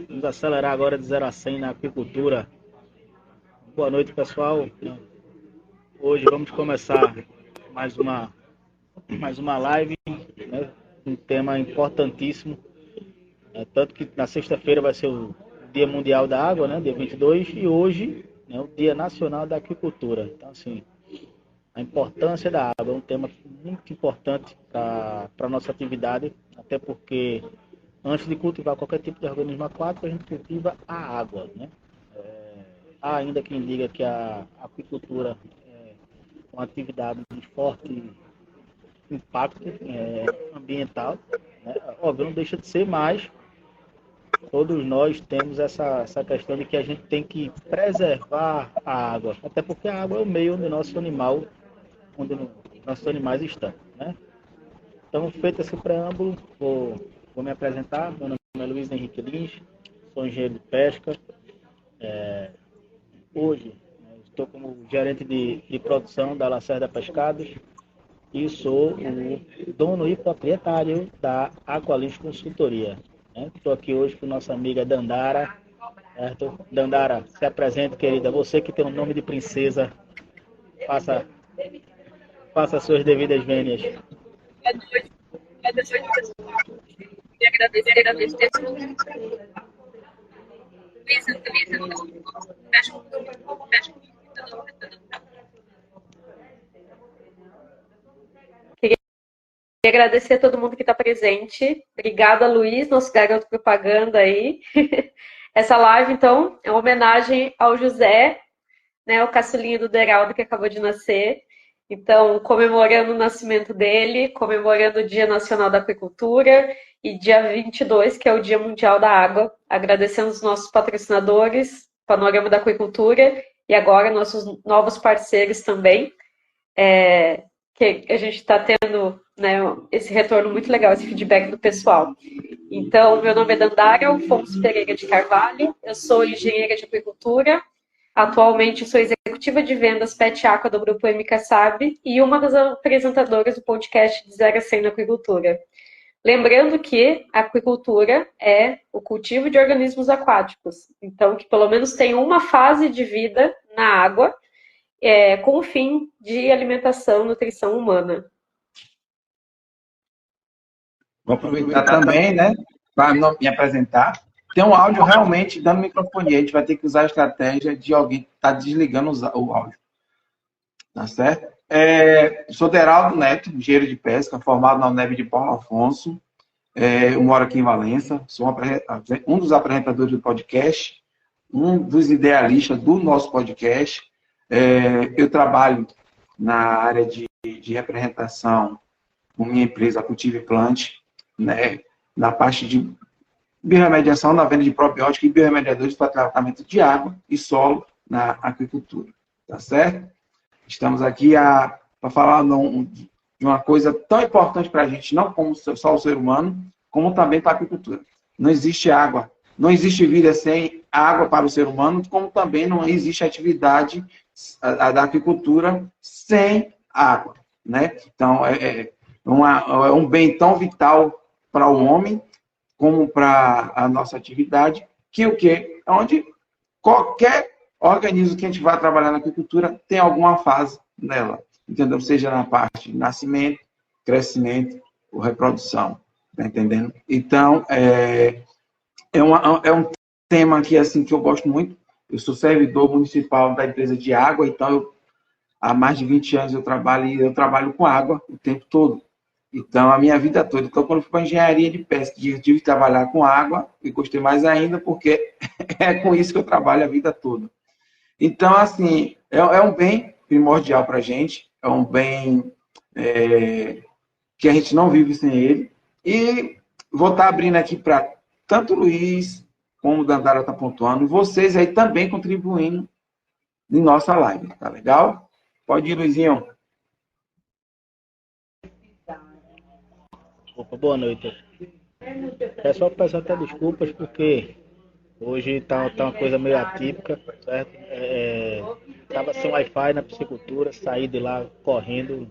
Vamos acelerar agora de 0 a 100 na aquicultura. Boa noite, pessoal. Hoje vamos começar mais uma live, né? Um tema importantíssimo. Tanto que na sexta-feira vai ser o Dia Mundial da Água, né? Dia 22, e hoje, né, o Dia Nacional da Aquicultura. Então, assim, a importância da água é um tema muito importante para a nossa atividade, até porque antes de cultivar qualquer tipo de organismo aquático, a gente cultiva a água, né? Há ainda quem diga que a aquicultura é uma atividade de forte impacto ambiental, né? Óbvio, não deixa de ser, mas todos nós temos essa questão de que a gente tem que preservar a água, até porque a água é o meio onde nossos animais estão, né? Então, feito esse preâmbulo, vou me apresentar. Meu nome é Luiz Henrique Lins, sou engenheiro de pesca. Hoje, estou como gerente de produção da Lacerda Pescados e sou o dono e proprietário da Aqualins Consultoria. Estou aqui hoje com nossa amiga Dandara. Certo? Dandara, se apresente, querida. Você que tem o nome de princesa, faça, faça suas devidas vênias. Boa noite. Boa noite, pessoal. Queria agradecer a todo mundo. Queria agradecer a todo mundo que está presente. Obrigada, Luiz, nosso garoto propaganda aí. Essa live, então, é uma homenagem ao José, né, o caçulinha do Deraldo que acabou de nascer. Então, comemorando o nascimento dele, comemorando o Dia Nacional da Aquicultura e dia 22, que é o Dia Mundial da Água. Agradecendo os nossos patrocinadores, Panorama da Aquicultura, e agora nossos novos parceiros também, que a gente está tendo, né, esse retorno muito legal, esse feedback do pessoal. Então, meu nome é Dandara Alfonso Pereira de Carvalho, eu sou engenheira de aquicultura. Atualmente sou executiva de vendas Pet Aqua do Grupo MKSAB e uma das apresentadoras do podcast de 0 a 100 na aquicultura. Lembrando que a aquicultura é o cultivo de organismos aquáticos, então que pelo menos tem uma fase de vida na água, com o fim de alimentação e nutrição humana. Vou aproveitar também, né, para me apresentar. Tem um áudio realmente dando microfonia. A gente vai ter que usar a estratégia de alguém que está desligando o áudio. Tá certo? Sou Deraldo Neto, engenheiro de pesca, formado na UNEB de Paulo Afonso. Eu moro aqui em Valença. Sou um dos apresentadores do podcast, um dos idealistas do nosso podcast. Eu trabalho na área de representação com minha empresa Cultive Plant, né, na parte de biorremediação, na venda de probióticos e biorremediadores para tratamento de água e solo na aquicultura. Tá certo? Estamos aqui para falar de uma coisa tão importante para a gente, não como só o ser humano, como também para a aquicultura. Não existe água, não existe vida sem água para o ser humano, como também não existe atividade da aquicultura sem água, né? Então, é um bem tão vital para o homem como para a nossa atividade, que o quê? Onde qualquer organismo que a gente vai trabalhar na aquicultura tem alguma fase nela, entendeu? Seja na parte de nascimento, crescimento ou reprodução, tá entendendo? Então, é um tema que, assim, que eu gosto muito. Eu sou servidor municipal da empresa de água, então há mais de 20 anos eu trabalho com água o tempo todo. Então, a minha vida toda. Então, quando eu fui para a engenharia de pesca, eu tive que trabalhar com água, e gostei mais ainda, porque é com isso que eu trabalho a vida toda. Então, assim, é um bem primordial para a gente, é um bem que a gente não vive sem ele. E vou estar abrindo aqui para tanto o Luiz, como o Dandara está pontuando, vocês aí também contribuindo em nossa live, tá legal? Pode ir, Luizinho. Opa, boa noite. Pessoal, peço até desculpas porque hoje tá uma coisa meio atípica, certo? Tava sem Wi-Fi na piscicultura, saí de lá correndo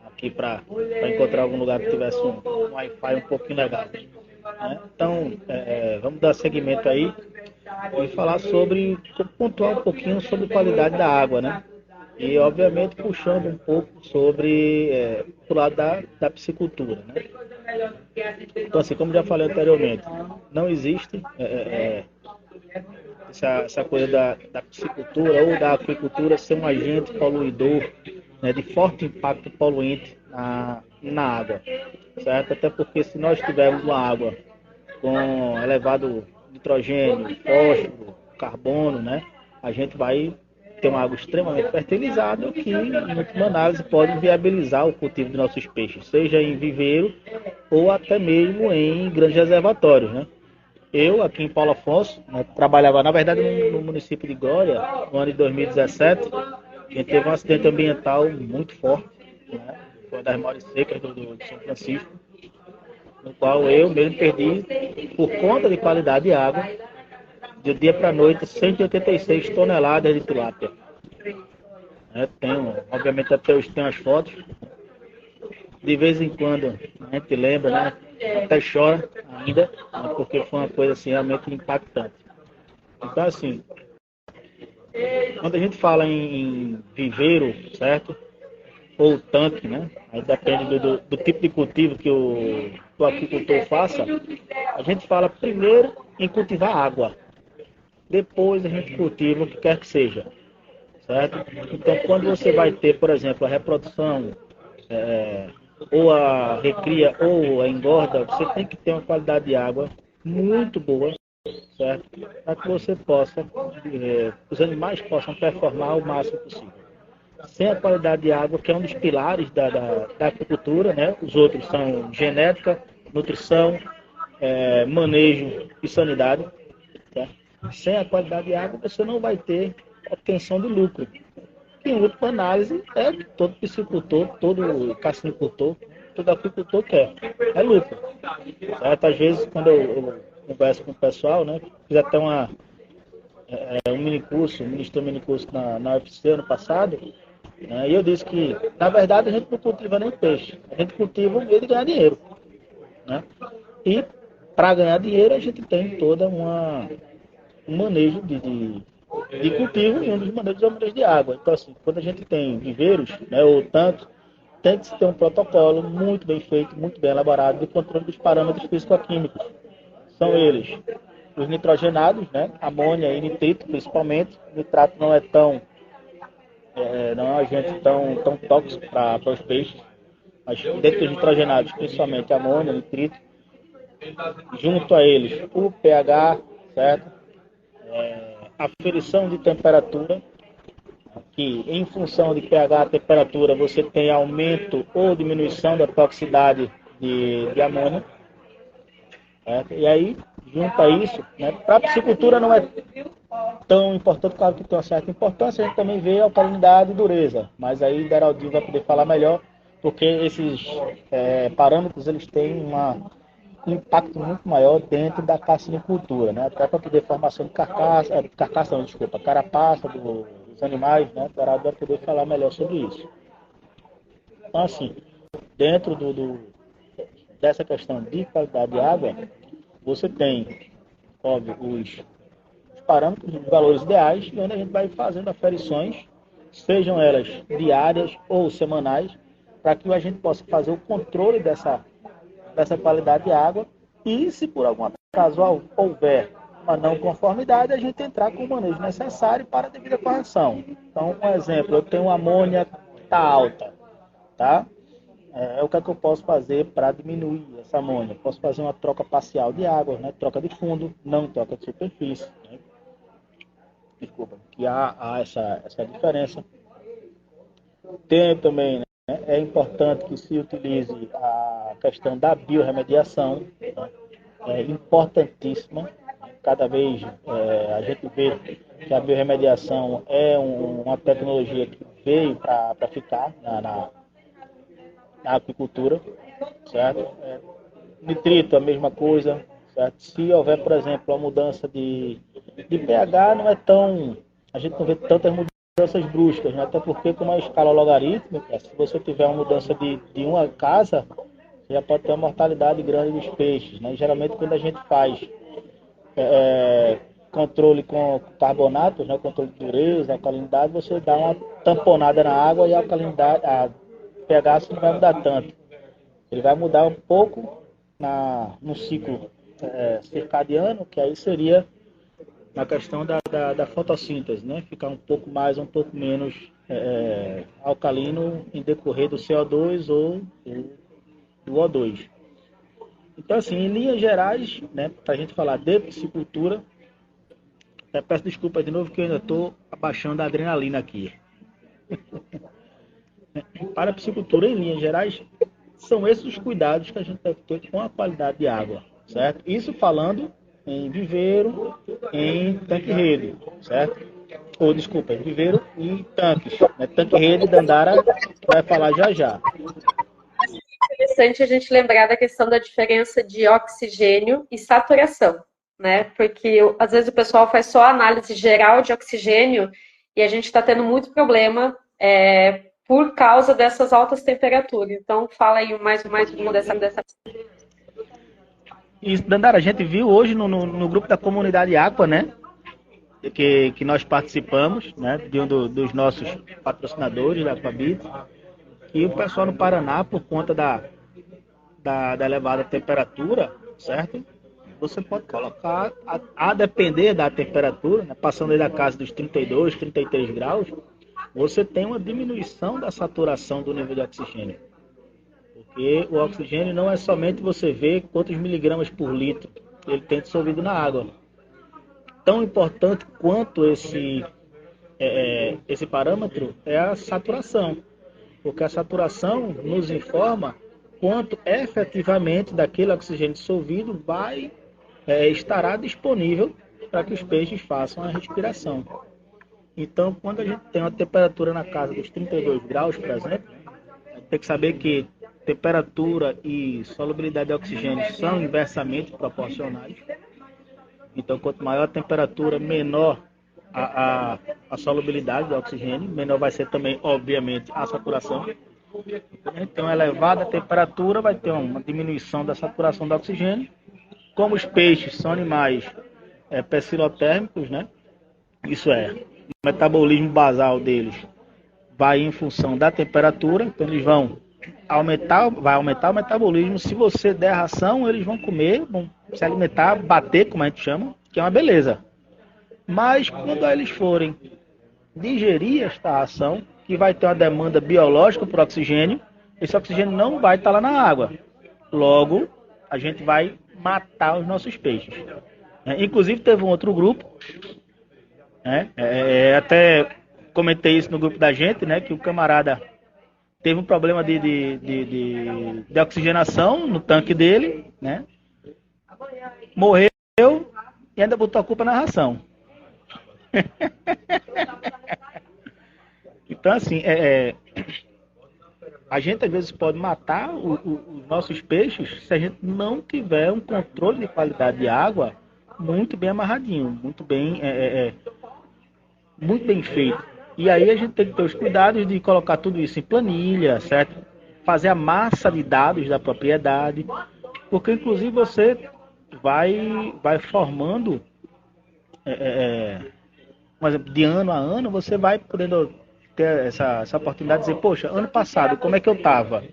aqui para encontrar algum lugar que tivesse um Wi-Fi um pouquinho legal. né? Então, vamos dar seguimento aí e falar sobre, pontuar um pouquinho sobre qualidade da água, né? E, obviamente, puxando um pouco sobre o lado da piscicultura, né? Então, assim, como já falei anteriormente, não existe essa coisa da piscicultura ou da aquicultura ser um agente poluidor, né, de forte impacto poluente na água, certo? Até porque se nós tivermos uma água com elevado nitrogênio, fósforo, carbono, né, a gente vai ter uma água extremamente fertilizada que, em última análise, pode viabilizar o cultivo de nossos peixes, seja em viveiro ou até mesmo em grandes reservatórios, né? Eu, aqui em Paulo Afonso, né, trabalhava, na verdade, no município de Glória, no ano de 2017, a gente teve um acidente ambiental muito forte, né? Foi uma das maiores secas de São Francisco, no qual eu mesmo perdi, por conta de qualidade de água, de dia para a noite, 186 toneladas de tilápia. Obviamente, até hoje tem as fotos. De vez em quando a gente lembra, né? Até chora ainda, né? Porque foi uma coisa assim, realmente impactante. Então, assim, quando a gente fala em viveiro, certo? Ou tanque, né? Aí depende do tipo de cultivo que o aquicultor faça. A gente fala primeiro em cultivar água. Depois a gente cultiva o que quer que seja, certo? Então, quando você vai ter, por exemplo, a reprodução, ou a recria ou a engorda, você tem que ter uma qualidade de água muito boa, certo? Para que você possa, os animais possam performar o máximo possível. Sem a qualidade de água, que é um dos pilares da agricultura, né? Os outros são genética, nutrição, manejo e sanidade. Tá? Sem a qualidade de água, você não vai ter obtenção de lucro. Em última análise, é que todo piscicultor, todo cassinicultor, todo aquicultor quer. É lucro. Certo? Às vezes, quando eu converso com o pessoal, né? Fiz até um minicurso, ministrei um minicurso na UFC ano passado, né, e eu disse que, na verdade, a gente não cultiva nem peixe. A gente cultiva um meio de ganhar dinheiro. Né? E, para ganhar dinheiro, a gente tem toda um manejo de cultivo e um dos manejos é o manejo de água. Então, assim, quando a gente tem viveiros, né, ou tanto, tem que se ter um protocolo muito bem feito, muito bem elaborado de controle dos parâmetros físico-químicos. São eles os nitrogenados, né, amônia e nitrito, principalmente. O nitrato não é não é um agente tão tóxico para os peixes, mas dentro dos nitrogenados, principalmente amônia, nitrito, junto a eles o pH, certo? Aferição de temperatura, que em função de pH, temperatura, você tem aumento ou diminuição da toxicidade de amônia. Certo? E aí, junto a isso, né, para a piscicultura não é tão importante, claro que tem uma certa importância, a gente também vê alcalinidade e dureza, mas aí Deraldinho vai poder falar melhor, porque esses parâmetros eles têm um impacto muito maior dentro da cassinicultura, né? Até para poder formação de carapaça dos animais, né? Deraldinho vai poder falar melhor sobre isso. Então, assim, dentro dessa questão de qualidade de água, você tem, óbvio, os parâmetros, os valores ideais, e onde a gente vai fazendo aferições, sejam elas diárias ou semanais, para que a gente possa fazer o controle dessa qualidade de água e, se por algum acaso houver uma não conformidade, a gente entrar com o manejo necessário para a devida correção. Então, um exemplo, eu tenho amônia que está alta, tá? O que é que eu posso fazer para diminuir essa amônia? Posso fazer uma troca parcial de água, né? Troca de fundo, não troca de superfície. Né? Desculpa, que há essa diferença. Tem também, né? É importante que se utilize a questão da biorremediação, né? É importantíssima. Cada vez a gente vê que a biorremediação é uma tecnologia que veio para ficar na aquicultura, certo? Nitrito, a mesma coisa, certo? Se houver, por exemplo, a mudança de pH, não é tão... A gente não vê tantas mudanças bruscas, né? Até porque, como é a escala logarítmica, se você tiver uma mudança de uma casa, você já pode ter uma mortalidade grande dos peixes, né? Geralmente quando a gente faz controle com carbonatos, né? Controle de dureza, alcalinidade, você dá uma tamponada na água e a alcalinidade, a pH não vai mudar tanto. Ele vai mudar um pouco no ciclo circadiano, que aí seria na questão da fotossíntese, né? Ficar um pouco mais, um pouco menos alcalino em decorrer do CO2 ou do O2. Então, assim, em linhas gerais, né, para a gente falar de piscicultura, peço desculpa de novo que eu ainda estou abaixando a adrenalina aqui. Para a piscicultura, em linhas gerais, são esses os cuidados que a gente deve ter com a qualidade de água, certo? Isso falando em viveiro, em tanque-rede, certo? Ou, desculpa, em viveiro e tanques. Né? Tanque-rede, Dandara vai falar já já. É interessante a gente lembrar da questão da diferença de oxigênio e saturação, né? Porque às vezes o pessoal faz só análise geral de oxigênio e a gente está tendo muito problema por causa dessas altas temperaturas. Então, fala aí mais uma dessa. Isso, Dandara, a gente viu hoje no grupo da comunidade Aqua, né? Que nós participamos, né? De um dos nossos patrocinadores da Aquabit. E o pessoal no Paraná, por conta da elevada temperatura, certo? Você pode colocar, a depender da temperatura, né? Passando aí da casa dos 32, 33 graus, você tem uma diminuição da saturação do nível de oxigênio. Porque o oxigênio não é somente você ver quantos miligramas por litro ele tem dissolvido na água. Tão importante quanto esse parâmetro é a saturação. Porque a saturação nos informa quanto efetivamente daquele oxigênio dissolvido estará disponível para que os peixes façam a respiração. Então, quando a gente tem uma temperatura na casa dos 32 graus, por exemplo, a gente tem que saber que temperatura e solubilidade de oxigênio são inversamente proporcionais. Então, quanto maior a temperatura, menor a solubilidade do oxigênio, menor vai ser também, obviamente, a saturação. Então, a gente tem uma elevada temperatura, vai ter uma diminuição da saturação do oxigênio. Como os peixes são animais pecilotérmicos, né? Isso o metabolismo basal deles vai em função da temperatura, então eles vai aumentar o metabolismo. Se você der ração, eles vão comer, vão se alimentar, bater, como a gente chama, que é uma beleza. Mas quando eles forem digerir esta ração, que vai ter uma demanda biológica por oxigênio, esse oxigênio não vai estar lá na água. Logo, a gente vai matar os nossos peixes. Inclusive, teve um outro grupo, até comentei isso no grupo da gente, né, que o camarada teve um problema de oxigenação no tanque dele, né, morreu e ainda botou a culpa na ração. Então, assim, a gente às vezes pode matar os nossos peixes se a gente não tiver um controle de qualidade de água muito bem amarradinho, muito bem feito. E aí a gente tem que ter os cuidados de colocar tudo isso em planilha, certo? Fazer a massa de dados da propriedade, porque inclusive você vai formando, por exemplo, de ano a ano, você vai podendo ter essa oportunidade de dizer, poxa, ano passado, como é que eu estava?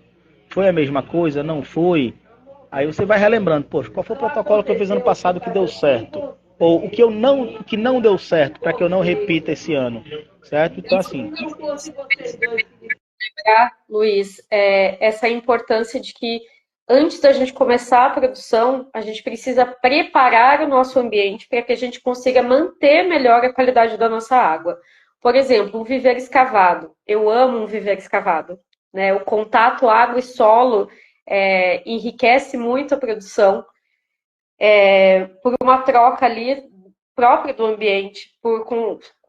Foi a mesma coisa? Não foi? Aí você vai relembrando, poxa, qual foi o protocolo que eu fiz ano passado que deu certo? Ou o que não deu certo, para que eu não repita esse ano, certo? Então, assim... Luiz, essa importância de que antes da gente começar a produção, a gente precisa preparar o nosso ambiente para que a gente consiga manter melhor a qualidade da nossa água. Por exemplo, um viveiro escavado. Eu amo um viveiro escavado, né? O contato água e solo enriquece muito a produção por uma troca ali própria do ambiente,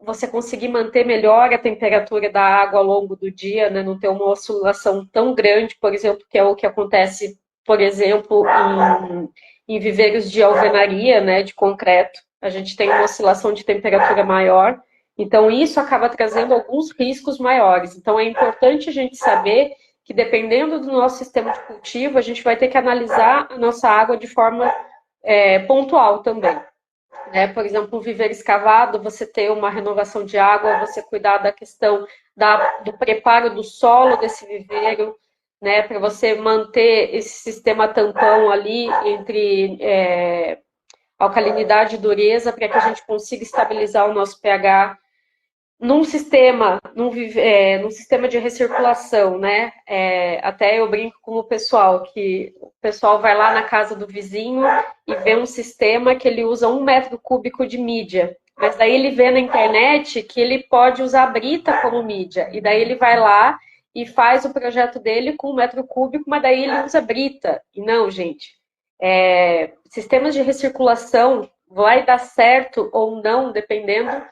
você conseguir manter melhor a temperatura da água ao longo do dia, né? Não ter uma oscilação tão grande, por exemplo, que é o que acontece, por exemplo, em viveiros de alvenaria, né, de concreto. A gente tem uma oscilação de temperatura maior, então isso acaba trazendo alguns riscos maiores. Então é importante a gente saber que dependendo do nosso sistema de cultivo, a gente vai ter que analisar a nossa água de forma pontual também. Né? Por exemplo, um viveiro escavado, você ter uma renovação de água, você cuidar da questão do preparo do solo desse viveiro, né? Para você manter esse sistema tampão ali entre alcalinidade e dureza, para que a gente consiga estabilizar o nosso pH. Num sistema de recirculação, né? Até eu brinco com o pessoal, que o pessoal vai lá na casa do vizinho e vê um sistema que ele usa 1 metro cúbico de mídia. Mas daí ele vê na internet que ele pode usar brita como mídia. E daí ele vai lá e faz o projeto dele com 1 metro cúbico, mas daí ele usa brita. E não, gente. Sistemas de recirculação vai dar certo ou não, dependendo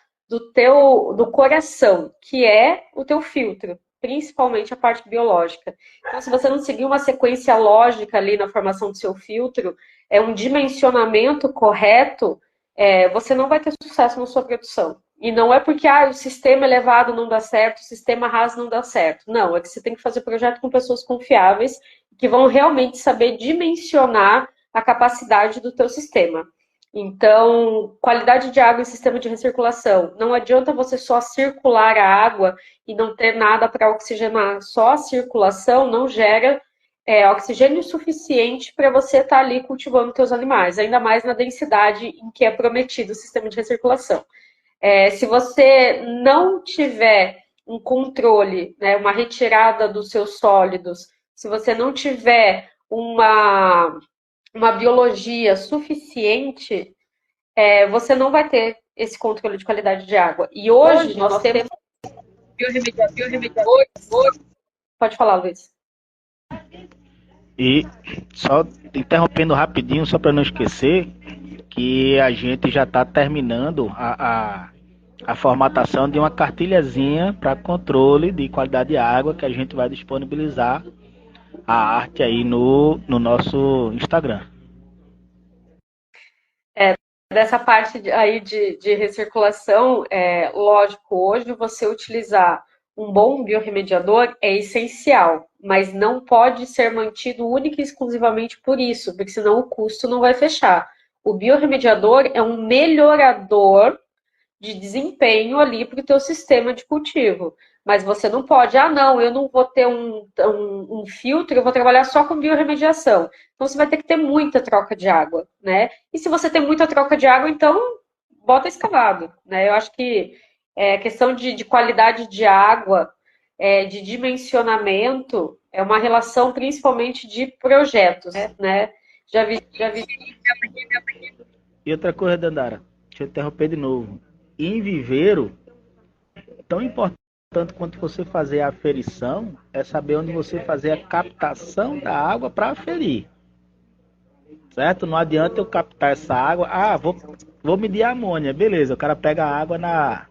do coração, que é o teu filtro, principalmente a parte biológica. Então, se você não seguir uma sequência lógica ali na formação do seu filtro, um dimensionamento correto, você não vai ter sucesso na sua produção. E não é porque o sistema elevado não dá certo, o sistema raso não dá certo. Não, é que você tem que fazer projeto com pessoas confiáveis, que vão realmente saber dimensionar a capacidade do teu sistema. Então, qualidade de água em sistema de recirculação. Não adianta você só circular a água e não ter nada para oxigenar. Só a circulação não gera oxigênio suficiente para você estar ali cultivando seus animais, ainda mais na densidade em que é prometido o sistema de recirculação. Se você não tiver um controle, né, uma retirada dos seus sólidos, se você não tiver uma biologia suficiente, você não vai ter esse controle de qualidade de água. E hoje nós temos biorremediadores. Pode falar, Luiz. E só interrompendo rapidinho, só para não esquecer, que a gente já está terminando a formatação de uma cartilhazinha para controle de qualidade de água, que a gente vai disponibilizar a arte aí no nosso Instagram. Dessa parte aí de recirculação, lógico, hoje você utilizar um bom biorremediador é essencial, mas não pode ser mantido única e exclusivamente por isso, porque senão o custo não vai fechar. O biorremediador é um melhorador de desempenho ali para o teu sistema de cultivo. Mas você não pode, não, eu não vou ter um filtro, eu vou trabalhar só com biorremediação. Então você vai ter que ter muita troca de água, né? E se você tem muita troca de água, então bota escavado, né? Eu acho que a questão de qualidade de água, de dimensionamento, é uma relação principalmente de projetos, né? Já vi. E outra coisa, Dandara, deixa eu interromper de novo. Em viveiro, tão importante quanto você fazer a aferição é saber onde você fazer a captação da água para aferir. Certo? Não adianta eu captar essa água. Vou medir a amônia. Beleza, o cara pega a água na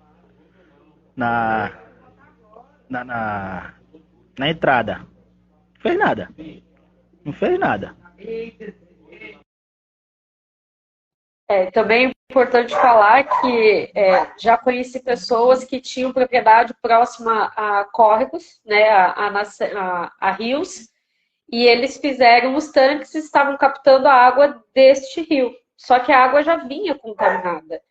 entrada. Não fez nada. Não fez nada. Também é importante falar que já conheci pessoas que tinham propriedade próxima a córregos, né, a rios, e eles fizeram os tanques e estavam captando a água deste rio. Só que a água já vinha contaminada.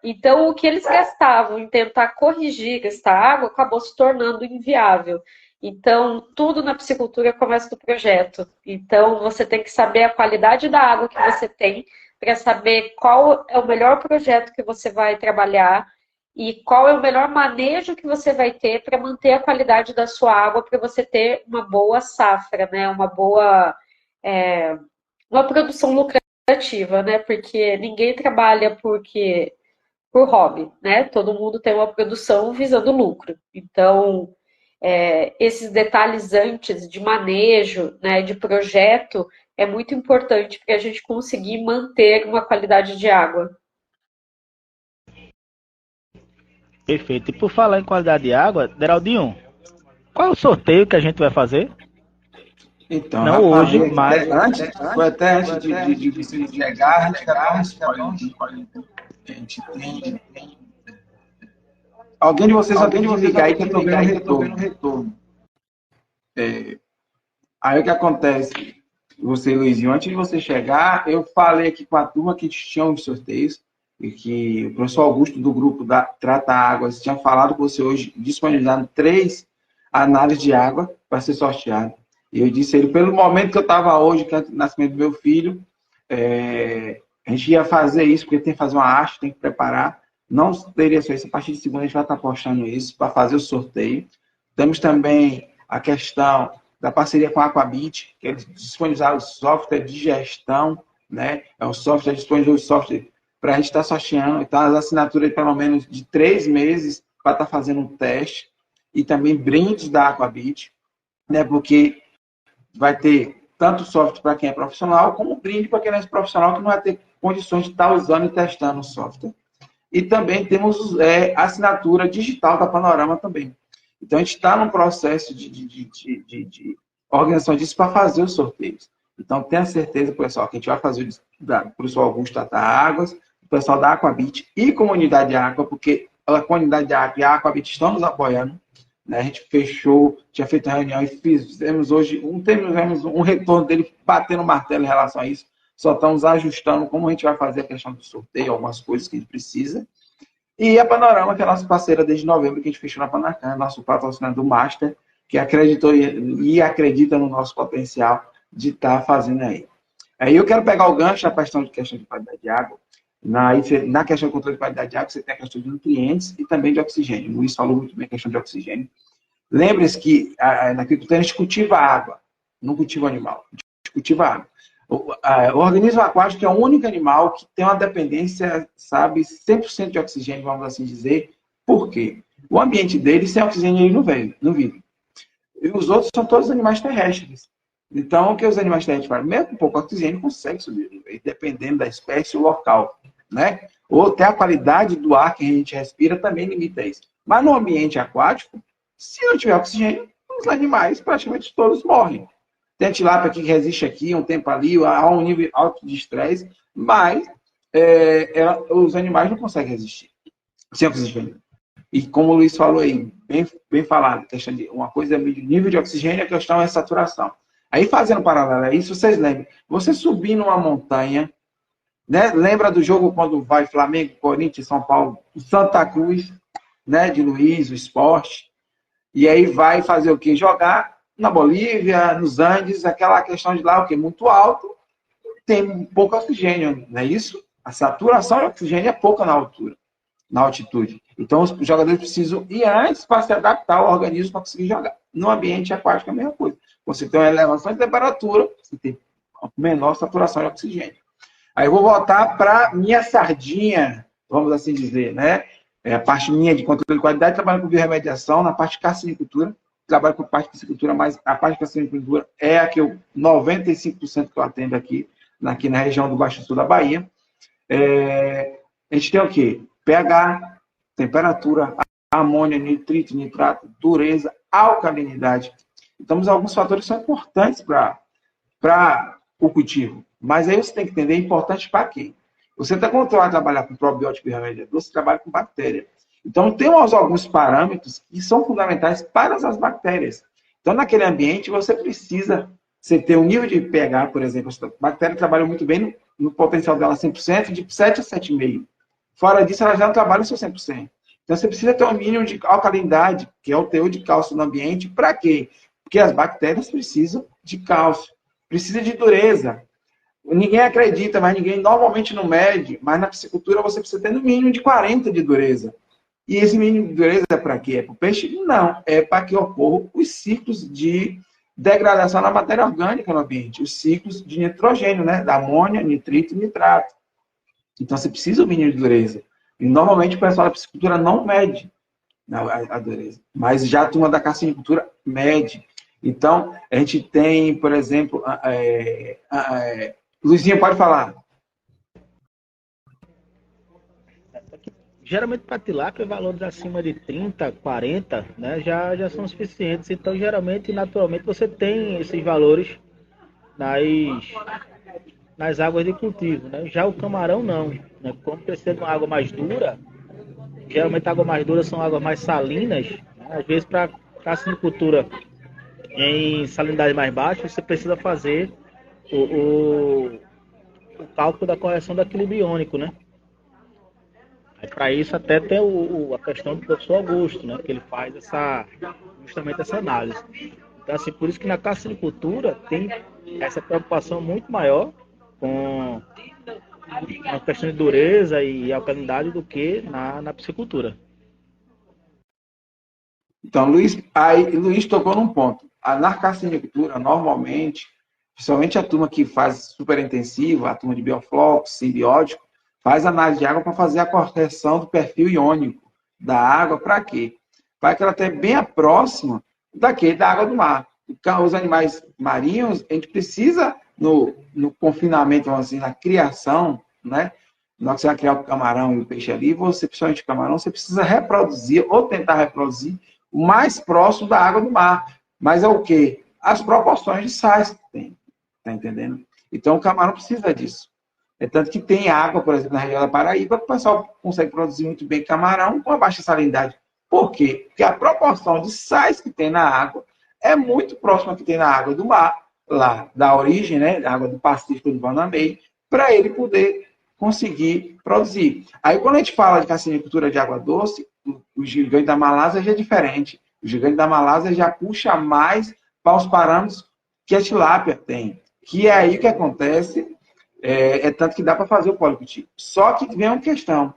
Então, o que eles gastavam em tentar corrigir esta água acabou se tornando inviável. Então, tudo na piscicultura começa do projeto. Então, você tem que saber a qualidade da água que você tem, para saber qual é o melhor projeto que você vai trabalhar e qual é o melhor manejo que você vai ter para manter a qualidade da sua água, para você ter uma boa safra, né? Uma boa uma produção lucrativa, né? Porque ninguém trabalha por hobby, né? Todo mundo tem uma produção visando lucro. Então, esses detalhes antes de manejo, né, de projeto, é muito importante para a gente conseguir manter uma qualidade de água. Perfeito. E por falar em qualidade de água, Deraldinho, qual é o sorteio que a gente vai fazer? Então, não hoje, mas foi até antes de você chegar, a gente tem. Alguém de vocês ligar aí que eu estou vendo retorno. Aí o que acontece? Você, Luizinho, antes de você chegar, eu falei aqui com a turma que tinha uns sorteios e que o professor Augusto do grupo da Trata Águas tinha falado com você hoje, disponibilizando 3 análises de água para ser sorteado. E eu disse a ele, pelo momento que eu estava hoje, que é o nascimento do meu filho, a gente ia fazer isso, porque tem que fazer uma arte, tem que preparar. Não teria só isso, a partir de segunda a gente vai estar postando isso para fazer o sorteio. Temos também a questão da parceria com a Aquabit, que eles disponibilizaram o software de gestão, né? É um software, disponibilizou o software para a gente estar sorteando, então as assinaturas de pelo menos de 3 meses para estar fazendo um teste, e também brindes da Aquabit, né? Porque vai ter tanto software para quem é profissional, como brinde para quem não é profissional, que não vai ter condições de estar usando e testando o software. E também temos assinatura digital da Panorama também. Então, a gente está num processo de organização disso para fazer os sorteios. Então, tenha certeza, pessoal, que a gente vai fazer o professor Augusto da Águas, o pessoal da Aquabit e Comunidade Aqua, porque a Comunidade Aqua e a Aquabit estão nos apoiando. Né? A gente fechou, tinha feito uma reunião e fizemos hoje, tivemos um retorno dele batendo martelo em relação a isso. Só estamos ajustando como a gente vai fazer a questão do sorteio, algumas coisas que a gente precisa. E a Panorama, que é a nossa parceira desde novembro, que a gente fechou na Panacan, nosso patrocinador Master, que acreditou e acredita no nosso potencial de estar fazendo aí. Aí eu quero pegar o gancho da questão de qualidade de água. Na questão de controle de qualidade de água, você tem a questão de nutrientes e também de oxigênio. O Luiz falou muito bem a questão de oxigênio. Lembre-se que na agricultura a gente cultiva água, não cultiva animal. A gente cultiva água. O organismo aquático é o único animal que tem uma dependência, sabe, 100% de oxigênio, vamos assim dizer. Por quê? O ambiente dele, sem oxigênio, ele não vive. E os outros são todos animais terrestres. Então, o que os animais terrestres fazem? Mesmo com pouco oxigênio, conseguem sobreviver, dependendo da espécie e o local. Né? Ou até a qualidade do ar que a gente respira também limita isso. Mas no ambiente aquático, se não tiver oxigênio, os animais praticamente todos morrem. Tem a tilápia que resiste aqui, um tempo ali, há um nível alto de estresse, mas os animais não conseguem resistir sem oxigênio. E como o Luiz falou aí, bem falado, questão de uma coisa é nível de oxigênio, a questão é saturação. Aí, fazendo paralelo a isso, vocês lembram, você subir numa montanha, né? Lembra do jogo quando vai Flamengo, Corinthians, São Paulo, Santa Cruz, né? De Luiz, o esporte, e aí vai fazer o quê? Jogar na Bolívia, nos Andes, aquela questão de lá, o quê? Muito alto, tem pouco oxigênio, não é isso? A saturação de oxigênio é pouca na altura, na altitude. Então, os jogadores precisam ir antes para se adaptar ao organismo para conseguir jogar. No ambiente aquático é a mesma coisa. Você tem uma elevação de temperatura, você tem menor saturação de oxigênio. Aí eu vou voltar para minha sardinha, vamos assim dizer, né? A parte minha de controle de qualidade, trabalho com biorremediação, na parte de carcinicultura, trabalho com parte de piscicultura, mas a parte de carcinicultura é a que 95% que eu atendo aqui na região do Baixo Sul da Bahia. A gente tem o quê? pH, temperatura, amônia, nitrito, nitrato, dureza, alcalinidade. Então, alguns fatores são importantes para o cultivo. Mas aí você tem que entender, é importante para quem? Você está quando vai trabalhar com probiótico e remediador, você trabalha com bactéria. Então, tem alguns parâmetros que são fundamentais para as bactérias. Então, naquele ambiente, você precisa ter um nível de pH, por exemplo. A bactéria trabalha muito bem no potencial dela 100%, de 7 a 7,5. Fora disso, ela já não trabalha no seu 100%. Então, você precisa ter um mínimo de alcalinidade, que é o teor de cálcio no ambiente. Para quê? Porque as bactérias precisam de cálcio, precisam de dureza. Ninguém acredita, mas ninguém normalmente não mede, mas na piscicultura você precisa ter no mínimo de 40 de dureza. E esse mínimo de dureza é para quê? É para o peixe? Não, é para que ocorram os ciclos de degradação da matéria orgânica no ambiente, os ciclos de nitrogênio, né? Da amônia, nitrito e nitrato. Então você precisa do mínimo de dureza. E normalmente o pessoal da piscicultura não mede a dureza, mas já a turma da carcinicultura mede. Então, a gente tem, por exemplo, Luizinho, pode falar. Geralmente para tilápia, valores acima de 30, 40, né, já são suficientes. Então, geralmente, naturalmente, você tem esses valores nas águas de cultivo. Né? Já o camarão, não. Né? Como precisa de uma água mais dura, geralmente águas mais duras são águas mais salinas. Né? Às vezes, para carcinicultura Em salinidade mais baixa, você precisa fazer o cálculo da correção do equilíbrio iônico, né? Para isso até tem a questão do professor Augusto, né? Que ele faz justamente essa análise. Então, assim, por isso que na carcinicultura tem essa preocupação muito maior com a questão de dureza e alcalinidade do que na piscicultura. Então, Luiz tocou num ponto. Na carcinicultura, normalmente, principalmente a turma que faz super intensivo, a turma de bioflux, simbiótico, faz análise de água para fazer a correção do perfil iônico da água. Para quê? Para que ela esteja bem próxima da água do mar. Os animais marinhos, a gente precisa, no confinamento, vamos assim, na criação, né? Na hora que você vai criar o camarão e o peixe ali, você, principalmente o camarão, você precisa reproduzir ou tentar reproduzir o mais próximo da água do mar. Mas é o quê? As proporções de sais que tem. Tá entendendo? Então, o camarão precisa disso. É tanto que tem água, por exemplo, na região da Paraíba, que o pessoal consegue produzir muito bem camarão com a baixa salinidade. Por quê? Porque a proporção de sais que tem na água é muito próxima que tem na água do mar, lá da origem, né, da água do Pacífico do Banamei, para ele poder conseguir produzir. Aí, quando a gente fala de carcinicultura de água doce, o gigante da Malásia já é diferente. O gigante da Malásia já puxa mais para os parâmetros que a tilápia tem. Que é aí que acontece, tanto que dá para fazer o policultivo. Só que vem uma questão.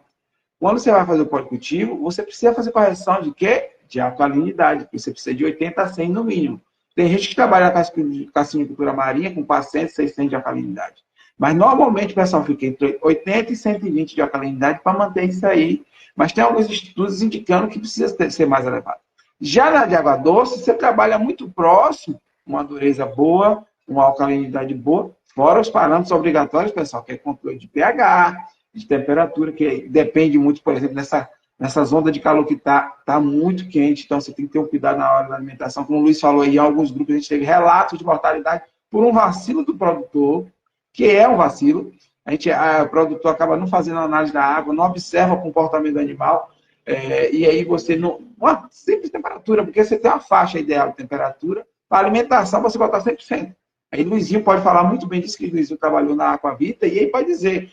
Quando você vai fazer o policultivo, você precisa fazer correção de quê? De alcalinidade, porque você precisa de 80 a 100 no mínimo. Tem gente que trabalha na carcinicultura marinha com 400, 600 de alcalinidade. Mas normalmente o pessoal fica entre 80 e 120 de alcalinidade para manter isso aí. Mas tem alguns estudos indicando que precisa ser mais elevado. Já na de água doce, você trabalha muito próximo, uma dureza boa, uma alcalinidade boa, fora os parâmetros obrigatórios, pessoal, que é controle de pH, de temperatura, que depende muito, por exemplo, nessas ondas de calor que está muito quente, então você tem que ter um cuidado na hora da alimentação. Como o Luiz falou aí, em alguns grupos a gente teve relatos de mortalidade por um vacilo do produtor, que é um vacilo. O produtor acaba não fazendo análise da água, não observa o comportamento do animal, e aí você não... Uma simples temperatura, porque você tem uma faixa ideal de temperatura, para alimentação você botar 100%. Aí Luizinho pode falar muito bem disso, que o Luizinho trabalhou na Aquavita, e aí pode dizer...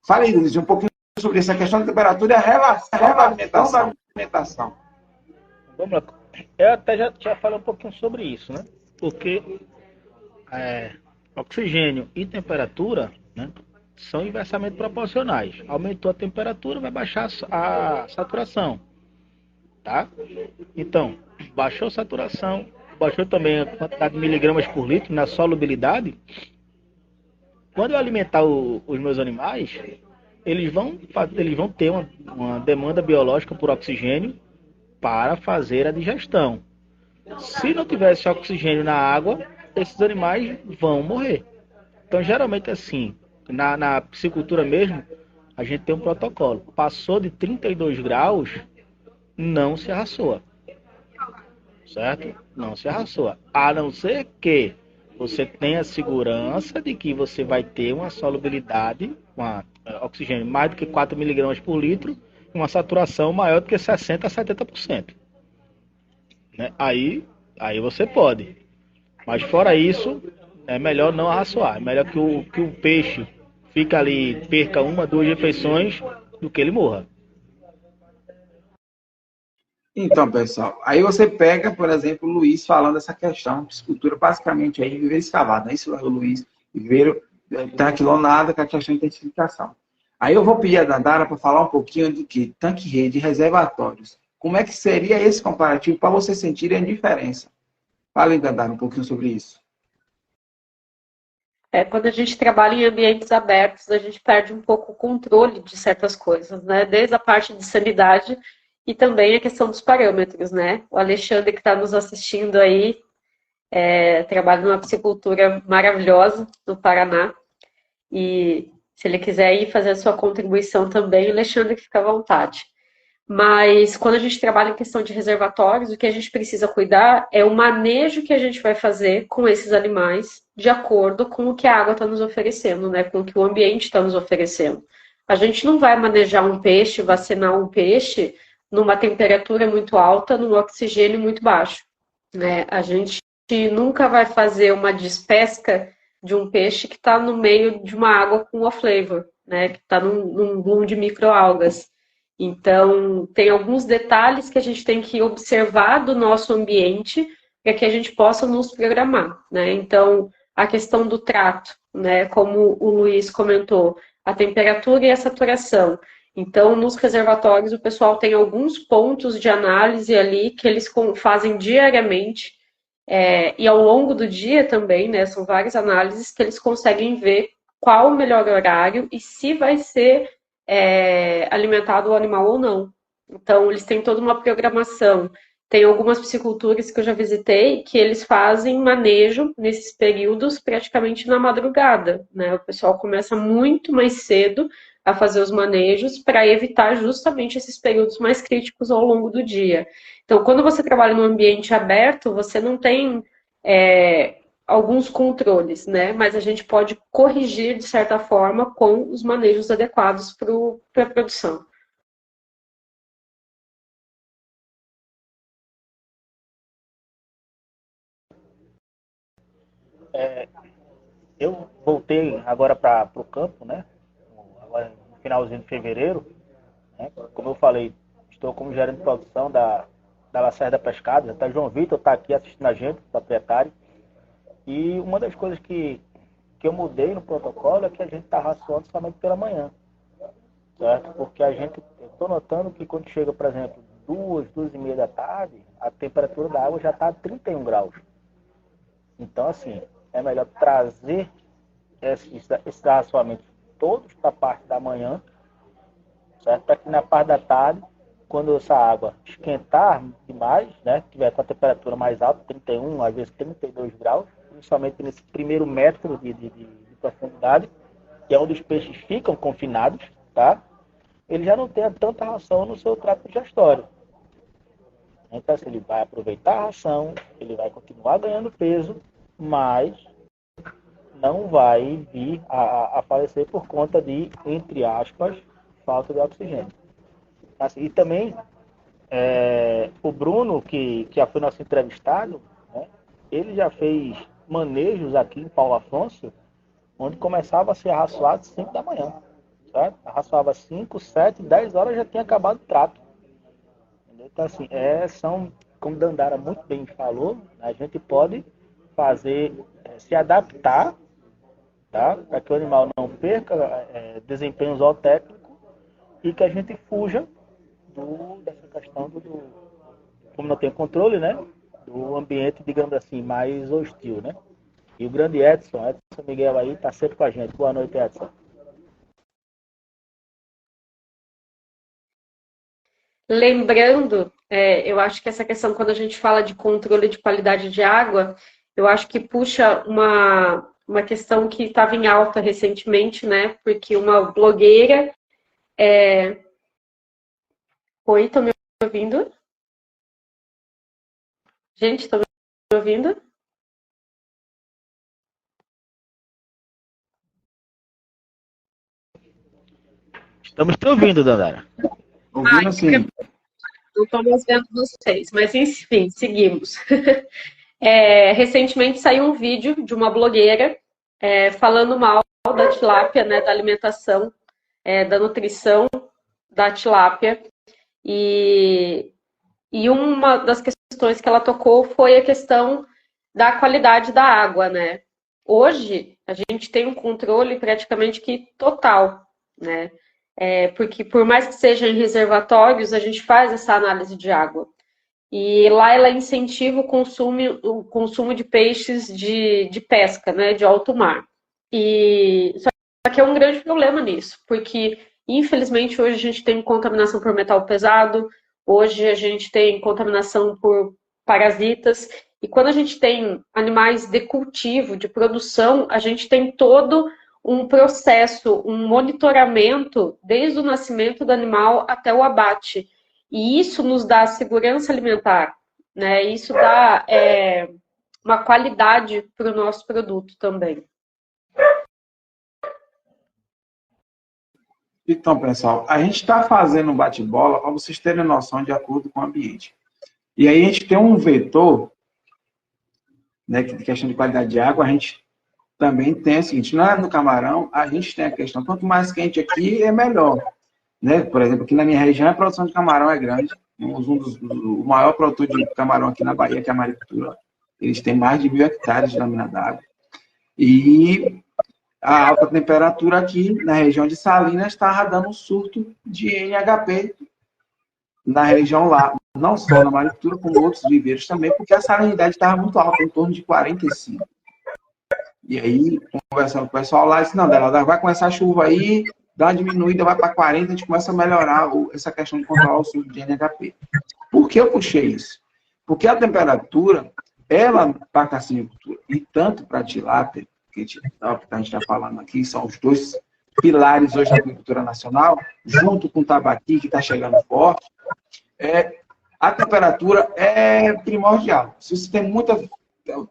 Fala aí, Luizinho, um pouquinho sobre essa questão da temperatura e a relação da alimentação. Vamos lá. Eu até já falei um pouquinho sobre isso, né? Porque oxigênio e temperatura, né, são inversamente proporcionais. Aumentou a temperatura, vai baixar a saturação. Tá? Então, baixou a saturação, baixou também a quantidade de miligramas por litro na solubilidade. Quando eu alimentar os meus animais, eles vão ter uma demanda biológica por oxigênio para fazer a digestão. Se não tivesse oxigênio na água, esses animais vão morrer. Então, geralmente assim, na piscicultura mesmo, a gente tem um protocolo. Passou de 32 graus, não se arraçoa. Certo? Não se arraçoa. A não ser que você tenha segurança de que você vai ter uma solubilidade, oxigênio mais do que 4 miligramas por litro, e uma saturação maior do que 60% a 70%. Né? Aí você pode. Mas fora isso, é melhor não arraçoar. É melhor que o peixe fique ali, perca 1, 2 refeições, do que ele morra. Então, pessoal, aí você pega, por exemplo, o Luiz falando essa questão, piscicultura basicamente aí, viveiro escavado, não é isso, Luiz? Viveiro tranquilonada com a questão de intensificação. Aí eu vou pedir a Dandara para falar um pouquinho do que tanque-rede e reservatórios. Como é que seria esse comparativo para vocês sentirem a diferença? Fala aí, Dandara, um pouquinho sobre isso. Quando a gente trabalha em ambientes abertos, a gente perde um pouco o controle de certas coisas, né? Desde a parte de sanidade e também a questão dos parâmetros, né? O Alexandre que está nos assistindo aí, trabalha numa piscicultura maravilhosa no Paraná. E se ele quiser ir fazer a sua contribuição também, Alexandre, fica à vontade. Mas quando a gente trabalha em questão de reservatórios, o que a gente precisa cuidar é o manejo que a gente vai fazer com esses animais de acordo com o que a água está nos oferecendo, né? Com o que o ambiente está nos oferecendo. A gente não vai manejar um peixe, vacinar um peixe numa temperatura muito alta, num oxigênio muito baixo, né? A gente nunca vai fazer uma despesca de um peixe que está no meio de uma água com off flavor, né? Que está num bloom de microalgas. Então, tem alguns detalhes que a gente tem que observar do nosso ambiente para que a gente possa nos programar, né? Então, a questão do trato, né? Como o Luiz comentou, a temperatura e a saturação. Então, nos reservatórios, o pessoal tem alguns pontos de análise ali que eles fazem diariamente, e ao longo do dia também, né? São várias análises que eles conseguem ver qual o melhor horário e se vai ser alimentado o animal ou não. Então, eles têm toda uma programação. Tem algumas pisciculturas que eu já visitei que eles fazem manejo nesses períodos praticamente na madrugada, né? O pessoal começa muito mais cedo a fazer os manejos para evitar justamente esses períodos mais críticos ao longo do dia. Então, quando você trabalha num ambiente aberto, você não tem alguns controles, né? Mas a gente pode corrigir, de certa forma, com os manejos adequados para a produção. Eu voltei agora para o campo, né? Agora no finalzinho de fevereiro, né? Como eu falei, estou como gerente de produção da Lacerda Pescados. Até João Vitor está aqui assistindo a gente, proprietário. E uma das coisas que eu mudei no protocolo é que a gente está racionando somente pela manhã, certo? Porque eu estou notando que quando chega, por exemplo, 2h da tarde, a temperatura da água já está a 31 graus. Então, assim, é melhor trazer esse racionamento todos para a parte da manhã, certo? Para que na parte da tarde, quando essa água esquentar demais, né, tiver com a temperatura mais alta, 31, às vezes 32 graus, principalmente nesse primeiro metro de profundidade, que é onde os peixes ficam confinados, tá? Ele já não tenha tanta ração no seu trato digestório. Então, assim, ele vai aproveitar a ração, ele vai continuar ganhando peso, mas não vai vir a falecer por conta de, entre aspas, falta de oxigênio. Assim, e também, o Bruno, que já foi nosso entrevistado, né, ele já fez manejos aqui em Paulo Afonso, onde começava a ser arraçoado às 5 da manhã. Certo? Arraçoava 5, 7, 10 horas já tinha acabado o trato. Então, assim, como Dandara muito bem falou, a gente pode fazer, se adaptar, tá? Para que o animal não perca desempenho zootécnico e que a gente fuja dessa questão como não tem controle, né? Do ambiente, digamos assim, mais hostil, né? E o grande Edson Miguel aí está sempre com a gente. Boa noite, Edson. Lembrando, eu acho que essa questão, quando a gente fala de controle de qualidade de água, eu acho que puxa uma questão que estava em alta recentemente, né? Porque uma blogueira... Oi, estão me ouvindo? Gente, estão me ouvindo? Estamos te ouvindo, Dandara. Ouvindo sim. Não estou mais vendo vocês, mas enfim, seguimos. Recentemente saiu um vídeo de uma blogueira falando mal da tilápia, né, da alimentação, da nutrição da tilápia. E uma das questões que ela tocou foi a questão da qualidade da água, né? Hoje, a gente tem um controle praticamente que total, né? Porque por mais que seja em reservatórios, a gente faz essa análise de água. E lá ela incentiva o consumo de peixes de pesca, né? De alto mar. Só que é um grande problema nisso, porque infelizmente hoje a gente tem contaminação por metal pesado, hoje a gente tem contaminação por parasitas, e quando a gente tem animais de cultivo, de produção, a gente tem todo um processo, um monitoramento desde o nascimento do animal até o abate. E isso nos dá segurança alimentar, né? Isso dá uma qualidade para o nosso produto também. Então, pessoal, a gente está fazendo um bate-bola para vocês terem noção de acordo com o ambiente. E aí a gente tem um vetor né, de questão de qualidade de água, a gente também tem o seguinte, lá no Camarão, a gente tem a questão, quanto mais quente aqui, é melhor. Né? Por exemplo, aqui na minha região, a produção de camarão é grande. O maior produtor de camarão aqui na Bahia, que é a Maricultura. Eles têm mais de 1.000 hectares de lâmina d'água. E a alta temperatura aqui na região de Salinas está dando um surto de NHP na região lá. Não só na Maricultura, como outros viveiros também, porque a salinidade estava muito alta, em torno de 45. E aí, conversando com o pessoal lá, disse, não, Dela, vai começar a chuva aí, dá uma diminuída, vai para 40, a gente começa a melhorar essa questão de controlar o surto de NHP. Por que eu puxei isso? Porque a temperatura, ela, para a cassinicultura, e tanto para a tilápia, que a gente está falando aqui, são os dois pilares hoje da agricultura nacional, junto com o tambaqui, que está chegando forte, a temperatura é primordial. Se você tem muita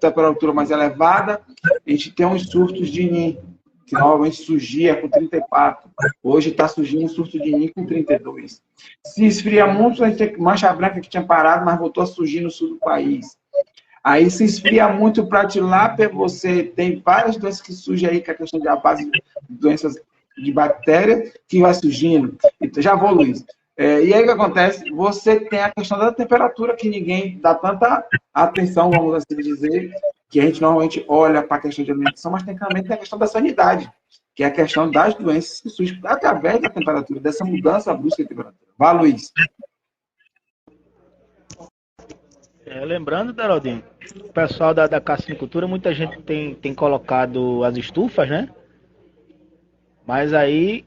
temperatura mais elevada, a gente tem uns surtos de NIM, que normalmente surgia com 34. Hoje está surgindo um surto de NIM com 32. Se esfria muito, a gente tem mancha branca que tinha parado, mas voltou a surgir no sul do país. Aí se esfria muito para a tilápia, você tem várias doenças que surgem aí, que é a questão de a base de doenças de bactéria que vai surgindo. Então, já vou, Luiz. E aí o que acontece? Você tem a questão da temperatura, que ninguém dá tanta atenção, vamos assim dizer, que a gente normalmente olha para a questão de alimentação, mas também tem a questão da sanidade, que é a questão das doenças que surgem através da temperatura, dessa mudança brusca de temperatura. Vá, Luiz. Lembrando, Daraldinho, o pessoal da cassinicultura, muita gente tem colocado as estufas, né? Mas aí,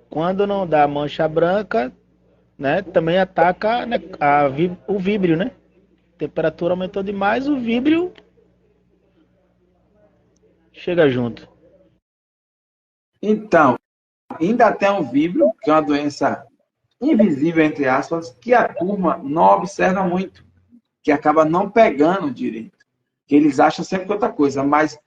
quando não dá mancha branca, né, também ataca, né, o víbrio, né? A temperatura aumentou demais, o víbrio chega junto. Então, ainda tem um víbrio, que é uma doença invisível, entre aspas, que a turma não observa muito, que acaba não pegando direito. Que eles acham sempre que outra coisa, mas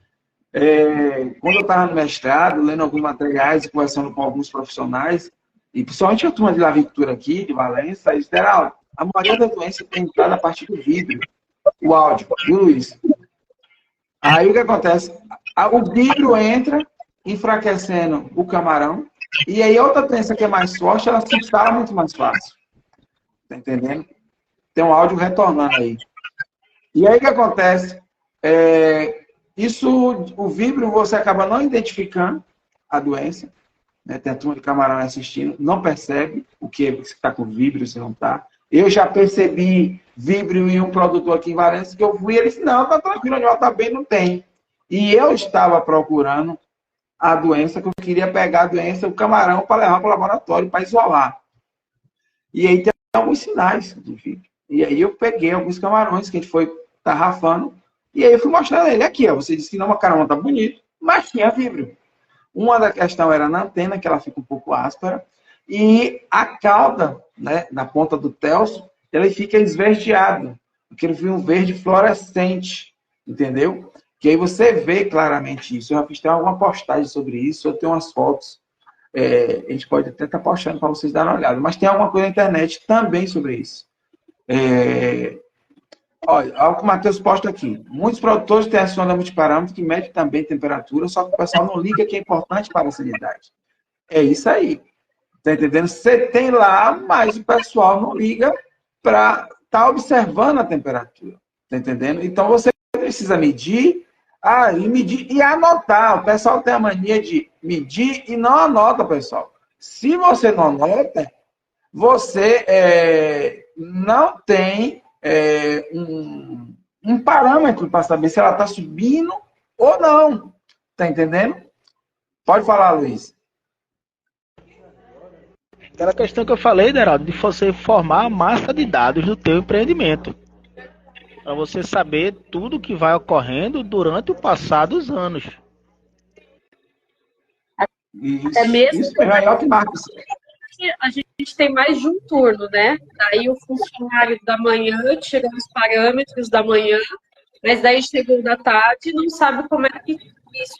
quando eu estava no mestrado, lendo alguns materiais e conversando com alguns profissionais, e principalmente a turma de lavicultura aqui, de Valença, eles disseram, a maioria das doenças tem entrado a partir do víbrio. O áudio, viu, Luiz? Aí o que acontece? O víbrio entra, enfraquecendo o camarão, e aí a outra doença que é mais forte, ela se instala muito mais fácil. Tá entendendo? Tem um áudio retornando aí. E aí o que acontece? O víbrio, você acaba não identificando a doença, né? Tem a turma de camarão assistindo, não percebe o que está com víbrio, se não está. Eu já percebi víbrio em um produtor aqui em Valença, que eu fui e ele disse, não, tá tranquilo, o animal tá bem, não tem. E eu estava procurando a doença, que eu queria pegar a doença, o camarão, para levar para o laboratório, para isolar. E aí tem alguns sinais de víbrio. E aí eu peguei alguns camarões que a gente foi tarrafando, e aí eu fui mostrando ele aqui, ó. Você disse que não, o camarão tá bonito, mas tinha víbrio. Uma da questão era na antena, que ela fica um pouco áspera, e a cauda, né, na ponta do telso, ele fica esverdeado, porque ele fica um verde fluorescente, entendeu? Que aí você vê claramente isso. Eu já fiz até alguma postagem sobre isso, eu tenho umas fotos, a gente pode até estar postando para vocês darem uma olhada, mas tem alguma coisa na internet também sobre isso. Olha, o que o Matheus posta aqui. Muitos produtores têm a sonda multiparâmetro que mede também temperatura, só que o pessoal não liga que é importante para a sanidade. É isso aí. Tá entendendo? Você tem lá, mas o pessoal não liga para estar observando a temperatura. Tá entendendo? Então você precisa medir, medir e anotar. O pessoal tem a mania de medir e não anota, pessoal. Se você não anota, você não tem um parâmetro para saber se ela está subindo ou não. Tá entendendo? Pode falar, Luiz. Aquela questão que eu falei, Deraldo, de você formar a massa de dados do teu empreendimento. Para você saber tudo que vai ocorrendo durante o passar dos anos. Até mesmo isso é ótimo. A gente tem mais de um turno, né? Daí o funcionário da manhã chega nos parâmetros da manhã, mas daí chegou da tarde e não sabe como é que isso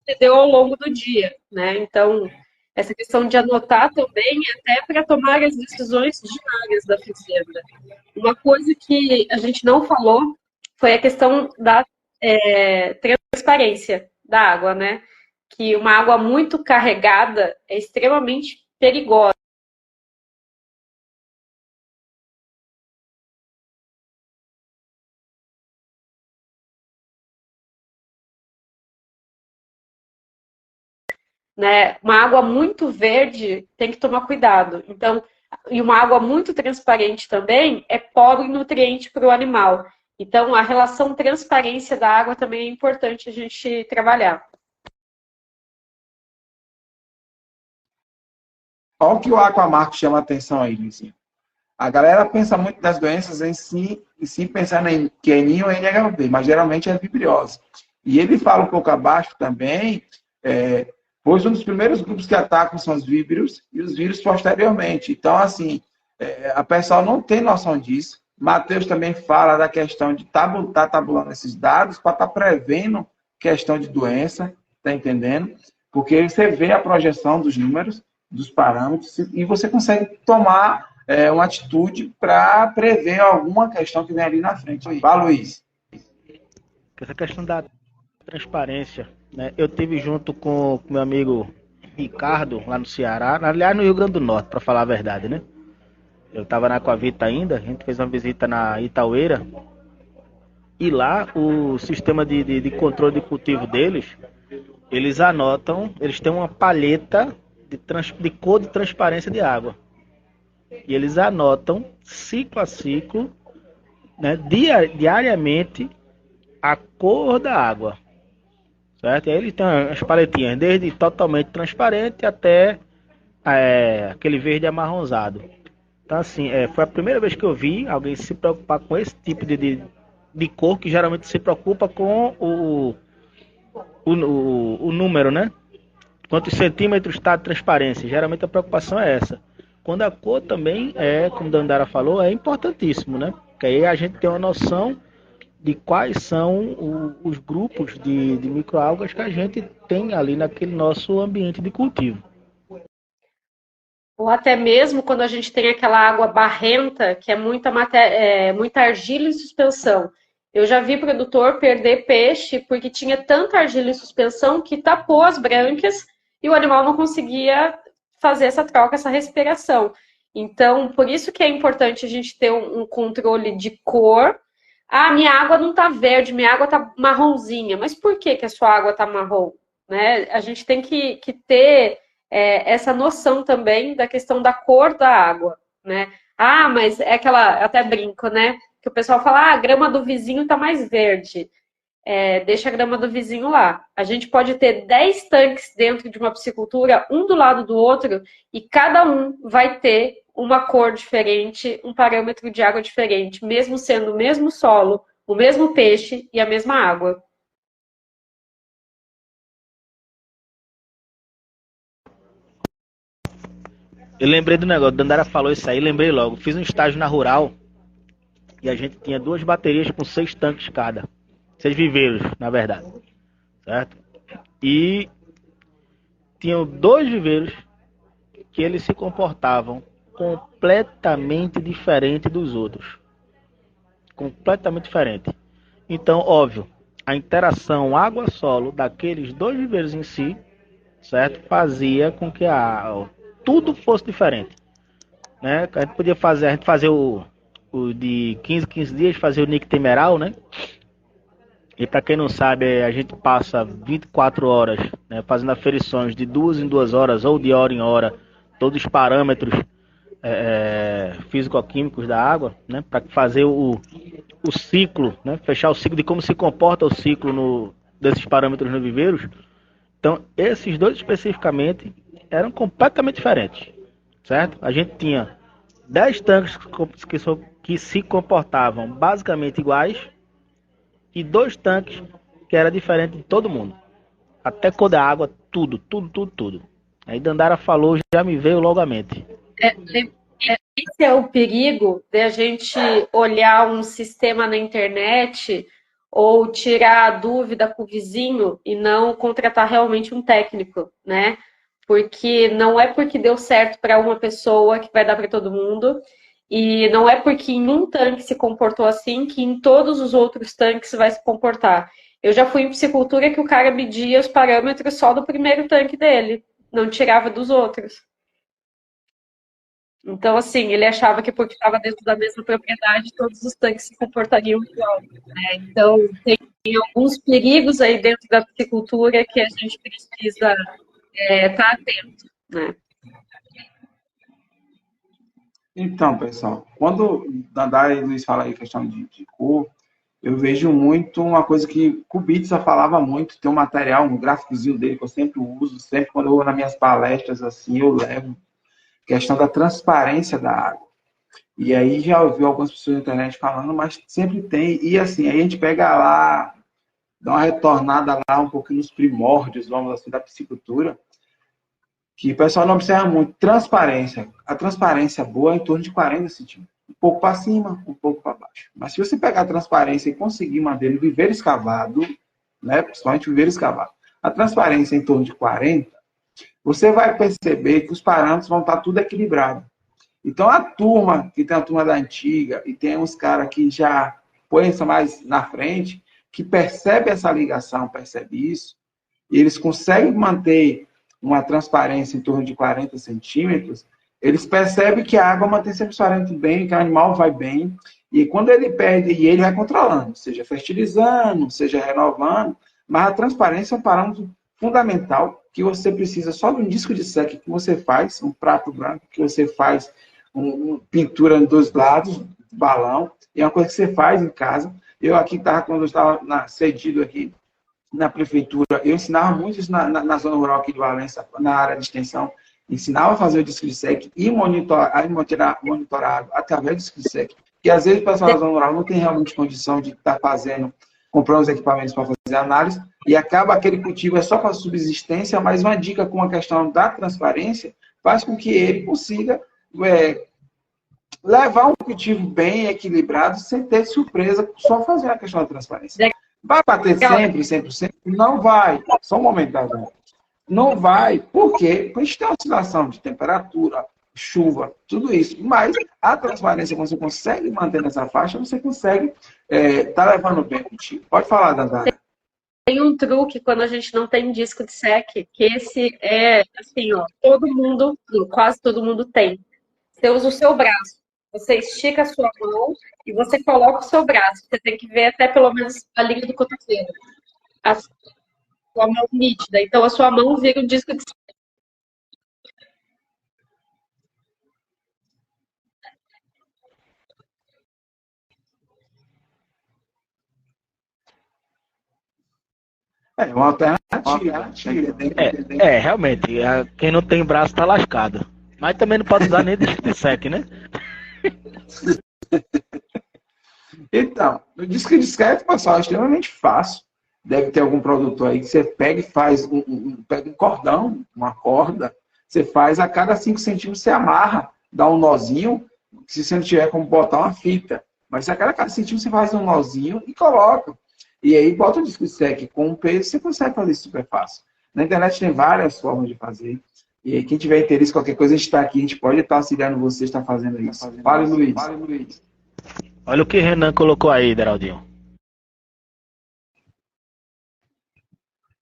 se deu ao longo do dia, né? Então, essa questão de anotar também é até para tomar as decisões diárias da fazenda. Uma coisa que a gente não falou foi a questão da transparência da água, né? Que uma água muito carregada é extremamente perigosa. Né? Uma água muito verde tem que tomar cuidado. Então, e uma água muito transparente também é pobre em nutriente para o animal. Então, a relação transparência da água também é importante a gente trabalhar. Olha o que o Aquamark chama a atenção aí, Luizinho. A galera pensa muito das doenças em si, e sim pensando em QNI ou NHV, mas geralmente é vibriose. E ele fala um pouco abaixo também, pois um dos primeiros grupos que atacam são os víbrios e os vírus posteriormente. Então, assim, a pessoa não tem noção disso. Matheus também fala da questão de estar tabulando esses dados para estar prevendo questão de doença, tá entendendo? Porque você vê a projeção dos números, dos parâmetros, e você consegue tomar uma atitude para prever alguma questão que vem ali na frente. Vai, Luiz. Essa questão da transparência, né? Eu tive junto com meu amigo Ricardo, lá no Ceará, aliás, no Rio Grande do Norte, para falar a verdade, né? Eu estava na Aquavita ainda, a gente fez uma visita na Itaueira, e lá o sistema de controle de cultivo deles, eles anotam, eles têm uma palheta de cor de transparência de água. E eles anotam, ciclo a ciclo, né, diariamente, a cor da água. Certo? E aí eles têm as paletinhas, desde totalmente transparente até aquele verde amarronzado. Então, assim, foi a primeira vez que eu vi alguém se preocupar com esse tipo de cor, que geralmente se preocupa com o número, né? Quantos centímetros está a transparência? Geralmente a preocupação é essa. Quando a cor também como a Dandara falou, é importantíssimo, né? Porque aí a gente tem uma noção de quais são os grupos de microalgas que a gente tem ali naquele nosso ambiente de cultivo. Ou até mesmo quando a gente tem aquela água barrenta, que é muita argila em suspensão. Eu já vi produtor perder peixe porque tinha tanta argila em suspensão que tapou as brânquias e o animal não conseguia fazer essa troca, essa respiração. Então, por isso que é importante a gente ter um controle de cor. Ah, minha água não está verde, minha água está marronzinha. Mas por que a sua água está marrom? Né? A gente tem que ter essa noção também da questão da cor da água, né? Ah, mas é aquela, até brinco, né? Que o pessoal fala, a grama do vizinho tá mais verde. Deixa a grama do vizinho lá. A gente pode ter 10 tanques dentro de uma piscicultura, um do lado do outro, e cada um vai ter uma cor diferente, um parâmetro de água diferente, mesmo sendo o mesmo solo, o mesmo peixe e a mesma água. Eu lembrei do negócio, a Dandara falou isso aí, lembrei logo. Fiz um estágio na Rural e a gente tinha 2 baterias com 6 tanques cada. 6 viveiros, na verdade. Certo? E tinham 2 viveiros que eles se comportavam completamente diferente dos outros. Completamente diferente. Então, óbvio, a interação água-solo daqueles 2 viveiros em si, certo? Fazia com que tudo fosse diferente, né? A gente podia fazer o de 15 dias, fazer o nictemeral, né? E para quem não sabe, a gente passa 24 horas, né, fazendo aferições de 2 em 2 horas ou de hora em hora, todos os parâmetros físico-químicos da água, né, para fazer o ciclo, né, fechar o ciclo de como se comporta o ciclo desses parâmetros no viveiros. Então, esses 2 especificamente eram completamente diferentes, certo? A gente tinha 10 tanques que se comportavam basicamente iguais e 2 tanques que era diferente de todo mundo. Até cor da água, tudo. Aí Dandara falou, já me veio logo à mente. Esse é o perigo de a gente olhar um sistema na internet ou tirar a dúvida com o vizinho e não contratar realmente um técnico, né? Porque não é porque deu certo para uma pessoa que vai dar para todo mundo. E não é porque em um tanque se comportou assim que em todos os outros tanques vai se comportar. Eu já fui em piscicultura que o cara media os parâmetros só do primeiro tanque dele, não tirava dos outros. Então, assim, ele achava que porque estava dentro da mesma propriedade, todos os tanques se comportariam igual, né? Então, tem alguns perigos aí dentro da piscicultura que a gente precisa estar atento, né? Então, pessoal, quando Dandara e Luiz falam aí questão de cor, eu vejo muito uma coisa que Kubica falava muito, tem um material, um gráficozinho dele que eu sempre uso, sempre quando eu vou nas minhas palestras, assim, eu levo, questão da transparência da água. E aí já ouvi algumas pessoas na internet falando, mas sempre tem, e assim, aí a gente pega lá, dá uma retornada lá um pouquinho nos primórdios, vamos assim, da piscicultura, que o pessoal não observa muito. Transparência. A transparência boa é em torno de 40 centímetros. Um pouco para cima, um pouco para baixo. Mas se você pegar a transparência e conseguir manter no viveiro escavado, né, principalmente viveiro escavado, a transparência é em torno de 40, você vai perceber que os parâmetros vão estar tudo equilibrado. Então, a turma, que tem a turma da antiga, e tem uns caras que já põem isso mais na frente, que percebe essa ligação, percebe isso, e eles conseguem manter uma transparência em torno de 40 centímetros, eles percebem que a água mantém sempre transparente bem, que o animal vai bem, e quando ele perde, e ele vai controlando, seja fertilizando, seja renovando, mas a transparência é um parâmetro fundamental que você precisa só de um disco de seque que você faz, um prato branco que você faz, uma pintura dos lados, balão, e é uma coisa que você faz em casa. Eu aqui estava, quando eu estava cedido aqui, na prefeitura, eu ensinava muito isso na zona rural aqui de Valença, na área de extensão, ensinava a fazer o disco de sec e monitorar através do disco de sec, que às vezes o pessoal da zona rural não tem realmente condição de estar fazendo, comprando os equipamentos para fazer análise, e acaba aquele cultivo é só para subsistência, mas uma dica com a questão da transparência faz com que ele consiga levar um cultivo bem equilibrado, sem ter surpresa, só fazer a questão da transparência. Vai bater sempre, 100%? Não vai. Só um momento, Davi. Não vai. Por quê? Porque a gente tem uma oscilação de temperatura, chuva, tudo isso. Mas a transparência, quando você consegue manter nessa faixa, você consegue tá levando bem contigo. Pode falar, Davi. Tem um truque quando a gente não tem disco de sec, que esse é, assim, ó, todo mundo, quase todo mundo tem. Você usa o seu braço. Você estica a sua mão e você coloca o seu braço. Você tem que ver até pelo menos a linha do cotovelo. A sua mão nítida. Então, a sua mão vira um disco de... É uma alternativa. Realmente, quem não tem braço tá lascado. Mas também não pode usar nem de sec, né? Então, o disco de sec, pessoal, é extremamente fácil. Deve ter algum produtor aí que você pega e faz pega um cordão, uma corda, você faz a cada 5 centímetros, você amarra, dá um nozinho, se você não tiver como botar uma fita. Mas a cada centímetro você faz um nozinho e coloca. E aí bota o disco de sec com um peso, você consegue fazer isso super fácil. Na internet tem várias formas de fazer. E aí, quem tiver interesse, qualquer coisa, a gente está aqui, a gente pode estar auxiliando você, está fazendo isso. Fale, Luiz. Olha o que Renan colocou aí, Deraldinho.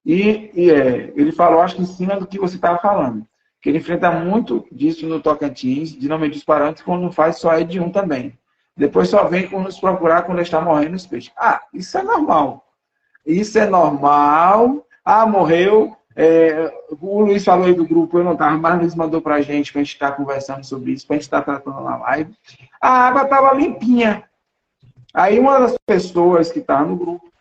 Ele falou, acho que em cima do que você estava falando, que ele enfrenta muito disso no Tocantins, de não medir os parâmetros, quando não faz só de um também. Depois só vem quando nos procurar quando está morrendo os peixes. Ah, isso é normal. Isso é normal. Ah, morreu. O Luiz falou aí do grupo, eu não estava, mas o Luiz mandou para a gente estar conversando sobre isso, para a gente estar tratando na live. A água estava limpinha. Aí uma das pessoas que estava no grupo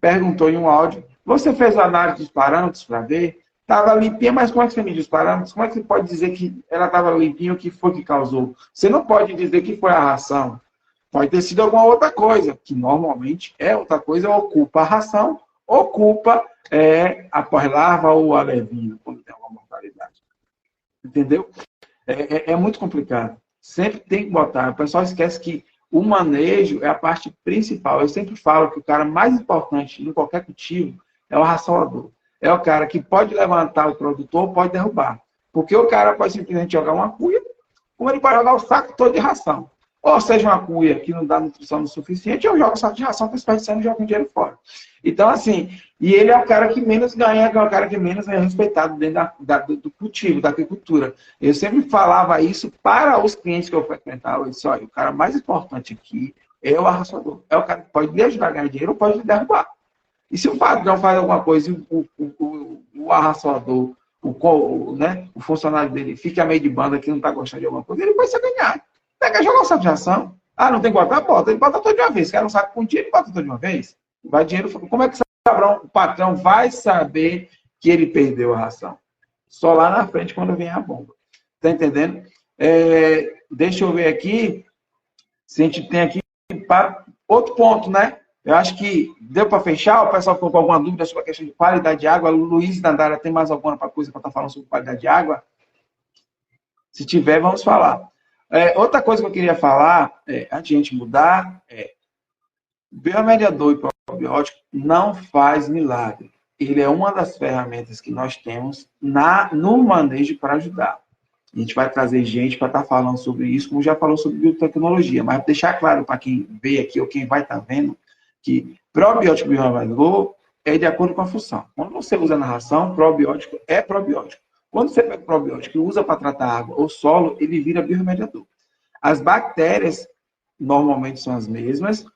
perguntou em um áudio, você fez a análise dos parâmetros para ver? Estava limpinha, mas como é que você mediu os parâmetros? Como é que você pode dizer que ela estava limpinha, o que foi que causou? Você não pode dizer que foi a ração. Pode ter sido alguma outra coisa, que normalmente é outra coisa, ocupa a ração, ocupa a pós-larva ou a levina, quando tem alguma mortalidade. Entendeu? É muito complicado. Sempre tem que botar. O pessoal esquece que o manejo é a parte principal. Eu sempre falo que o cara mais importante em qualquer cultivo é o racionador. É o cara que pode levantar o produtor, pode derrubar. Porque o cara pode simplesmente jogar uma cuia, como ele pode jogar o saco todo de ração. Ou seja, uma cuia que não dá nutrição o suficiente, eu jogo o saco de ração, que desperdiçando e jogo o dinheiro fora. Então, assim, e ele é o cara que menos ganha, é o cara que menos é respeitado dentro do cultivo, da agricultura. Eu sempre falava isso para os clientes que eu frequentava. Eu disse, olha, o cara mais importante aqui é o arraçador. É o cara que pode lhe ajudar a ganhar dinheiro ou pode lhe derrubar. E se o patrão faz alguma coisa e o arraçador, né, o funcionário dele fica meio de banda que não está gostando de alguma coisa, ele vai se ganhar. Pega, jogar o saco de ração. Ah, não tem que botar? Bota. Ele bota todo de uma vez. Quer um saco com dinheiro, ele bota todo de uma vez. Vai dinheiro. Como é que o patrão vai saber que ele perdeu a ração? Só lá na frente, quando vem a bomba. Tá entendendo? Deixa eu ver aqui se a gente tem aqui para outro ponto, né? Eu acho que deu para fechar. O pessoal ficou com alguma dúvida sobre a questão de qualidade de água. O Luiz Dandara tem mais alguma coisa para estar falando sobre qualidade de água? Se tiver, vamos falar. Outra coisa que eu queria falar, antes de a gente mudar, biomediador e probiótico não faz milagre. Ele é uma das ferramentas que nós temos no manejo para ajudar. A gente vai trazer gente para estar falando sobre isso, como já falou sobre biotecnologia, mas deixar claro para quem vê aqui ou quem vai estar vendo que probiótico e biomediador é de acordo com a função. Quando você usa na ração, probiótico é probiótico. Quando você pega o probiótico e usa para tratar água ou solo, ele vira biorremediador. As bactérias normalmente são as mesmas,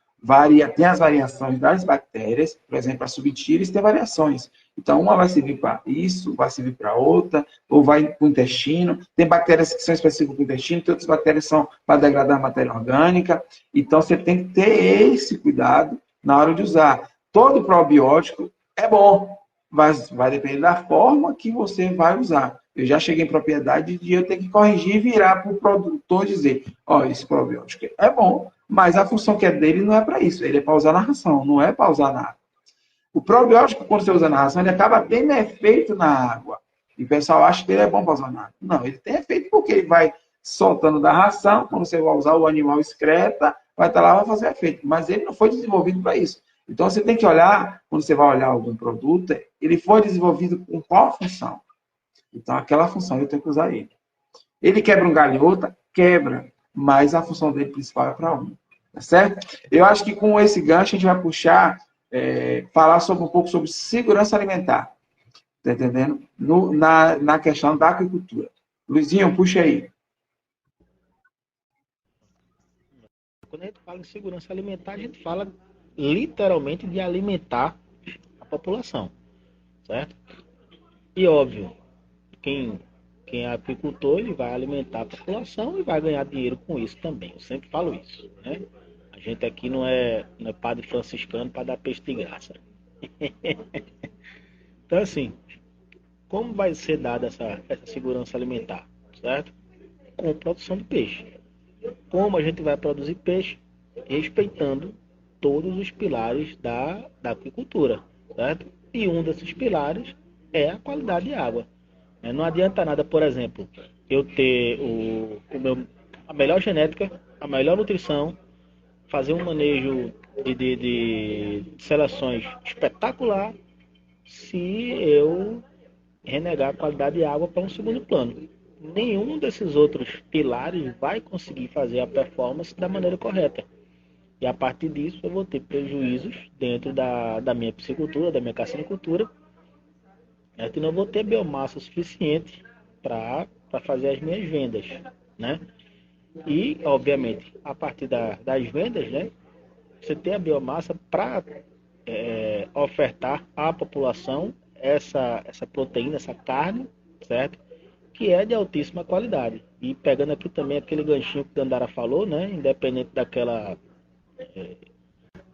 tem as variações das bactérias, por exemplo, a subtilis tem variações. Então, uma vai servir para isso, vai servir para outra, ou vai para o intestino. Tem bactérias que são específicas para o intestino, tem outras bactérias que são para degradar a matéria orgânica. Então, você tem que ter esse cuidado na hora de usar. Todo probiótico é bom, mas vai depender da forma que você vai usar. Eu já cheguei em propriedade de eu ter que corrigir e virar para o produtor e dizer, esse probiótico é bom, mas a função que é dele não é para isso. Ele é para usar na ração, não é para usar na água. O probiótico, quando você usa na ração, ele acaba tendo efeito na água. E o pessoal acha que ele é bom para usar na água. Não, ele tem efeito porque ele vai soltando da ração, quando você vai usar, o animal excreta, vai estar lá, vai fazer efeito. Mas ele não foi desenvolvido para isso. Então, você tem que olhar, quando você vai olhar algum produto, ele foi desenvolvido com qual função? Então, aquela função eu tenho que usar ele. Ele quebra um galho em outra? Quebra. Mas a função dele principal é para um. Tá certo? Eu acho que com esse gancho a gente vai puxar, falar um pouco sobre segurança alimentar. Tá entendendo? Na questão da agricultura. Luizinho, puxa aí. Quando a gente fala em segurança alimentar, a gente fala literalmente de alimentar a população. Certo? E óbvio, quem é apicultor, ele vai alimentar a população e vai ganhar dinheiro com isso também. Eu sempre falo isso, né? A gente aqui não é padre franciscano para dar peixe de graça. Então, assim, como vai ser dada essa segurança alimentar, certo? Com produção de peixe. Como a gente vai produzir peixe? Respeitando todos os pilares da aquicultura, certo? E um desses pilares é a qualidade de água. Não adianta nada, por exemplo, eu ter a melhor genética, a melhor nutrição, fazer um manejo de seleções espetacular, se eu renegar a qualidade de água para um segundo plano. Nenhum desses outros pilares vai conseguir fazer a performance da maneira correta. E a partir disso eu vou ter prejuízos dentro da minha piscicultura, da minha cassinicultura, e não vou ter biomassa suficiente para fazer as minhas vendas, né? E, obviamente, a partir das vendas, né, você tem a biomassa para ofertar à população essa proteína, essa carne, certo? Que é de altíssima qualidade. E pegando aqui também aquele ganchinho que o Dandara falou, né, independente daquela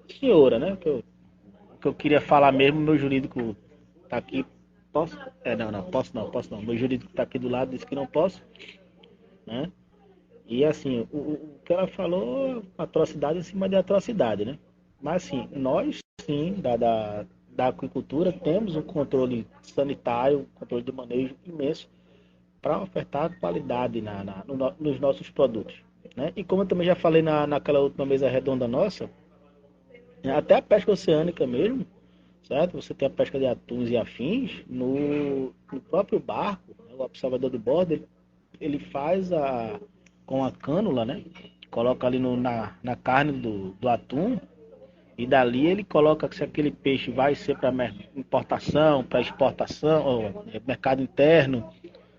senhora, né, que eu queria falar mesmo, meu jurídico está aqui. Posso? Posso não. Meu jurídico está aqui do lado, disse que não posso, né? E assim, o que ela falou, atrocidade em cima de atrocidade, né? Mas assim, nós sim, da aquicultura, temos um controle sanitário, um controle de manejo imenso para ofertar qualidade nos nossos produtos, né? E como eu também já falei naquela última mesa redonda nossa, até a pesca oceânica mesmo, certo? Você tem a pesca de atuns e afins, no próprio barco, né? O observador de bordo, ele faz com a cânula, né? Coloca ali na carne do atum. E dali ele coloca se aquele peixe vai ser para importação, para exportação, ou mercado interno,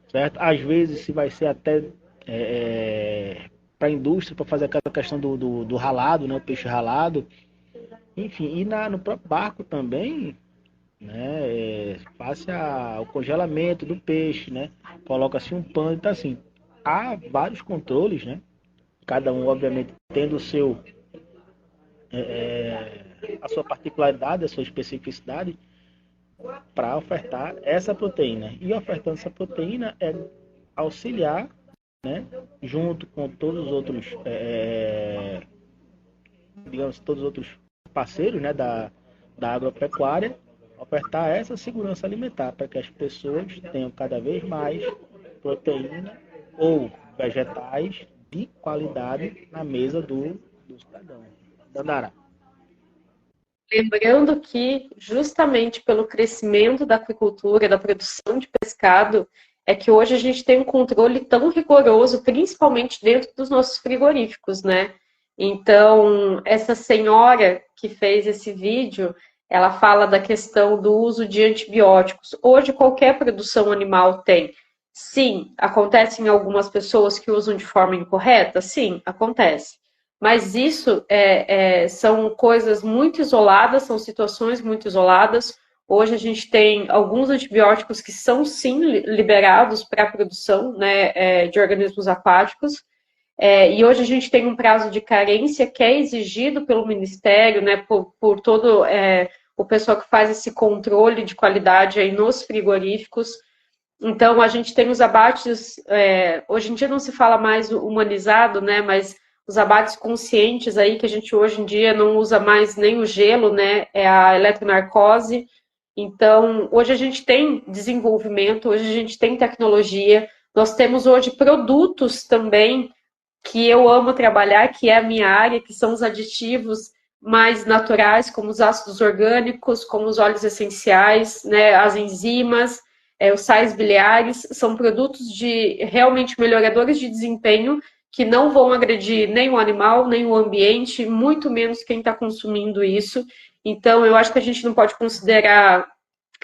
certo? Às vezes se vai ser até para a indústria, para fazer aquela questão do ralado, né? O peixe ralado. Enfim, e no próprio barco também, né? Faz o congelamento do peixe, né? Coloca-se um pano, então assim, há vários controles, né? Cada um, obviamente, tendo o seu a sua particularidade, a sua especificidade para ofertar essa proteína. E ofertando essa proteína é auxiliar, né, junto com todos os outros, digamos, todos os outros parceiros, né, da agropecuária, ofertar essa segurança alimentar para que as pessoas tenham cada vez mais proteína ou vegetais de qualidade na mesa do cidadão. Dandara. Lembrando que, justamente pelo crescimento da aquicultura, da produção de pescado, é que hoje a gente tem um controle tão rigoroso, principalmente dentro dos nossos frigoríficos, né? Então, essa senhora que fez esse vídeo, ela fala da questão do uso de antibióticos. Hoje, qualquer produção animal tem. Sim, acontece em algumas pessoas que usam de forma incorreta? Sim, acontece. Mas isso são coisas muito isoladas, são situações muito isoladas. Hoje a gente tem alguns antibióticos que são, sim, liberados para a produção, né, de organismos aquáticos. E hoje a gente tem um prazo de carência que é exigido pelo Ministério, né, por todo o pessoal que faz esse controle de qualidade aí nos frigoríficos. Então, a gente tem os abates, hoje em dia não se fala mais humanizado, né, mas os abates conscientes aí, que a gente hoje em dia não usa mais nem o gelo, né, é a eletronarcose. Então, hoje a gente tem desenvolvimento, hoje a gente tem tecnologia, nós temos hoje produtos também que eu amo trabalhar, que é a minha área, que são os aditivos mais naturais, como os ácidos orgânicos, como os óleos essenciais, né, as enzimas, os sais biliares, são produtos realmente melhoradores de desempenho, que não vão agredir nem o animal, nem o ambiente, muito menos quem está consumindo isso. Então, eu acho que a gente não pode considerar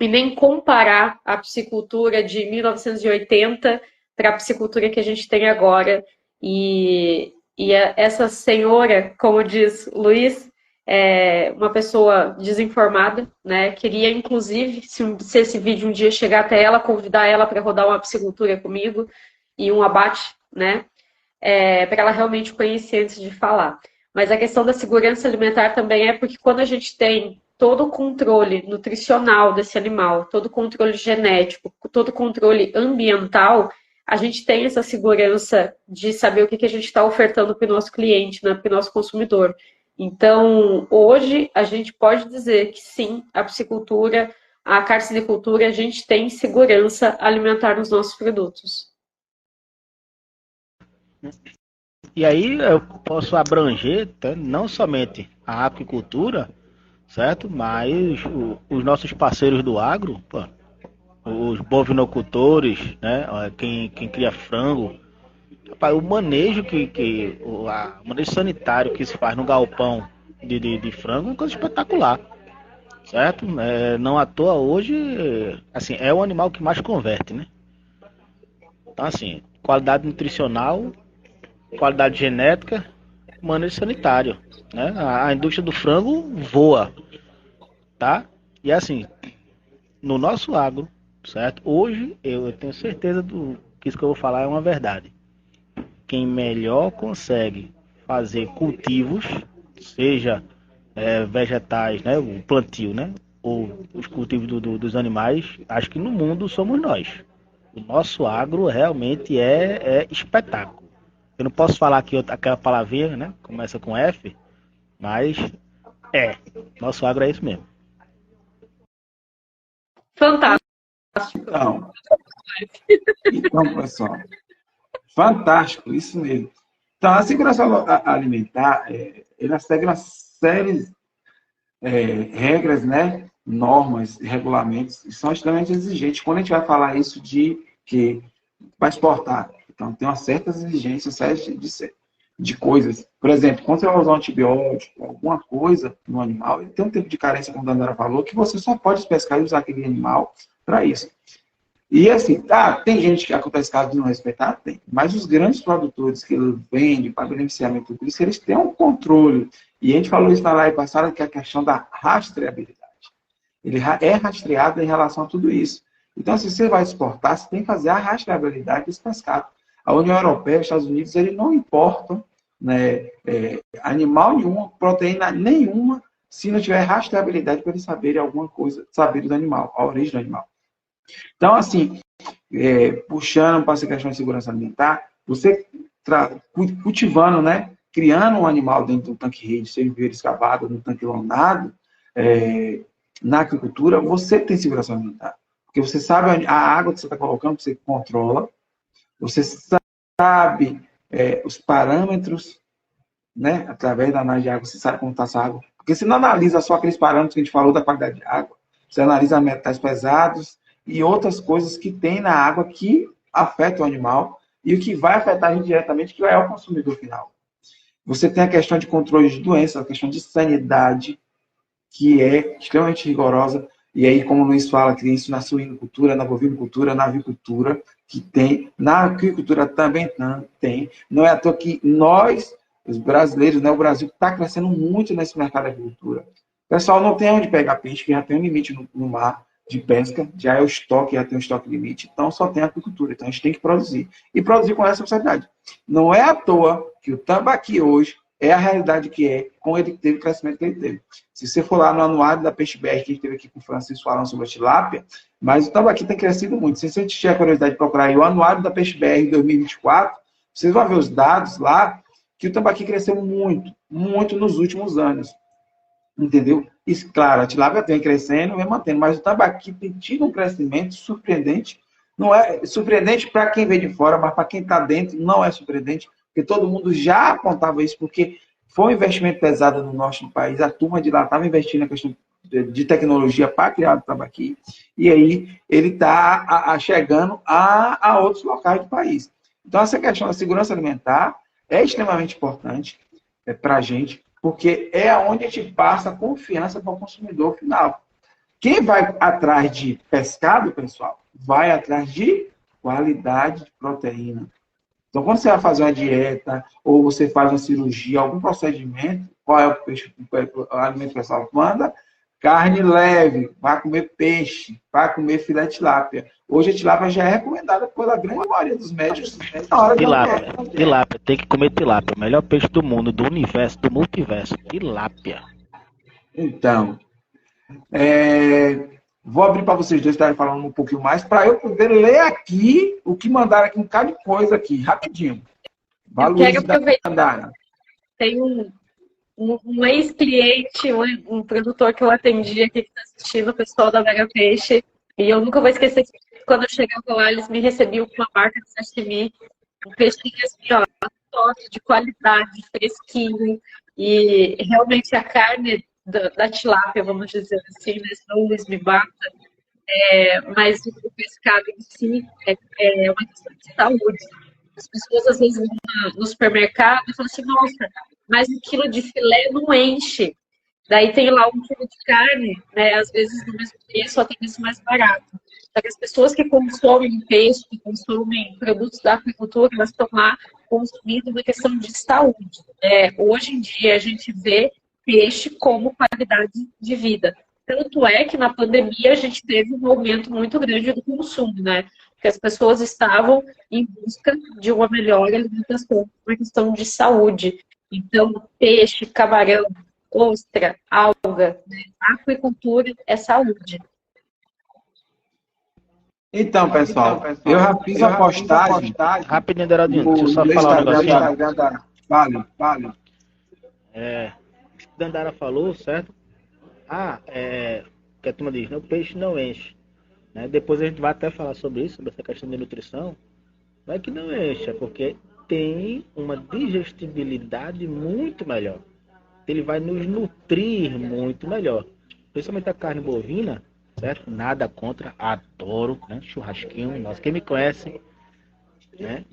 e nem comparar a piscicultura de 1980 para a piscicultura que a gente tem agora. E essa senhora, como diz Luiz, é uma pessoa desinformada, né? Queria, inclusive, se esse vídeo um dia chegar até ela, convidar ela para rodar uma piscicultura comigo e um abate, né? Para ela realmente conhecer antes de falar. Mas a questão da segurança alimentar também é porque quando a gente tem todo o controle nutricional desse animal, todo o controle genético, todo o controle ambiental, a gente tem essa segurança de saber o que a gente está ofertando para o nosso cliente, né, para o nosso consumidor. Então, hoje, a gente pode dizer que sim, a piscicultura, a carcinicultura, a gente tem segurança alimentar nos nossos produtos. E aí eu posso abranger, tá, não somente a aquicultura, certo? Mas os nossos parceiros do agro, pô, os bovinocultores, né? Quem cria frango, rapaz, o manejo o manejo sanitário que se faz no galpão de frango é uma coisa espetacular, certo? Não à toa hoje, assim, é o animal que mais converte, né? Então, assim, qualidade nutricional, qualidade genética, manejo sanitário, né? A indústria do frango voa, tá? E assim, no nosso agro, certo? Hoje eu tenho certeza que isso que eu vou falar é uma verdade. Quem melhor consegue fazer cultivos, seja vegetais, né, o plantio, né, ou os cultivos dos animais, acho que no mundo somos nós. O nosso agro realmente é espetáculo. Eu não posso falar aqui aquela palavrinha, né, começa com F, mas nosso agro é isso mesmo. Fantástico. Então, pessoal, fantástico, isso mesmo. Então, a segurança alimentar, ela segue uma série de regras, né, normas, regulamentos, e são extremamente exigentes. Quando a gente vai falar isso de que para exportar, Então, tem uma certa exigência de coisas. Por exemplo, quando você vai usar um antibiótico, alguma coisa no animal, ele tem um tempo de carência, como a Dandara falou, que você só pode pescar e usar aquele animal para isso. E assim, tem gente que acontece caso de não respeitar, tem. Mas os grandes produtores que vendem para beneficiamento disso, eles têm um controle. E a gente falou isso na live passada, que é a questão da rastreabilidade. Ele é rastreado em relação a tudo isso. Então, se você vai exportar, você tem que fazer a rastreabilidade desse pescado. A União Europeia e os Estados Unidos, eles não importam, né, animal nenhum, proteína nenhuma, se não tiver rastreabilidade para eles saberem alguma coisa, saber do animal, a origem do animal. Então, assim, puxando para essa questão de segurança alimentar, você cultivando, né, criando um animal dentro do tanque rede, seja viveiro escavado, no tanque lonado, na agricultura, você tem segurança alimentar. Porque você sabe a água que você está colocando, você controla, você sabe os parâmetros, né, através da análise de água, você sabe como está essa água. Porque você não analisa só aqueles parâmetros que a gente falou da qualidade de água, você analisa metais pesados e outras coisas que tem na água que afetam o animal e o que vai afetar a gente diretamente, que é o consumidor final. Você tem a questão de controle de doenças, a questão de sanidade, que é extremamente rigorosa. E aí, como o Luiz fala, que isso na suinocultura, na bovinocultura, na avicultura, que tem, na agricultura também tem. Não é à toa que nós, os brasileiros, né, o Brasil está crescendo muito nesse mercado da agricultura. O pessoal não tem onde pegar peixe, que já tem um limite no mar de pesca, já é o estoque, já tem um estoque limite, então só tem a agricultura. Então a gente tem que produzir. E produzir com responsabilidade. Não é à toa que o tambaqui hoje é a realidade que é, com ele teve o crescimento que ele teve. Se você for lá no anuário da Peixe BR, que a gente teve aqui com o Francisco falando sobre a tilápia, mas o tambaqui tem crescido muito. Se você tiver a curiosidade de procurar aí o anuário da Peixe BR 2024, vocês vão ver os dados lá, que o tambaqui cresceu muito, muito nos últimos anos. Entendeu? E, claro, a tilápia vem crescendo, vem mantendo, mas o tambaqui tem tido um crescimento surpreendente. Não é surpreendente para quem vem de fora, mas para quem está dentro não é surpreendente, porque todo mundo já apontava isso, porque foi um investimento pesado no norte do país, a turma de lá estava investindo na questão de tecnologia para criar o tambaqui, e aí ele está chegando a outros locais do país. Então, essa questão da segurança alimentar é extremamente importante para a gente, porque é onde a gente passa a confiança para o consumidor final. Quem vai atrás de pescado, pessoal, vai atrás de qualidade de proteína. Então, quando você vai fazer uma dieta, ou você faz uma cirurgia, algum procedimento, qual é o alimento que o pessoal manda? Carne leve, vai comer peixe, vai comer filé de tilápia. Hoje a tilápia já é recomendada pela grande maioria dos médicos. Tilápia, tem que comer tilápia. O melhor peixe do mundo, do universo, do multiverso. Tilápia. Então, vou abrir para vocês dois estarem falando um pouquinho mais, para eu poder ler aqui o que mandaram aqui, um bocado de coisa aqui, rapidinho. Eu quero aproveitar. Tem um ex-cliente, um produtor que eu atendi aqui, que está assistindo, o pessoal da Mega Peixe, e eu nunca vou esquecer que quando eu chegava lá, eles me recebiam com uma marca de sashimi, um peixinho assim, ó, top, de qualidade, fresquinho, e realmente a carne da tilápia, vamos dizer assim, né? Senão o Luiz me mata, mas o pescado em si é uma questão de saúde. As pessoas às vezes vão no supermercado e falam assim, nossa, mas um quilo de filé não enche. Daí tem lá um quilo de carne, né, às vezes no mesmo preço, ou até mesmo mais barato. Só que as pessoas que consomem peixe, que consomem produtos da agricultura, elas estão lá consumindo uma questão de saúde. Hoje em dia a gente vê peixe como qualidade de vida. Tanto é que na pandemia a gente teve um aumento muito grande do consumo, né? Porque as pessoas estavam em busca de uma melhor alimentação, uma questão de saúde. Então, peixe, camarão, ostra, alga, né? Aquicultura é saúde. Então, pessoal, eu já fiz a postagem. Rapidinho, Deraldinho, deixa eu só falar um negocinho. Vale. O Dandara falou, certo? Que a turma diz, o peixe não enche. Né? Depois a gente vai até falar sobre isso, sobre essa questão de nutrição. Não é que não enche, é porque tem uma digestibilidade muito melhor. Ele vai nos nutrir muito melhor. Principalmente a carne bovina, certo? Nada contra, adoro, né? Churrasquinho. Nossa, quem me conhece né?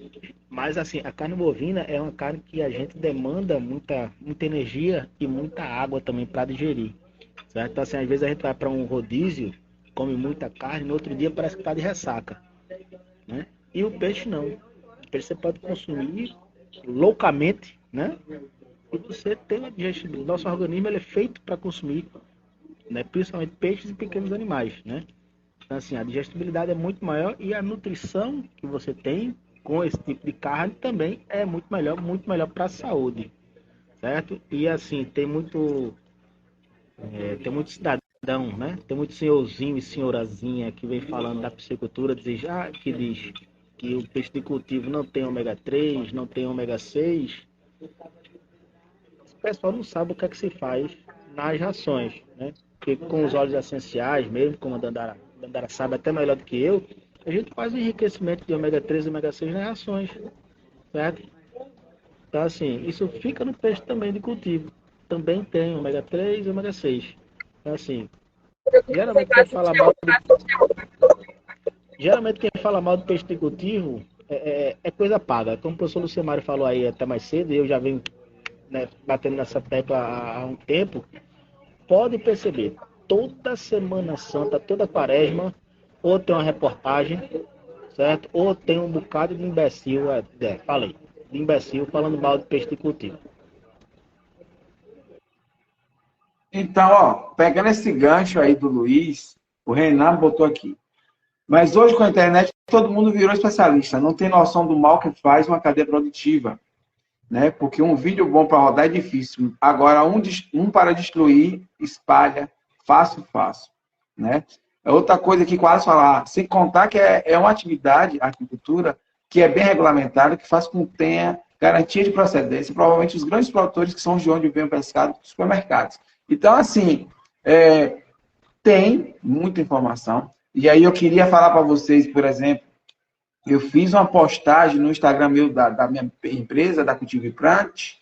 Mas assim, a carne bovina é uma carne que a gente demanda muita energia e muita água também para digerir, certo? Então assim, às vezes a gente vai para um rodízio, come muita carne, no outro dia parece que está de ressaca, né? E o peixe não. O peixe você pode consumir loucamente, né? E você tem uma digestibilidade. Nosso organismo ele é feito para consumir, né? Principalmente peixes e pequenos animais, né? Então, assim, a digestibilidade é muito maior e a nutrição que você tem com esse tipo de carne também é muito melhor para a saúde, certo? E assim, tem muito cidadão, né? Tem muito senhorzinho e senhorazinha que vem falando da piscicultura, que diz que o peixe de cultivo não tem ômega 3, não tem ômega 6. O pessoal não sabe o que é que se faz nas rações, né? Porque com os óleos essenciais, mesmo como a Dandara sabe até melhor do que eu, a gente faz o enriquecimento de ômega 3 e ômega 6 nas rações, certo? Então, assim, isso fica no peixe também de cultivo. Também tem ômega 3 e ômega 6. Então, assim, geralmente quem fala mal geralmente quem fala mal do peixe de cultivo é coisa paga. Como o professor Lucimário falou aí até mais cedo, e eu já venho, né, batendo nessa tecla há um tempo, pode perceber, toda Semana Santa, toda Quaresma, ou tem uma reportagem, certo? Ou tem um bocado de imbecil, de imbecil falando mal do peixe de cultivo. Então, ó, pegando esse gancho aí do Luiz, o Renan botou aqui. Mas hoje com a internet todo mundo virou especialista, não tem noção do mal que faz uma cadeia produtiva, né? Porque um vídeo bom para rodar é difícil. Agora um para destruir espalha fácil, né? É outra coisa que quase falar, sem contar que é uma atividade, a agricultura, que é bem regulamentada, que faz com que tenha garantia de procedência, provavelmente os grandes produtores que são de onde vem o pescado dos supermercados. Então, assim, tem muita informação. E aí eu queria falar para vocês, por exemplo, eu fiz uma postagem no Instagram meu da minha empresa, da Cultivo Plant,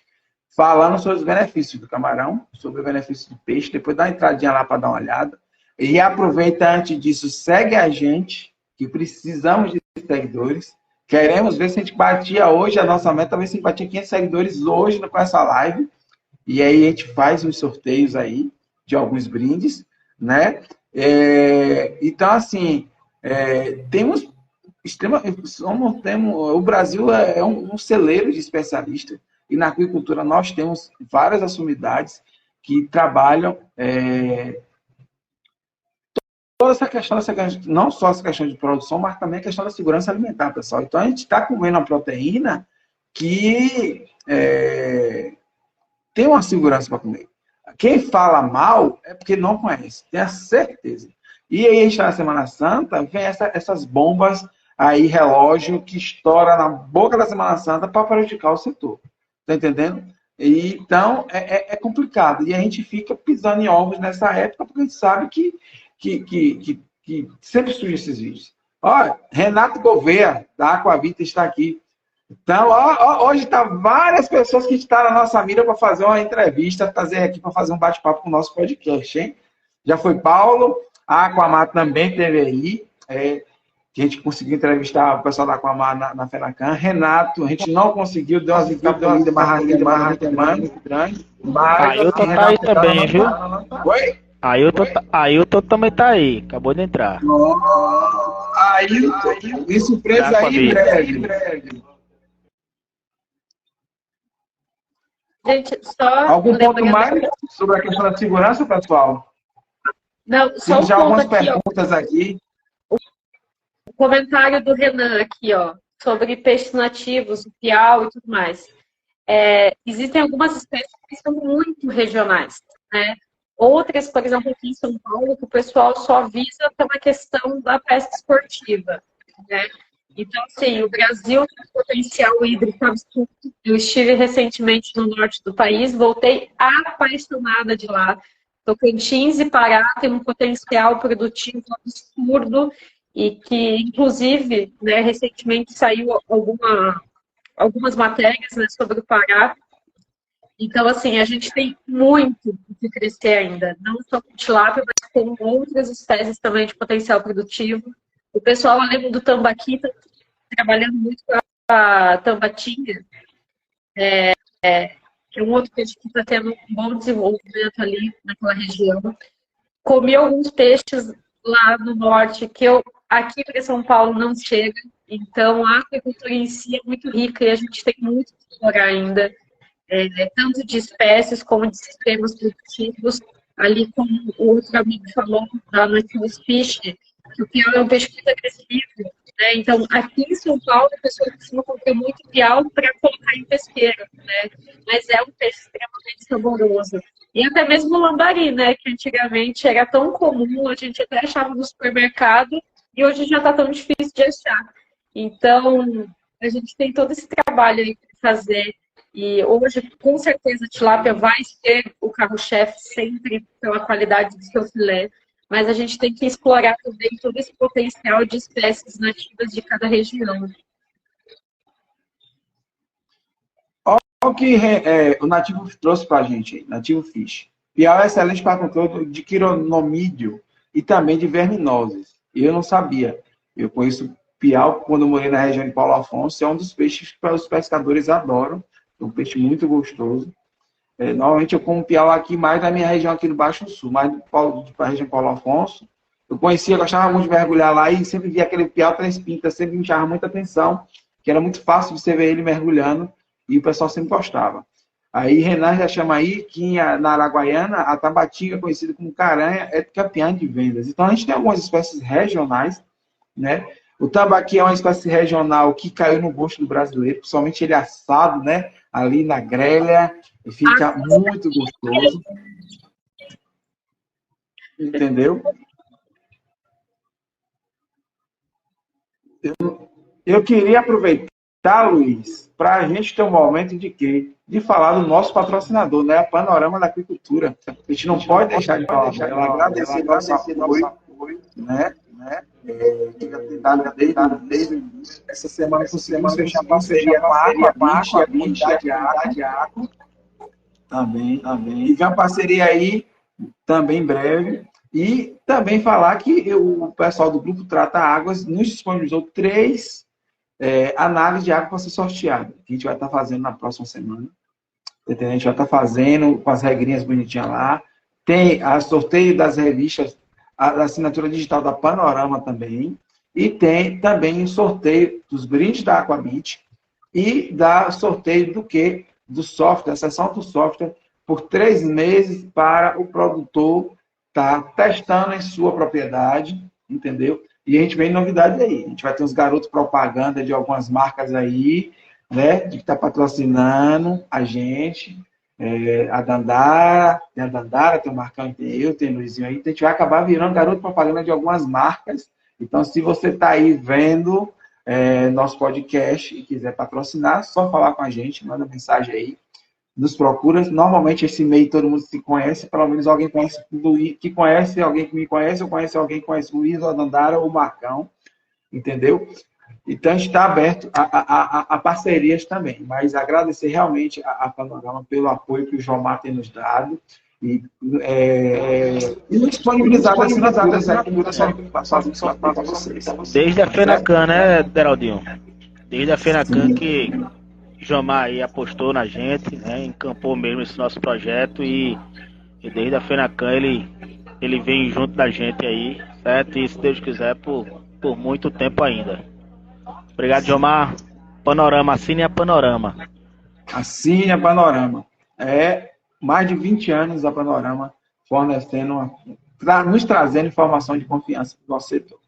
falando sobre os benefícios do camarão, sobre os benefícios do peixe. Depois dá uma entradinha lá para dar uma olhada. E aproveita antes disso, segue a gente, que precisamos de seguidores. Queremos ver se a gente batia hoje, a nossa meta, ver se a gente batia 500 seguidores hoje com essa live. E aí a gente faz uns sorteios aí de alguns brindes, né? Então, assim, temos o Brasil é um celeiro de especialistas e na agricultura nós temos várias assumidades que trabalham toda essa questão, não só essa questão de produção, mas também a questão da segurança alimentar, pessoal. Então, a gente está comendo uma proteína que tem uma segurança para comer. Quem fala mal é porque não conhece, tenha certeza. E aí, a gente está na Semana Santa, vem essas bombas aí, relógio, que estoura na boca da Semana Santa para prejudicar o setor. Está entendendo? E, então, é complicado. E a gente fica pisando em ovos nessa época, porque a gente sabe que sempre surgem esses vídeos. Olha, Renato Gouveia, da Aquavita, está aqui. Então, hoje tá várias pessoas que estão na nossa mira para fazer uma entrevista, trazer aqui para fazer um bate-papo com o nosso podcast, hein? Já foi Paulo, a Aquamar também teve aí, que a gente conseguiu entrevistar o pessoal da Aquamar na Fenacan. Renato, a gente não conseguiu, deu umas entrevistas muito grande. Ailton tá aí também, viu? Oi? Ailton também tá aí, acabou de entrar. Ailton, me surpresa aí em breve. Gente, só algum ponto mais sobre a questão da segurança, pessoal? Não, só já algumas aqui, perguntas aqui. O comentário do Renan aqui, ó, sobre peixes nativos, o piau e tudo mais. Existem algumas espécies que são muito regionais, né? Outras, por exemplo, aqui em São Paulo, que o pessoal só visa pela questão da pesca esportiva, né? Então, assim, o Brasil tem um potencial hídrico absurdo. Eu estive recentemente no norte do país, voltei apaixonada de lá. Tocantins e Pará tem um potencial produtivo absurdo e que, inclusive, né, recentemente saiu algumas matérias, né, sobre o Pará. Então, assim, a gente tem muito que crescer ainda, não só com tilápia, mas com outras espécies também de potencial produtivo. O pessoal, além do tambaqui, está trabalhando muito com Tambatinga, que é um outro peixe que está tendo um bom desenvolvimento ali naquela região. Comi alguns peixes lá no norte que aqui para São Paulo não chega. Então, a agricultura em si é muito rica e a gente tem muito que explorar ainda, tanto de espécies como de sistemas produtivos. Ali, como o outro amigo falou, da Nautilus Fish, que o piau é um peixe muito agressivo, né? Então, aqui em São Paulo, a pessoa costuma comprar muito piau para colocar em pesqueira, né? Mas é um peixe extremamente saboroso. E até mesmo o lambari, né? Que antigamente era tão comum, a gente até achava no supermercado, e hoje já está tão difícil de achar. Então, a gente tem todo esse trabalho aí para fazer. E hoje, com certeza, a tilápia vai ser o carro-chefe sempre pela qualidade do seu filé. Mas a gente tem que explorar também todo esse potencial de espécies nativas de cada região. Olha o que o nativo trouxe para a gente aí, Nativo Fish. Piau é excelente para controle de quironomídeo e também de verminoses. Eu não sabia. Eu conheço piau quando eu morei na região de Paulo Afonso. É um dos peixes que os pescadores adoram. É um peixe muito gostoso. Normalmente eu como piau aqui mais na minha região aqui do Baixo Sul, mais da região de Paulo Afonso. Eu gostava muito de mergulhar lá e sempre via aquele piau três pintas, sempre me chamava muita atenção, que era muito fácil de você ver ele mergulhando e o pessoal sempre gostava. Aí Renan já chama aí que na Araguaiana, a tabatinga, conhecida como caranha, é campeã de vendas. Então a gente tem algumas espécies regionais, né? O tambaqui é uma espécie regional que caiu no gosto do brasileiro, principalmente ele assado, né? Ali na grelha, e fica muito gostoso. Entendeu? Eu queria aproveitar, Luiz, para a gente ter um momento de quê? De falar do nosso patrocinador, né? A Panorama da Agricultura. A gente não pode deixar de falar dela, agradecer nosso apoio, né? Que já tem dado desde essa semana conseguimos fechar parceria com a Aquabit, a comunidade Agro. Também. E vem uma parceria aí, também em breve. E também falar que o pessoal do Grupo Trata Águas nos disponibilizou 3 análises de água para ser sorteada, que a gente vai estar fazendo na próxima semana. A gente vai estar fazendo com as regrinhas bonitinhas lá. Tem a sorteio das revistas, a assinatura digital da Panorama também. E tem também o sorteio dos brindes da Aquabit e da sorteio do quê? Do software, a sessão do software, por 3 meses para o produtor estar testando em sua propriedade, entendeu? E a gente vem novidade aí. A gente vai ter uns garotos propaganda de algumas marcas aí, né? De que está patrocinando a gente. A Dandara, tem o Marcão, tem eu, tem o Luizinho aí. Então a gente vai acabar virando garoto propaganda de algumas marcas. Então, se você está aí vendo nosso podcast e quiser patrocinar, só falar com a gente, manda mensagem aí, nos procura. Normalmente esse e-mail todo mundo se conhece, pelo menos alguém conhece o Luiz, que conhece alguém que me conhece, ou conhece alguém que conhece o Luiz, ou a Dandara, ou o Marcão, entendeu? Então, a gente está aberto a parcerias também, mas agradecer realmente a Panorama pelo apoio que o Jomar tem nos dado e nos disponibilizado as assinaturas aqui para vocês. Desde a FENACAN, né, Deraldinho? Desde a FENACAN que Jomar aí apostou na gente, né, encampou mesmo esse nosso projeto e desde a FENACAN ele vem junto da gente aí, certo? E se Deus quiser, por muito tempo ainda. Obrigado, Jomar. Panorama, assine a Panorama. Assine a Panorama. Mais de 20 anos a Panorama fornecendo, nos trazendo informação de confiança para o nosso setor.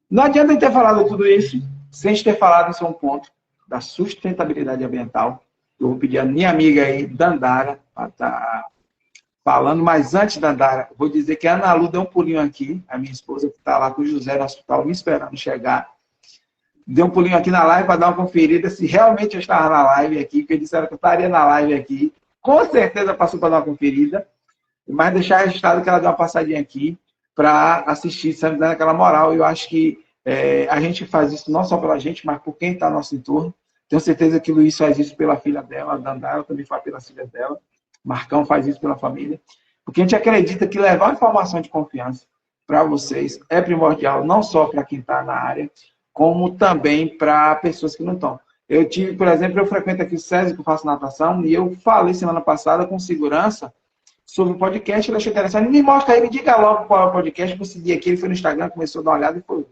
Não adianta a gente ter falado tudo isso sem a gente ter falado em um ponto da sustentabilidade ambiental. Eu vou pedir a minha amiga aí, Dandara, para estar falando, mas antes, Dandara, vou dizer que a Ana Lu deu um pulinho aqui, a minha esposa que está lá com o José no hospital me esperando chegar. Deu um pulinho aqui na live para dar uma conferida se realmente eu estava na live aqui, porque disseram que eu estaria na live aqui. Com certeza passou para dar uma conferida, mas deixar registrado que ela deu uma passadinha aqui para assistir, sabe, dando aquela moral. Eu acho que a gente faz isso não só pela gente, mas por quem está no nosso entorno. Tenho certeza que o Luiz faz isso pela filha dela, a Dandara também faz pelas filhas dela, Marcão faz isso pela família. Porque a gente acredita que levar informação de confiança para vocês é primordial, não só para quem está na área, como também para pessoas que não estão. Eu tive, por exemplo, eu frequento aqui o SESI, que eu faço natação, e eu falei semana passada com segurança sobre o podcast, ele achou interessante. Me mostra aí, me diga logo qual é o podcast, eu segui aqui, ele foi no Instagram, começou a dar uma olhada e foi.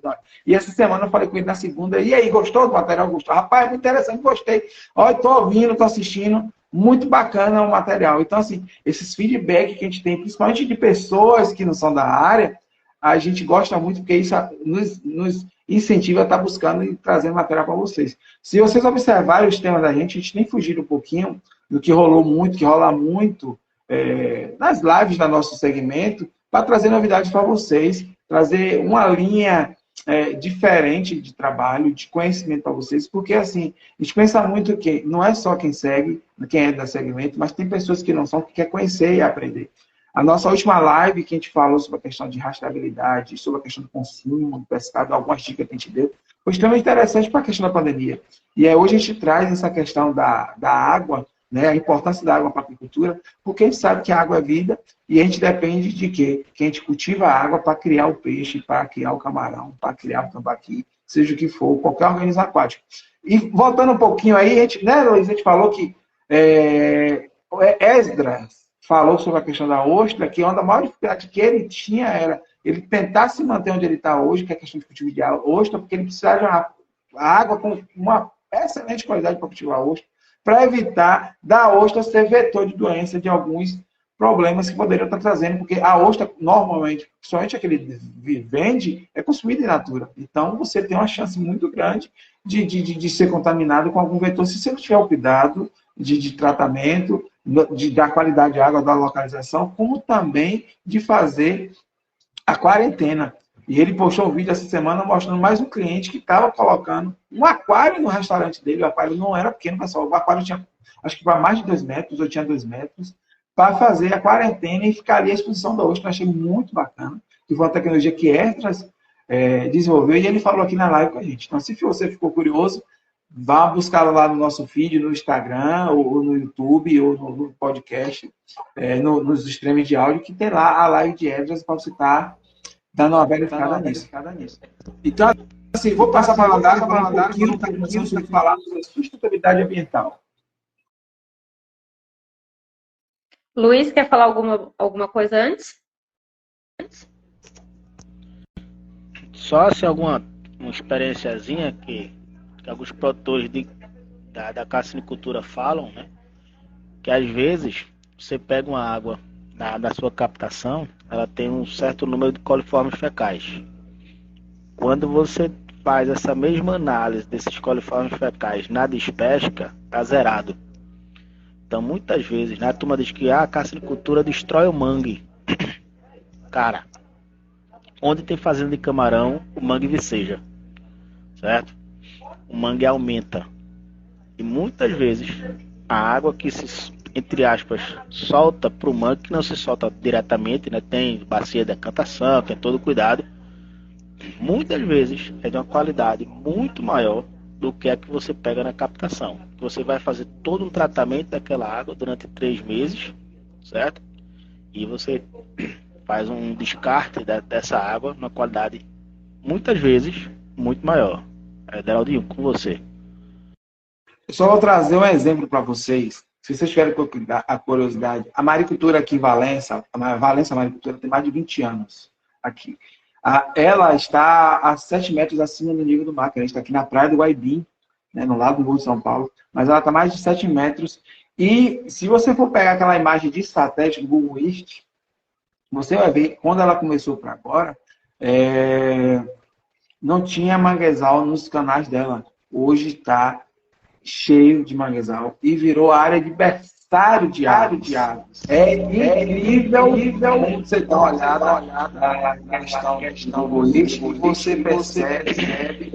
E essa semana eu falei com ele na segunda, e aí, gostou do material? Gostou? Rapaz, muito interessante, gostei. Olha, estou ouvindo, estou assistindo, muito bacana o material. Então, assim, esses feedbacks que a gente tem, principalmente de pessoas que não são da área, a gente gosta muito, porque isso nos incentiva a estar buscando e trazendo material para vocês. Se vocês observarem os temas da gente tem fugido um pouquinho do que rolou muito, que rola muito nas lives do nosso segmento, para trazer novidades para vocês, trazer uma linha diferente de trabalho, de conhecimento para vocês, porque assim, a gente pensa muito que não é só quem segue, quem é da segmento, mas tem pessoas que não são, que quer conhecer e aprender. A nossa última live, que a gente falou sobre a questão de rastreabilidade, sobre a questão do consumo do pescado, algumas dicas que a gente deu, foi extremamente interessante para a questão da pandemia. E hoje a gente traz essa questão da água, né, a importância da água para a agricultura, porque a gente sabe que a água é vida e a gente depende de quê? Que a gente cultiva a água para criar o peixe, para criar o camarão, para criar o tambaqui, seja o que for, qualquer organismo aquático. E voltando um pouquinho aí, a gente, né, Luiz, a gente falou que Esdras falou sobre a questão da ostra, que uma das maiores dificuldades que ele tinha era ele tentar se manter onde ele está hoje, que é a questão de cultivo de ostra, porque ele precisa de uma água com uma excelente qualidade para cultivar a ostra, para evitar da ostra ser vetor de doença de alguns problemas que poderiam estar trazendo, porque a ostra, normalmente, principalmente a que ele vende, é consumida in natura. Então, você tem uma chance muito grande de ser contaminado com algum vetor, se você não tiver o cuidado de tratamento, da qualidade de água, da localização, como também de fazer a quarentena. E ele postou um vídeo essa semana mostrando mais um cliente que estava colocando um aquário no restaurante dele. O aquário não era pequeno, pessoal. O aquário tinha, acho que para mais de 2 metros, ou tinha 2 metros, para fazer a quarentena e ficar ali a exposição da ostra. Eu achei muito bacana. Que foi uma tecnologia que Esdras desenvolveu e ele falou aqui na live com a gente. Então, se você ficou curioso, vá buscar lá no nosso feed, no Instagram, ou no YouTube, ou no podcast, nos streams de áudio, que tem lá a live de Esdras para você estar dando uma verificada nisso. Então, assim, vou passar para a um pouquinho da questão sobre falar sobre sustentabilidade ambiental. Luiz, quer falar alguma coisa antes? Só se alguma uma experiênciazinha que alguns produtores da carcinicultura falam, né? Que às vezes você pega uma água da sua captação, ela tem um certo número de coliformes fecais. Quando você faz essa mesma análise desses coliformes fecais na despesca, tá zerado. Então muitas vezes, né, a turma diz que a carcinicultura destrói o mangue. Cara, onde tem fazenda de camarão, o mangue viceja, certo? O mangue aumenta. E muitas vezes a água que se, entre aspas, solta para o mangue, que não se solta diretamente, né? Tem bacia de decantação, tem todo cuidado. Muitas vezes é de uma qualidade muito maior do que a que você pega na captação. Você vai fazer todo um tratamento daquela água durante 3 meses, certo? E você faz um descarte dessa água numa qualidade, muitas vezes, muito maior. Deraldinho, com você. Eu só vou trazer um exemplo para vocês. Se vocês tiverem a curiosidade, a maricultura aqui em Valença, a Valença Maricultura tem mais de 20 anos aqui. Ela está a 7 metros acima do nível do mar, que a gente está aqui na praia do Guaibim, né, no lado do Rio de São Paulo, mas ela está mais de 7 metros. E se você for pegar aquela imagem de satélite do Google Earth, você vai ver, quando ela começou para agora, não tinha manguezal nos canais dela. Hoje está cheio de manguezal e virou área de berçário de aves. É incrível como você dá uma olhada na questão do boliche e você percebe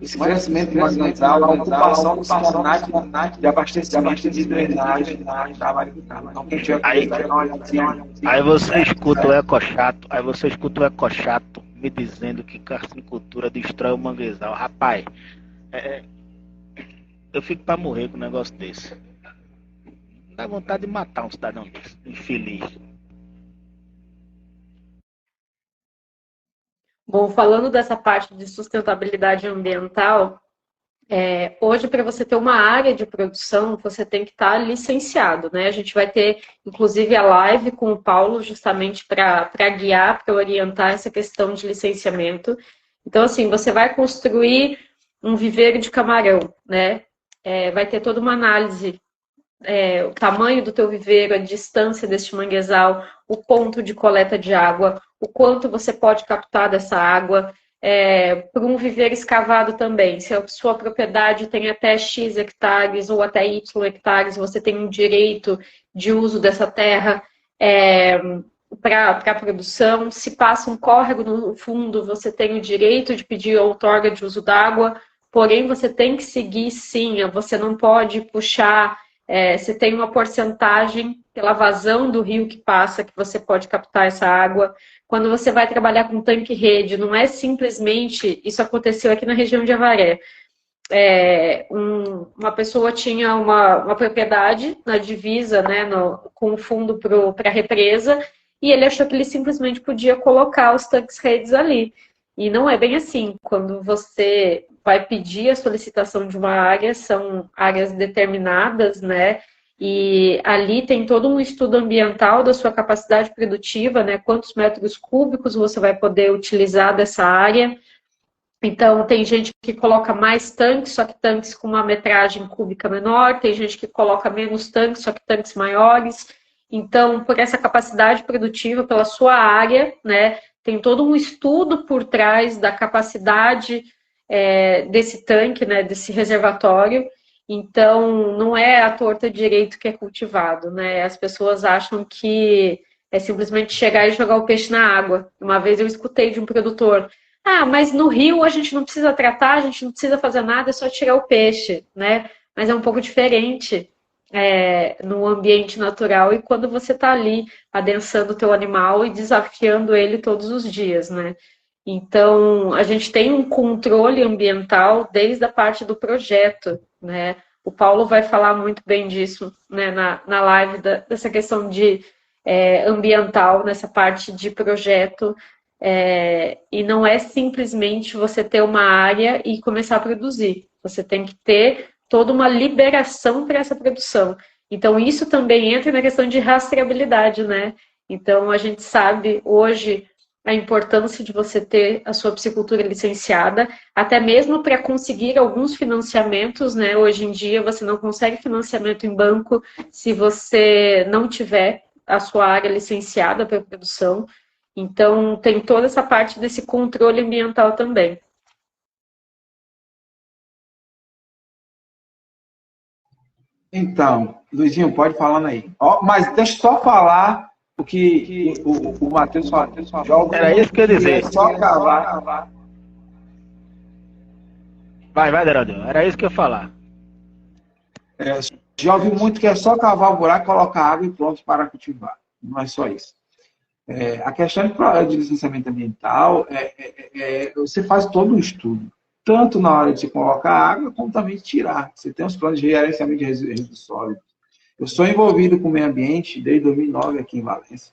esse crescimento de manguezal, a ocupação dos canais de abastecimento de drenagem da maricultura. Então, quem tiver aí você escuta o eco chato me dizendo que carcinicultura destrói o manguezal. Rapaz, eu fico pra morrer com um negócio desse. Dá vontade de matar um cidadão desse, infeliz. Bom, falando dessa parte de sustentabilidade ambiental, hoje, para você ter uma área de produção, você tem que estar licenciado, né? A gente vai ter, inclusive, a live com o Paulo, justamente para guiar, para orientar essa questão de licenciamento. Então, assim, você vai construir um viveiro de camarão, né? Vai ter toda uma análise, o tamanho do teu viveiro, a distância deste manguezal, o ponto de coleta de água, o quanto você pode captar dessa água, por um viveiro escavado também. Se a sua propriedade tem até X hectares ou até Y hectares, você tem um direito de uso dessa terra para a produção. Se passa um córrego no fundo, você tem o direito de pedir outorga de uso d'água, porém você tem que seguir sim, você não pode puxar. Você tem uma porcentagem pela vazão do rio que passa, que você pode captar essa água. Quando você vai trabalhar com tanque-rede, não é simplesmente... Isso aconteceu aqui na região de Avaré. Uma pessoa tinha uma propriedade na divisa, né, com o fundo para a represa, e ele achou que ele simplesmente podia colocar os tanques-redes ali. E não é bem assim. Quando você vai pedir a solicitação de uma área, são áreas determinadas, né? E ali tem todo um estudo ambiental da sua capacidade produtiva, né? Quantos metros cúbicos você vai poder utilizar dessa área. Então, tem gente que coloca mais tanques, só que tanques com uma metragem cúbica menor. Tem gente que coloca menos tanques, só que tanques maiores. Então, por essa capacidade produtiva, pela sua área, né? Tem todo um estudo por trás da capacidade desse tanque, né, desse reservatório. Então, não é à torta direito que é cultivado, né? As pessoas acham que é simplesmente chegar e jogar o peixe na água. Uma vez eu escutei de um produtor: mas no rio a gente não precisa tratar, a gente não precisa fazer nada, é só tirar o peixe, né? Mas é um pouco diferente no ambiente natural e quando você está ali adensando o teu animal e desafiando ele todos os dias, né? Então, a gente tem um controle ambiental desde a parte do projeto, né? O Paulo vai falar muito bem disso, né, na live, dessa questão de ambiental, nessa parte de projeto, e não é simplesmente você ter uma área e começar a produzir. Você tem que ter toda uma liberação para essa produção. Então, isso também entra na questão de rastreabilidade, né? Então, a gente sabe hoje a importância de você ter a sua piscicultura licenciada, até mesmo para conseguir alguns financiamentos, né? Hoje em dia, você não consegue financiamento em banco se você não tiver a sua área licenciada para produção. Então, tem toda essa parte desse controle ambiental também. Então, Luizinho, pode falando aí. Mas deixa eu só falar o que o Matheus falou. Era isso que eu ia dizer. Só cavar. Vai, Deraldo. Era isso que eu ia falar. Já ouvi muito que é só cavar o buraco, colocar água e pronto para cultivar. Não é só isso. A questão de licenciamento ambiental, você faz todo um estudo. Tanto na hora de você colocar água, como também de tirar. Você tem os planos de gerenciamento de resíduos sólidos. Eu sou envolvido com o meio ambiente desde 2009 aqui em Valença.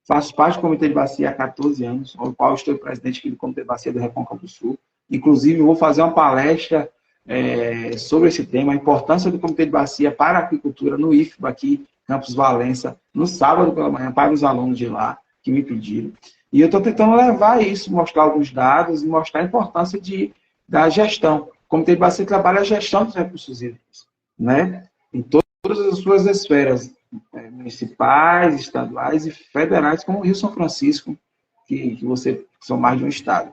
Faço parte do Comitê de Bacia há 14 anos, ao qual estou presidente aqui do Comitê de Bacia do Recôncavo do Sul. Inclusive, vou fazer uma palestra sobre esse tema, a importância do Comitê de Bacia para a agricultura no IFBA aqui, Campus Valença, no sábado pela manhã, para os alunos de lá que me pediram. E eu estou tentando levar isso, mostrar alguns dados e mostrar a importância da gestão. O Comitê de Bacia trabalha a gestão dos recursos hídricos, né? Em todas as suas esferas, municipais, estaduais e federais, como o Rio São Francisco, que são mais de um estado.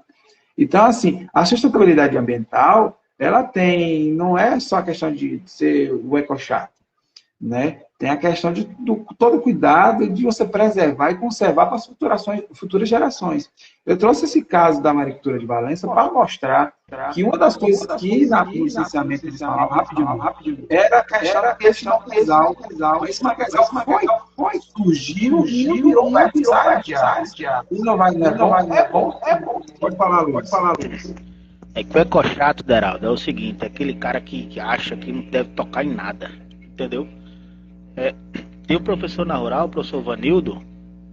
Então, assim, a sustentabilidade ambiental, ela não é só a questão de ser o ecochato, né? Tem a questão de todo cuidado de você preservar e conservar para as futuras gerações. Eu trouxe esse caso da maricultura de Valença para mostrar que uma das coisas que no licenciamento eles falavam rapidinho, era a questão desse manguezal. Esse manguezal surgiu e virou um vertizário de água. E não é bom. Pode falar, Luiz. É que o ecochato, Deraldo, é o seguinte: é aquele cara que acha que não deve tocar em nada, entendeu? Tem um professor na Rural, o professor Vanildo,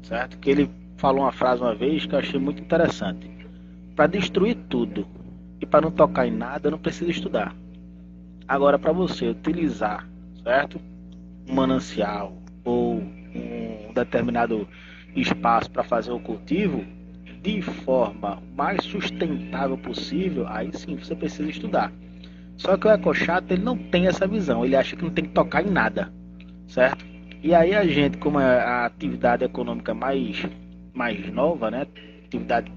certo? Que ele falou uma frase uma vez que eu achei muito interessante. para destruir tudo. E para não tocar em nada, não precisa estudar. Agora, para você utilizar, certo? Um manancial ou um determinado espaço para fazer o cultivo de forma mais sustentável possível, aí sim você precisa estudar. Só que o ecochato, ele não tem essa visão, ele acha que não tem que tocar em nada, certo? E aí a gente, como é a atividade econômica mais nova, né? Atividade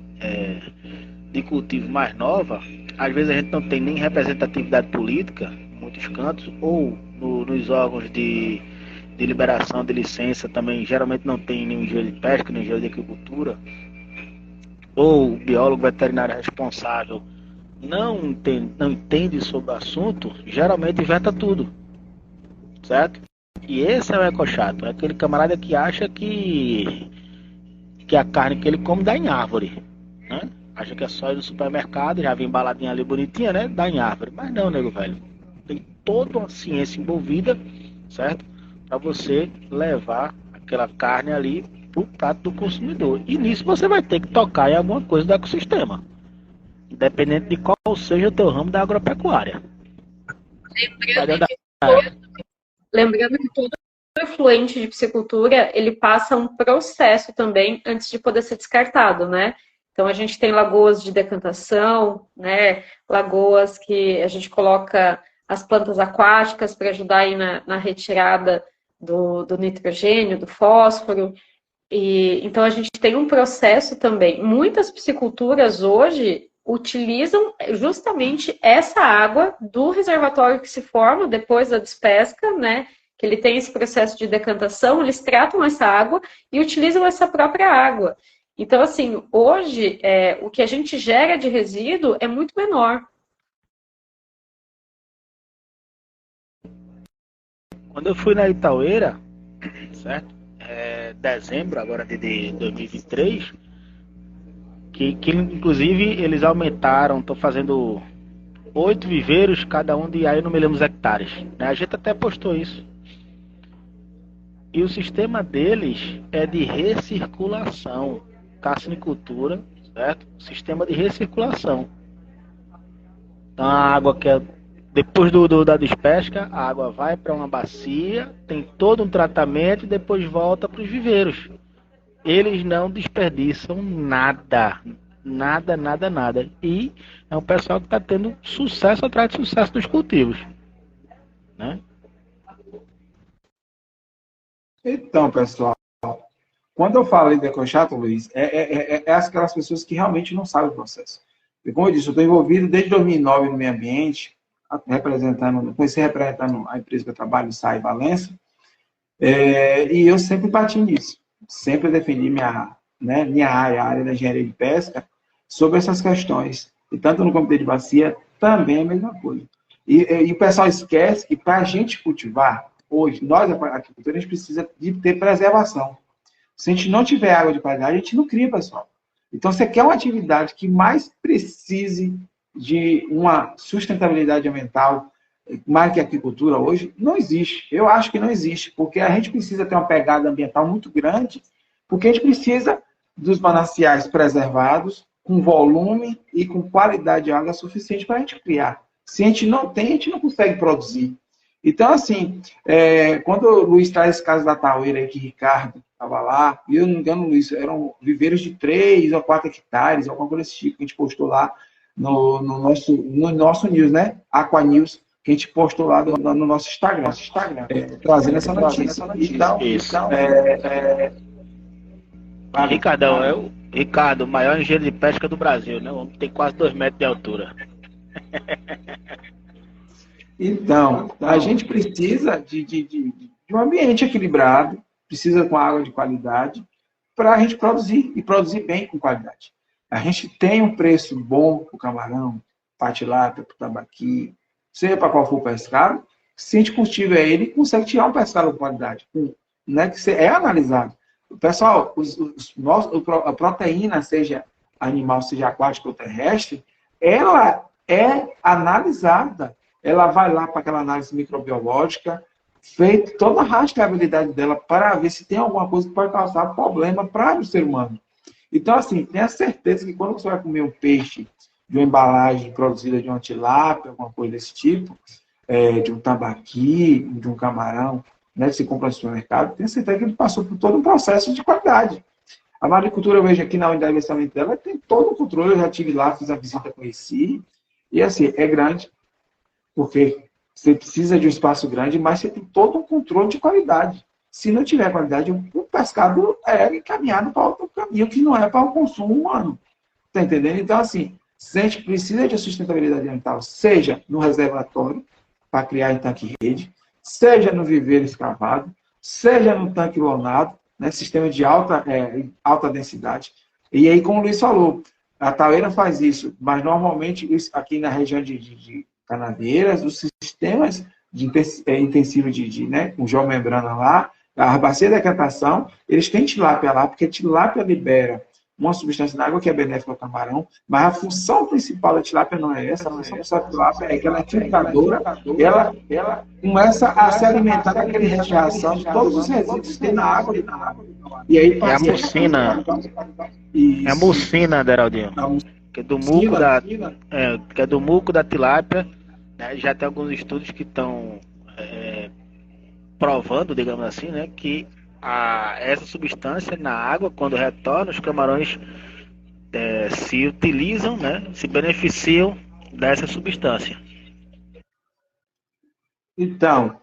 de cultivo mais nova, às vezes a gente não tem nem representatividade política em muitos cantos, ou nos órgãos de liberação de licença também geralmente não tem nenhum engenheiro de pesca, nem engenheiro de agricultura, ou o biólogo veterinário responsável não entende sobre o assunto, geralmente inventa tudo, certo? E esse é o ecochato, é aquele camarada que acha que a carne que ele come dá em árvore, né? Acha que é só ir no supermercado, já vem embaladinha ali bonitinha, né? Dá em árvore. Mas não, nego velho. Tem toda uma ciência envolvida, certo? Para você levar aquela carne ali pro prato do consumidor. E nisso você vai ter que tocar em alguma coisa do ecossistema. Independente de qual seja o teu ramo da agropecuária. Lembrando que todo efluente de piscicultura, ele passa um processo também antes de poder ser descartado, né? Então, a gente tem lagoas de decantação, né? Lagoas que a gente coloca as plantas aquáticas para ajudar aí na retirada do nitrogênio, do fósforo. Então, a gente tem um processo também. Muitas pisciculturas hoje utilizam justamente essa água do reservatório que se forma depois da despesca, né? Que ele tem esse processo de decantação, eles tratam essa água e utilizam essa própria água. Então, assim, hoje, o que a gente gera de resíduo é muito menor. Quando eu fui na Itaueira, certo? Dezembro agora de 2023, que inclusive eles aumentaram, estão fazendo 8 viveiros, cada um de, aí eu não me lembro os hectares, né? A gente até postou isso. E o sistema deles é de recirculação, carcinicultura, certo? Sistema de recirculação. Então a água que é depois da despesca, a água vai para uma bacia, tem todo um tratamento e depois volta para os viveiros. Eles não desperdiçam nada. Nada, nada, nada. E é um pessoal que está tendo sucesso atrás de sucesso dos cultivos, né? Então, pessoal, quando eu falei de ecochato, Luiz, aquelas pessoas que realmente não sabem o processo. E como eu disse, eu estou envolvido desde 2009 no meio ambiente, comecei representando a empresa que eu trabalho, SAI Valença, e eu sempre bati nisso. Sempre defendi minha área, a área da engenharia de pesca, sobre essas questões. E tanto no comitê de bacia, também é a mesma coisa. E o pessoal esquece que para a gente cultivar, hoje, nós, a agricultura, a gente precisa de ter preservação. Se a gente não tiver água de qualidade, a gente não cria, pessoal. Então, você quer uma atividade que mais precise de uma sustentabilidade ambiental, mais que a agricultura hoje, não existe. Eu acho que não existe, porque a gente precisa ter uma pegada ambiental muito grande, porque a gente precisa dos mananciais preservados, com volume e com qualidade de água suficiente para a gente criar. Se a gente não tem, a gente não consegue produzir. Então, assim, quando o Luiz traz esse caso da Taueira aí, que Ricardo estava lá, e eu não me engano, Luiz, eram viveiros de 3 ou 4 hectares, alguma coisa desse tipo, que a gente postou lá no nosso news, né? Aqua News, que a gente postou lá no nosso Instagram, trazendo essa notícia. Então, Ricardão, Ricardo, o maior engenheiro de pesca do Brasil, né? O homem tem quase 2 metros de altura. Então, a gente precisa de um ambiente equilibrado, precisa com água de qualidade, para a gente produzir, e produzir bem com qualidade. A gente tem um preço bom para o camarão, para a tilápia, para o tambaqui, seja para qual for o pescado, se a gente cultiva ele, consegue tirar um pescado com qualidade, né, que é analisado. Pessoal, a proteína, seja animal, seja aquática ou terrestre, ela é analisada. Ela vai lá para aquela análise microbiológica, feita toda a rastreabilidade dela para ver se tem alguma coisa que pode causar problema para o ser humano. Então, assim, tenha certeza que quando você vai comer um peixe de uma embalagem produzida de uma tilápia, alguma coisa desse tipo, de um tambaqui, de um camarão, né, que se compra no supermercado, tenha certeza que ele passou por todo um processo de qualidade. A maricultura, eu vejo aqui na unidade de investimento dela, tem todo o controle. Eu já estive lá, fiz a visita, conheci. E, assim, é grande, porque você precisa de um espaço grande, mas você tem todo um controle de qualidade. Se não tiver qualidade, o pescado é encaminhado para outro caminho, que não é para o consumo humano. Está entendendo? Então, assim, se a gente precisa de sustentabilidade ambiental, seja no reservatório, para criar em tanque-rede, seja no viveiro escavado, seja no tanque lonado, né, sistema de alta densidade. E aí, como o Luiz falou, a Taueira faz isso, mas normalmente aqui na região de Canaveiras, os sistemas intensivos né, com geomembrana lá, a bacia de decretação, eles têm tilápia lá, porque tilápia libera uma substância na água que é benéfica ao camarão, mas a função principal da tilápia não é essa. A função principal da tilápia é que ela é filtradora, ela começa a se alimentar daquele rechação de todos os resíduos que tem na água. E aí É a mucina. É a mucina, Deraldinho. Que é do muco que é do muco da tilápia. Né? Já tem alguns estudos que estão provando, digamos assim, né, que essa substância na água, quando retorna, os camarões se utilizam, né, se beneficiam dessa substância. Então,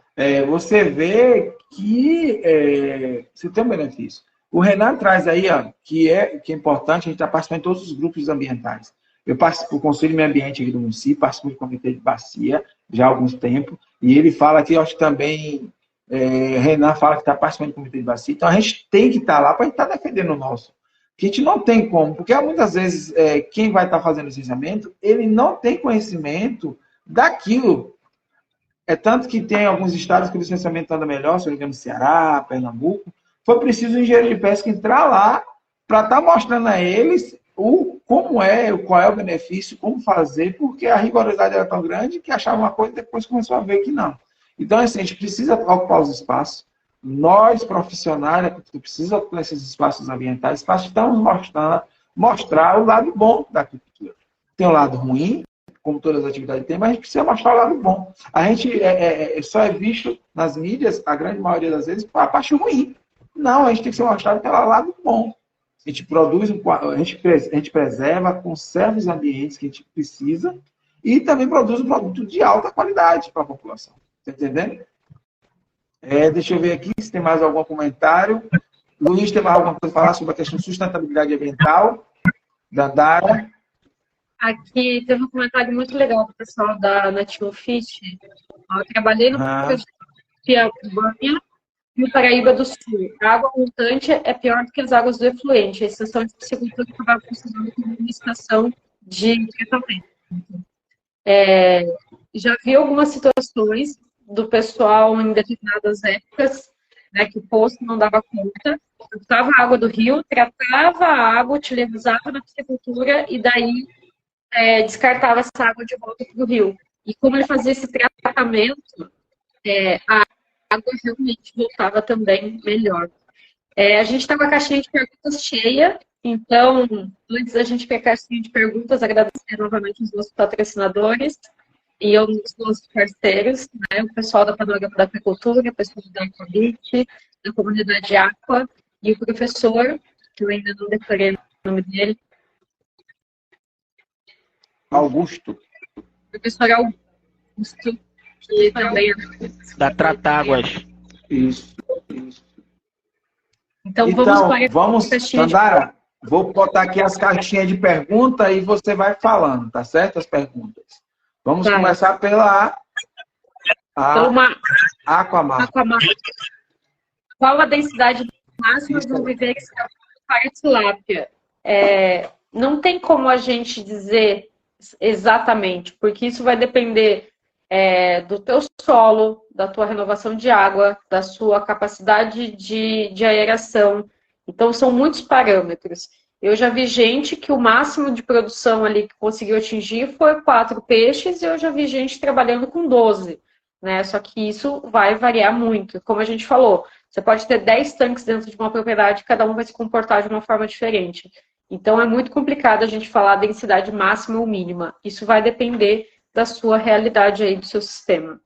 você vê que você tem um benefício. O Renan traz aí, ó, que é importante, a gente está participando de todos os grupos ambientais. Eu participo do Conselho de Meio Ambiente aqui do município, participo do Comitê de Bacia já há algum tempo, e ele fala que, eu acho que também, Renan fala que está participando do Comitê de Bacia, então a gente tem que estar lá para a gente estar defendendo o nosso. Que a gente não tem como, porque muitas vezes quem vai estar fazendo licenciamento, ele não tem conhecimento daquilo. É tanto que tem alguns estados que o licenciamento anda melhor, se não me engano, Ceará, Pernambuco. Foi preciso o engenheiro de pesca entrar lá para estar mostrando a eles qual é o benefício, como fazer, porque a rigorosidade era tão grande que achava uma coisa e depois começou a ver que não. Então, assim, a gente precisa ocupar os espaços. Nós, profissionais da cultura, precisamos ocupar esses espaços ambientais, para mostrar o lado bom da agricultura. Tem o lado ruim, como todas as atividades têm, mas a gente precisa mostrar o lado bom. A gente só é visto nas mídias, a grande maioria das vezes, a parte ruim. Não, a gente tem que ser mostrado pelo lado bom. A gente produz, a gente preserva, conserva os ambientes que a gente precisa e também produz um produto de alta qualidade para a população. Está entendendo? Deixa eu ver aqui se tem mais algum comentário. Luiz, tem mais alguma coisa a falar sobre a questão de sustentabilidade ambiental? Dandara? Aqui teve um comentário muito legal do pessoal da Nativo Fish. Eu trabalhei no Piauí e no Paraíba do Sul. A água montante é pior do que as águas do efluente. A estação de piscicultura acaba funcionando como uma estação de tratamento. Já vi algumas situações do pessoal em determinadas épocas, né, que o poço não dava conta, tratava a água do rio, tratava a água, utilizava na piscicultura e daí descartava essa água de volta para o rio. E como ele fazia esse tratamento, a água realmente voltava também melhor. A gente está com a caixinha de perguntas cheia, então, antes da gente pegar a caixinha de perguntas, agradecer novamente os nossos patrocinadores e os nossos parceiros, né, o pessoal da Panorama da Aquicultura, o pessoal da Aquabit, da comunidade Aqua, e o professor, que eu ainda não decorei o nome dele, Augusto. Professor Augusto, que também é da Tratáguas. Isso. Então vamos Sandara, vou botar aqui as caixinhas de pergunta e você vai falando, tá certo? As perguntas. Vamos começar pela Aquamar. Qual a densidade máxima do viveiro para tilápia? Não tem como a gente dizer exatamente, porque isso vai depender do teu solo, da tua renovação de água, da sua capacidade de aeração. Então, são muitos parâmetros. Eu já vi gente que o máximo de produção ali que conseguiu atingir foi 4 peixes, e eu já vi gente trabalhando com 12, né? Só que isso vai variar muito. Como a gente falou, você pode ter 10 tanques dentro de uma propriedade, cada um vai se comportar de uma forma diferente. Então, é muito complicado a gente falar densidade máxima ou mínima. Isso vai depender da sua realidade aí, do seu sistema.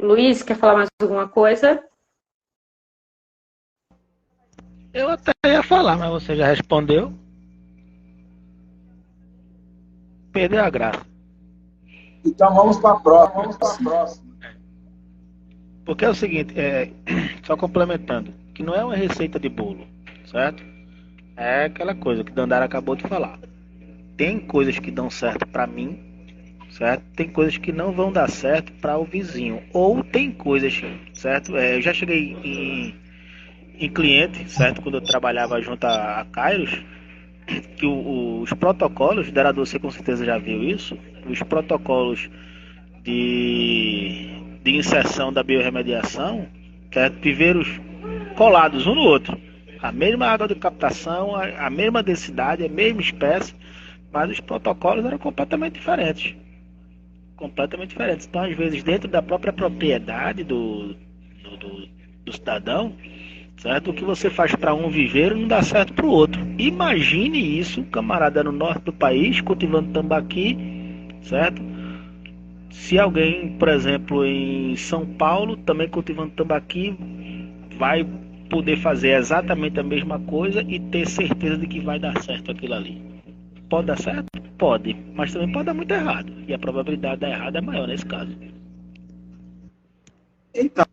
Luiz, quer falar mais alguma coisa? Eu até ia falar, mas você já respondeu. Perdeu a graça. Então vamos para a próxima. Porque é o seguinte, só complementando, que não é uma receita de bolo, certo? É aquela coisa que Dandara acabou de falar. Tem coisas que dão certo para mim, certo? Tem coisas que não vão dar certo para o vizinho. Ou tem coisas, certo? Eu já cheguei em cliente, certo? Quando eu trabalhava junto a Kairos, que os protocolos, Derador, você com certeza já viu isso, os protocolos de inserção da biorremediação, certo? Viveiros colados um no outro. A mesma água de captação, a mesma densidade, a mesma espécie, mas os protocolos eram completamente diferentes. Completamente diferentes. Então, às vezes, dentro da própria propriedade do cidadão, certo? O que você faz para um viveiro não dá certo para o outro. Imagine isso, camarada no norte do país, cultivando tambaqui, certo? Se alguém, por exemplo, em São Paulo, também cultivando tambaqui, vai poder fazer exatamente a mesma coisa e ter certeza de que vai dar certo aquilo ali. Pode dar certo? Pode, mas também pode dar muito errado. E a probabilidade de dar errado é maior nesse caso. Então,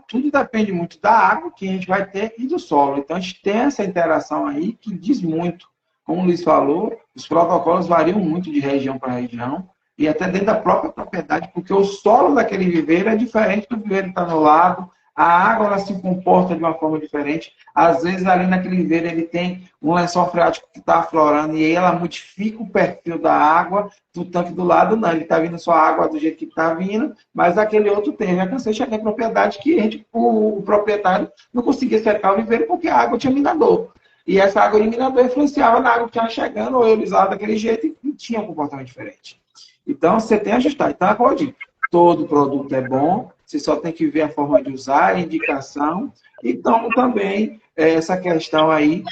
tudo depende muito da água que a gente vai ter e do solo. Então, a gente tem essa interação aí que diz muito. Como o Luiz falou, os protocolos variam muito de região para região e até dentro da própria propriedade, porque o solo daquele viveiro é diferente do viveiro que está no lado, a água ela se comporta de uma forma diferente. Às vezes, ali naquele viveiro, ele tem um lençol freático que está aflorando e aí ela modifica o perfil da água do tanque do lado, não. Ele está vindo só a água do jeito que está vindo, mas aquele outro tem. Já cansei de chegar em propriedade que o proprietário não conseguia cercar o viveiro porque a água tinha minador. E essa água de minador influenciava na água que estava chegando, ou ele usava daquele jeito e tinha um comportamento diferente. Então, você tem que ajustar. Então, como eu digo, todo produto é bom, você só tem que ver a forma de usar, a indicação, então também essa questão aí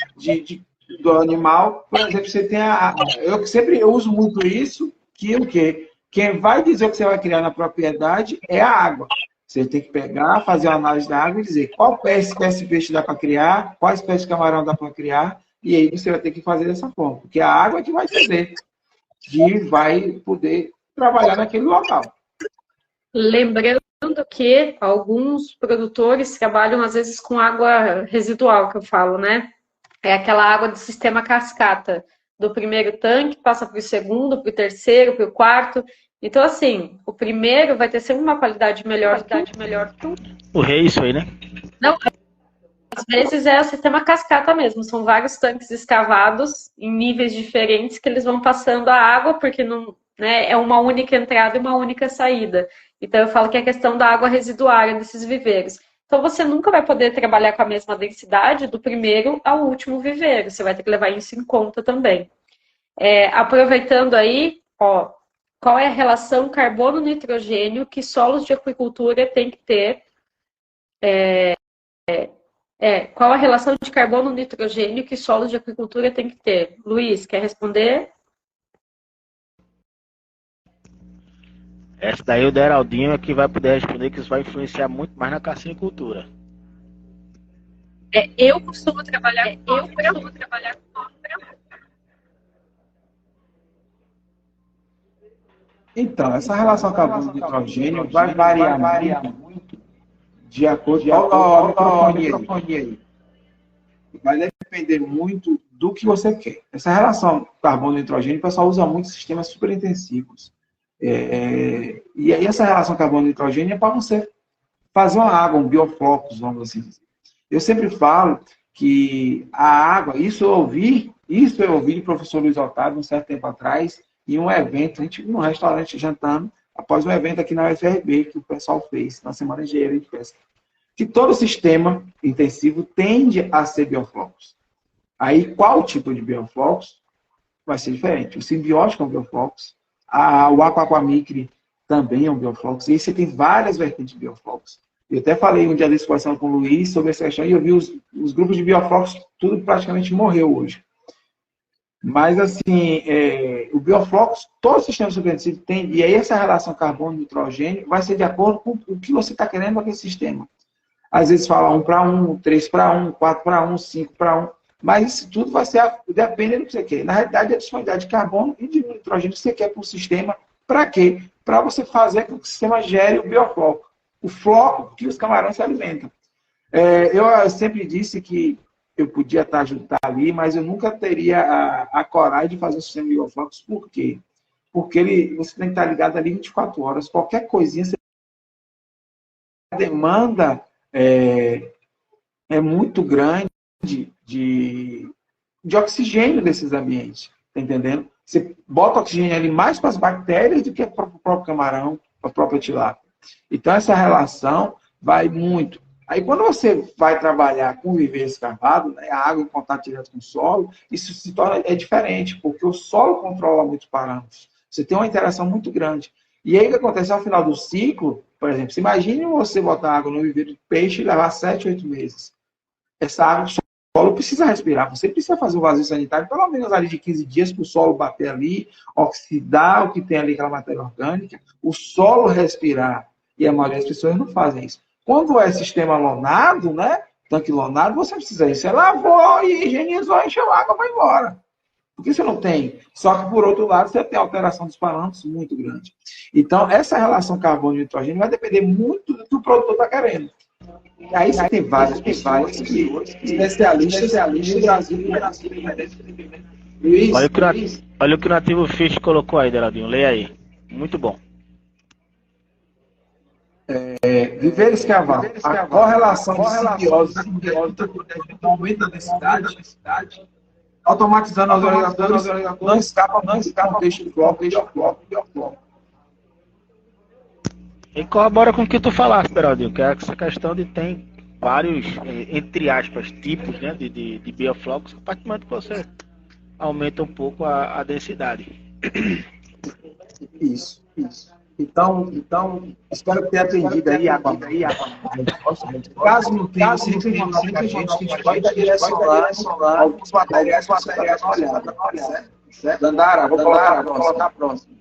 do animal. Por exemplo, você tem eu uso muito isso, que o quê? Quem vai dizer o que você vai criar na propriedade é a água. Você tem que pegar, fazer uma análise da água e dizer qual espécie de peixe dá para criar, qual espécie de camarão dá para criar, e aí você vai ter que fazer dessa forma, porque a água é que vai dizer que vai poder trabalhar naquele local. Lembrando que alguns produtores trabalham, às vezes, com água residual, que eu falo, né? É aquela água do sistema cascata. Do primeiro tanque, passa para o segundo, para o terceiro, para o quarto. Então, assim, o primeiro vai ter sempre uma qualidade melhor que o... O rei, isso aí, né? Não, às vezes é o sistema cascata mesmo. São vários tanques escavados em níveis diferentes que eles vão passando a água, porque não, né, é uma única entrada e uma única saída. Então, eu falo que é a questão da água residuária desses viveiros. Então, você nunca vai poder trabalhar com a mesma densidade do primeiro ao último viveiro. Você vai ter que levar isso em conta também. Aproveitando aí, ó, qual é a relação carbono-nitrogênio que solos de aquicultura têm que ter? Qual a relação de carbono-nitrogênio que solos de aquicultura têm que ter? Luiz, quer responder? Essa daí o Deraldinho é que vai poder responder, que isso vai influenciar muito mais na carcinicultura. Eu costumo trabalhar com Então, essa relação carbono-nitrogênio vai variar muito de acordo com a microfonia aí. Vai depender muito do que você quer. Essa relação carbono-nitrogênio, o pessoal usa muito em sistemas superintensivos. E aí essa relação carbono-nitrogênio é para você fazer uma água, um bioflocos, vamos assim dizer. Eu sempre falo que a água, isso eu ouvi do professor Luiz Otávio um certo tempo atrás, em um evento, a gente num restaurante jantando, após um evento aqui na UFRB, que o pessoal fez na Semana de Engenharia de Pesca, que todo sistema intensivo tende a ser bioflocos. Aí, qual tipo de bioflocos vai ser diferente? O simbiótico é um bioflocos, o aquamicre também é um bioflocos, e aí você tem várias vertentes de bioflocos. Eu até falei um dia desse conversando com o Luiz sobre essa questão, e eu vi os grupos de bioflocos, tudo praticamente morreu hoje. Mas, assim, o bioflocos, todo o sistema supraintensivo tem, e aí essa relação carbono-nitrogênio vai ser de acordo com o que você está querendo naquele sistema. Às vezes fala 1:1, 3:1, 4:1, 5:1, mas isso tudo vai ser, depende do que você quer. Na realidade, é a disponibilidade de carbono e de nitrogênio que você quer para o sistema. Para quê? Para você fazer com que o sistema gere o biofloco, o floco que os camarões se alimentam. Eu sempre disse que eu podia estar junto ali, mas eu nunca teria a coragem de fazer um sistema de bioflocos. Por quê? Porque você tem que estar ligado ali 24 horas. Qualquer coisinha, a demanda é muito grande de oxigênio desses ambientes. Tá entendendo? Você bota oxigênio ali mais para as bactérias do que para o próprio camarão, para a própria tilápia. Então, essa relação vai muito. Aí, quando você vai trabalhar com viveiro escavado, né, a água em contato direto com o solo, isso se torna diferente, porque o solo controla muitos parâmetros. Você tem uma interação muito grande. E aí, o que acontece ao final do ciclo, por exemplo, se imagine você botar água no viveiro de peixe e levar 7, 8 meses. Essa água do solo precisa respirar. Você precisa fazer um vazio sanitário, pelo menos ali de 15 dias, para o solo bater ali, oxidar o que tem ali, aquela matéria orgânica, o solo respirar. E a maioria das pessoas não fazem isso. Quando é sistema lonado, né? Tanque lonado, você precisa disso. Você lavou e higienizou, encheu água, vai embora. Porque você não tem. Só que, por outro lado, você tem alteração dos parâmetros muito grande. Então, essa relação carbono e nitrogênio vai depender muito do que o produtor está querendo. E aí você tem várias pessoas, especialistas no Brasil. Luiz, olha o que o Nativo Fish colocou aí, Deladinho. Leia aí. Muito bom. Viver escavado. A correlação de simbiose com o aumento da densidade, automatizando os agregadores, não escapa do contexto de floco. E corrobora com o que tu falaste, Beraldinho, que é essa questão de tem vários, entre aspas, tipos, né, de bioflocos, a partir do momento que você aumenta um pouco a densidade. Isso. Então, espero que tenha atendido aí, Caso não tenha, sempre mandar pra gente, que a gente vai direcionar alguns materiais para você dar uma olhada. Certo? Dandara, vou colocar a próxima.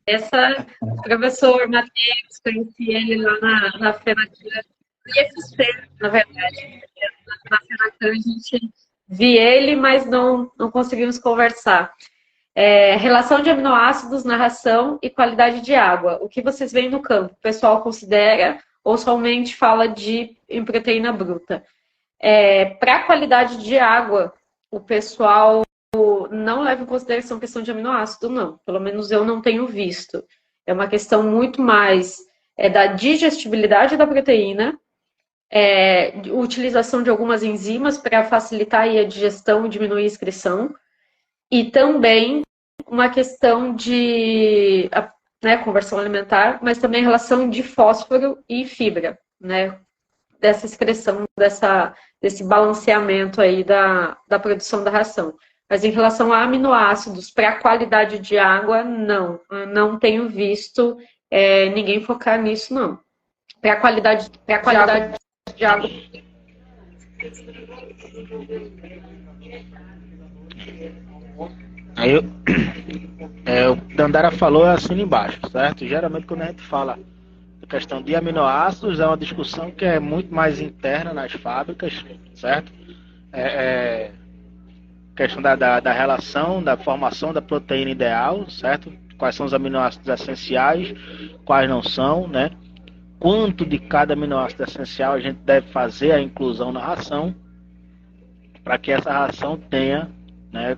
Essa, o professor Matheus, conheci ele lá na FENACAN, IFC, na verdade. Na FENACAN a gente vi ele, mas não conseguimos conversar. Relação de aminoácidos na ração e qualidade de água. O que vocês veem no campo? O pessoal considera ou somente fala em proteína bruta? Para a qualidade de água, o pessoal não leva em consideração questão de aminoácido, não. Pelo menos eu não tenho visto. É uma questão muito mais da digestibilidade da proteína, utilização de algumas enzimas para facilitar aí a digestão e diminuir a excreção, e também uma questão de conversão alimentar, mas também relação de fósforo e fibra, né? Dessa excreção, desse balanceamento aí da produção da ração. Mas em relação a aminoácidos para a qualidade de água, não tenho visto ninguém focar nisso, não. Para a qualidade de água. Aí o Dandara falou assim embaixo, certo? Geralmente quando a gente fala da questão de aminoácidos, é uma discussão que é muito mais interna nas fábricas, certo? Questão da relação, da formação da proteína ideal, certo? Quais são os aminoácidos essenciais, quais não são, né? Quanto de cada aminoácido essencial a gente deve fazer a inclusão na ração, para que essa ração tenha, né,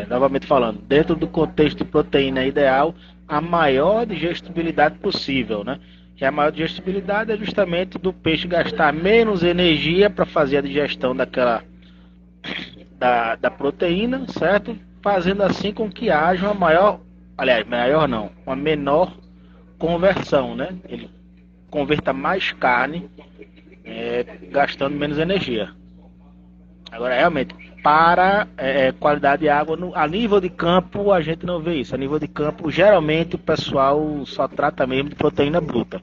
novamente falando, dentro do contexto de proteína ideal, a maior digestibilidade possível, né? Que a maior digestibilidade é justamente do peixe gastar menos energia para fazer a digestão daquela da proteína, certo? Fazendo assim com que haja uma uma menor conversão, né? Ele converta mais carne, gastando menos energia. Agora, realmente, para qualidade de água. A nível de campo, a gente não vê isso. A nível de campo, geralmente, o pessoal só trata mesmo de proteína bruta.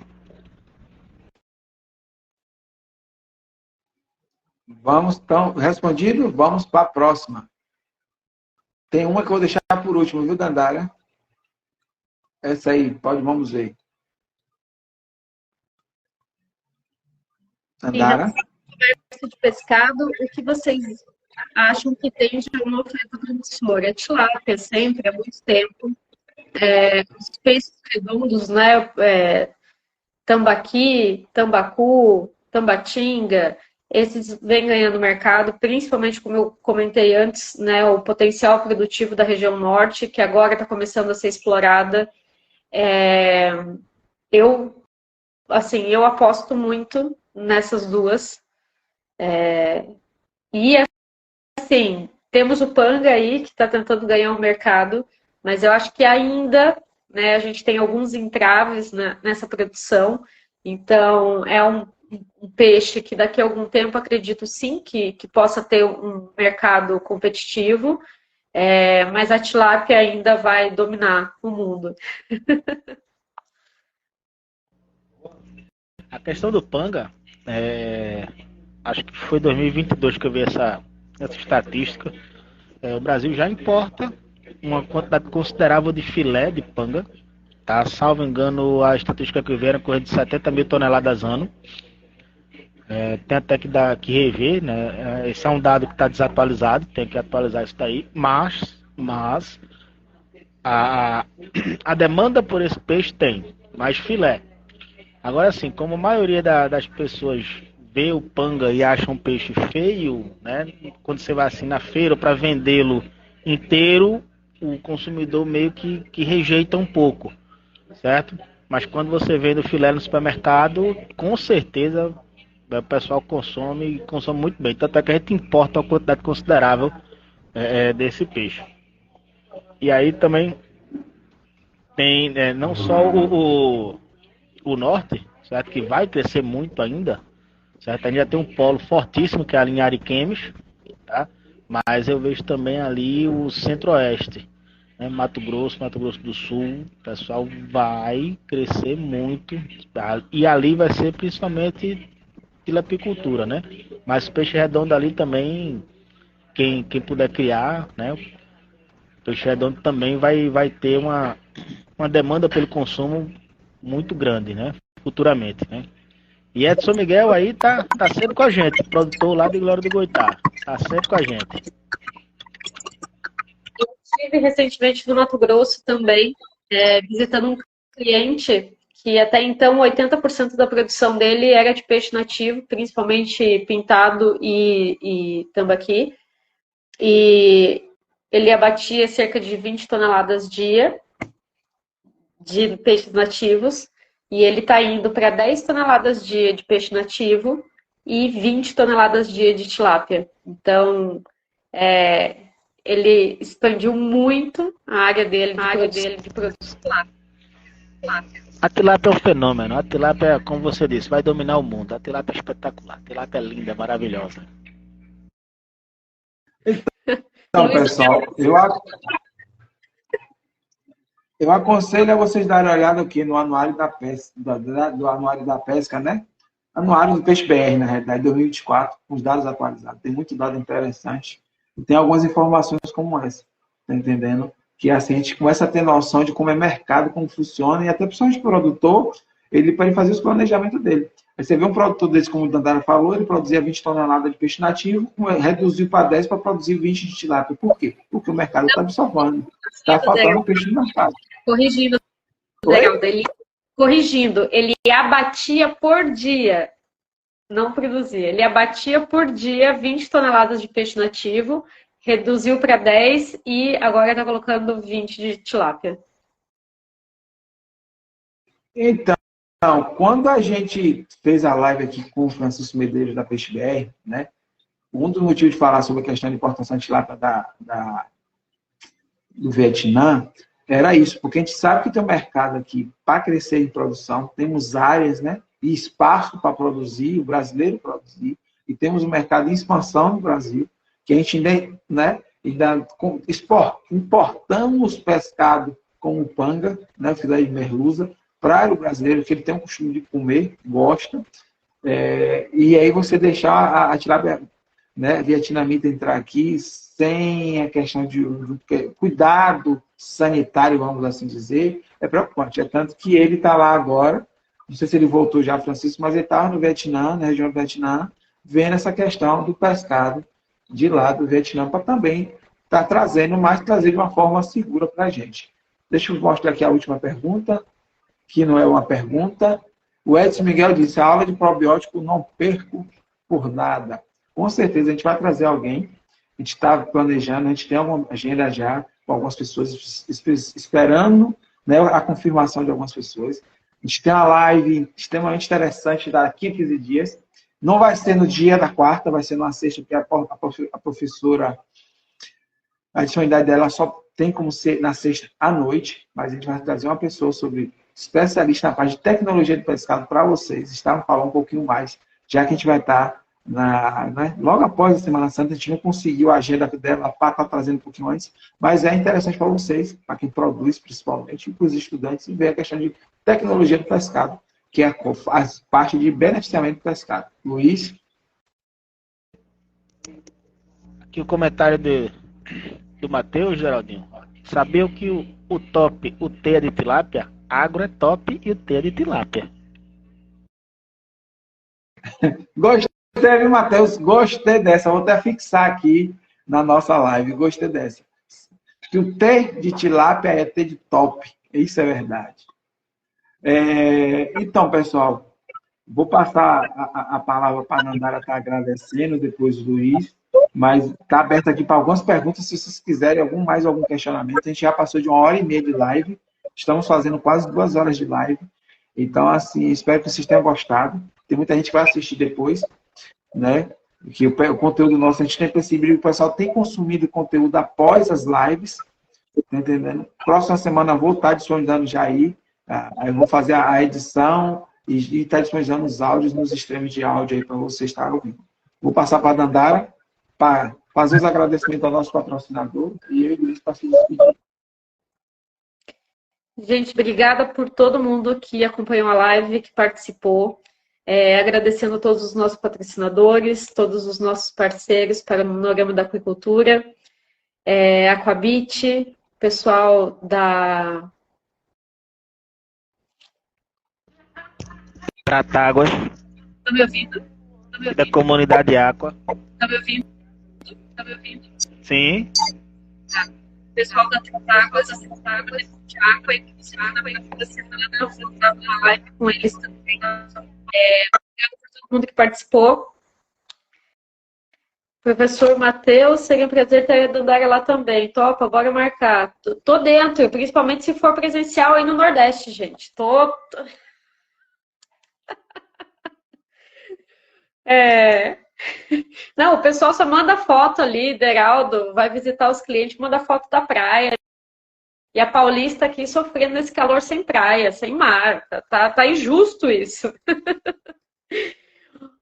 Vamos, então, respondido? Vamos para a próxima. Tem uma que eu vou deixar por último, viu, Dandara? Essa aí, vamos ver. Dandara? De pescado, o que vocês acham que tem de uma oferta promissora? Tilápia, sempre, há muito tempo. Os peixes redondos, né? Tambaqui, tambacu, tambatinga, esses vêm ganhando mercado, principalmente, como eu comentei antes, né, o potencial produtivo da região norte, que agora está começando a ser explorada. Eu aposto muito nessas duas. E, assim, temos o Panga aí, que está tentando ganhar o mercado, mas eu acho que ainda, né, a gente tem alguns entraves nessa produção. Então, é um peixe que daqui a algum tempo acredito sim que possa ter um mercado competitivo, mas a tilápia ainda vai dominar o mundo. A questão do Panga, acho que foi 2022 que eu vi essa estatística. O Brasil já importa uma quantidade considerável de filé de Panga. Tá? Salvo engano, a estatística que eu vi era coisa de 70 mil toneladas ano. Tem até que rever, né? Esse é um dado que está desatualizado, tem que atualizar isso daí, mas a demanda por esse peixe tem, mais filé. Agora, assim, como a maioria das pessoas vê o Panga e acha um peixe feio, né? Quando você vai assim na feira para vendê-lo inteiro, o consumidor meio que rejeita um pouco, certo? Mas quando você vende o filé no supermercado, com certeza o pessoal consome muito bem. Tanto é que a gente importa uma quantidade considerável desse peixe. E aí também tem não só o norte, certo? Que vai crescer muito ainda, certo? Ainda tem um polo fortíssimo que é ali em Ariquemes, tá? Mas eu vejo também ali o centro-oeste, né? Mato Grosso do Sul, o pessoal vai crescer muito, tá? E ali vai ser principalmente tilapicultura, né? Mas peixe redondo ali também, quem puder criar, né? Peixe redondo também vai ter uma demanda pelo consumo muito grande, né? Futuramente, né? E Edson Miguel aí tá sempre com a gente, produtor lá de Glória do Goitá. Tá sempre com a gente. Eu estive recentemente no Mato Grosso também, visitando um cliente que até então 80% da produção dele era de peixe nativo, principalmente pintado e tambaqui. E ele abatia cerca de 20 toneladas dia de peixes nativos, e ele está indo para 10 toneladas dia de peixe nativo e 20 toneladas dia de tilápia. Então, ele expandiu muito a área dele de produção de tilápia. A tilápia é um fenômeno. A tilápia, como você disse, vai dominar o mundo. A tilápia é espetacular. A tilápia é linda, maravilhosa. Então, pessoal, eu aconselho a vocês darem uma olhada aqui no Anuário da Pesca, do Anuário da Pesca, né? Anuário do Peixe BR, na realidade, 2024, com os dados atualizados. Tem muito dado interessante. E tem algumas informações como essa, tá entendendo? Que assim a gente começa a ter noção de como é mercado, como funciona, e até principalmente o produtor, ele pode fazer os planejamentos dele. Aí você vê um produtor desse, como o Dandara falou, ele produzia 20 toneladas de peixe nativo, reduziu para 10 para produzir 20 de tilápia. Por quê? Porque o mercado está absorvendo. Está faltando peixe no mercado. Corrigindo, ele abatia por dia, não produzia. Ele abatia por dia 20 toneladas de peixe nativo, reduziu para 10 e agora está colocando 20 de tilápia. Então, quando a gente fez a live aqui com o Francisco Medeiros da Peixe BR, né, um dos motivos de falar sobre a questão de importação de tilápia do Vietnã era isso, porque a gente sabe que tem um mercado aqui para crescer em produção, temos áreas, né, e espaço para produzir, o brasileiro produzir, e temos um mercado em expansão no Brasil. que a gente ainda importamos pescado como panga, né, filé de merluza, para o brasileiro, que ele tem o costume de comer, gosta, e aí você deixar a tilápia, né, vietnamita entrar aqui sem a questão de cuidado sanitário, vamos assim dizer, é preocupante. É tanto que ele está lá agora, não sei se ele voltou já, Francisco, mas ele estava no Vietnã, na região do Vietnã, vendo essa questão do pescado de lá do Vietnã, para também estar trazendo, mas trazer de uma forma segura para a gente. Deixa eu mostrar aqui a última pergunta, que não é uma pergunta. O Edson Miguel disse, a aula de probiótico não perco por nada. Com certeza a gente vai trazer alguém, a gente está planejando, a gente tem uma agenda já com algumas pessoas, esperando, né, a confirmação de algumas pessoas. A gente tem uma live extremamente interessante daqui a 15 dias. Não vai ser no dia da quarta, vai ser na sexta, porque a professora, a disponibilidade dela só tem como ser na sexta à noite, mas a gente vai trazer uma pessoa especialista na parte de tecnologia de pescado para vocês. Estamos falando um pouquinho mais, já que a gente vai estar logo após a Semana Santa, a gente não conseguiu a agenda dela para estar trazendo um pouquinho antes, mas é interessante para vocês, para quem produz principalmente, e para os estudantes, ver a questão de tecnologia do pescado, que faz parte de beneficiamento do pescado. Luiz? Aqui o comentário do Matheus, Geraldinho. Saber que o top, o T é de tilápia, agro é top e o T é de tilápia. Gostei, viu, Matheus? Gostei dessa. Vou até fixar aqui na nossa live. Gostei dessa. Que o T de tilápia é T de top. Isso é verdade. Então, pessoal, vou passar a palavra para a Nandara estar agradecendo, depois o Luiz, mas está aberto aqui para algumas perguntas, se vocês quiserem mais algum questionamento. A gente já passou de 1h30 de live, estamos fazendo quase 2 horas de live, então, assim, espero que vocês tenham gostado. Tem muita gente que vai assistir depois, né? Que o conteúdo nosso, a gente tem percebido que o pessoal tem consumido conteúdo após as lives, tá entendendo? Próxima semana eu vou estar disponibilizando já aí. Eu vou fazer a edição e estar disponibilizando os áudios nos streams de áudio aí para você estar ouvindo. Vou passar para a Dandara para fazer os agradecimentos ao nosso patrocinador e eu e o Luiz para se despedir. Gente, obrigada por todo mundo que acompanhou a live, que participou. Agradecendo a todos os nossos patrocinadores, todos os nossos parceiros para o Panorama da Aquicultura, Aquabit, pessoal da Tratáguas. Tá me ouvindo? Da comunidade Aqua. Tá me ouvindo? Tá me ouvindo? Sim. Pessoal da Tratáguas, de Aqua e da semana eu vou estar numa live com eles também. Obrigada por todo mundo que participou. Professor Matheus, seria um prazer ter a Dandara lá também. Topa, bora marcar. Tô dentro, principalmente se for presencial aí no Nordeste, gente. Não, o pessoal só manda foto ali, Deraldo vai visitar os clientes, manda foto da praia. E a Paulista aqui sofrendo esse calor sem praia, sem mar. Tá injusto isso.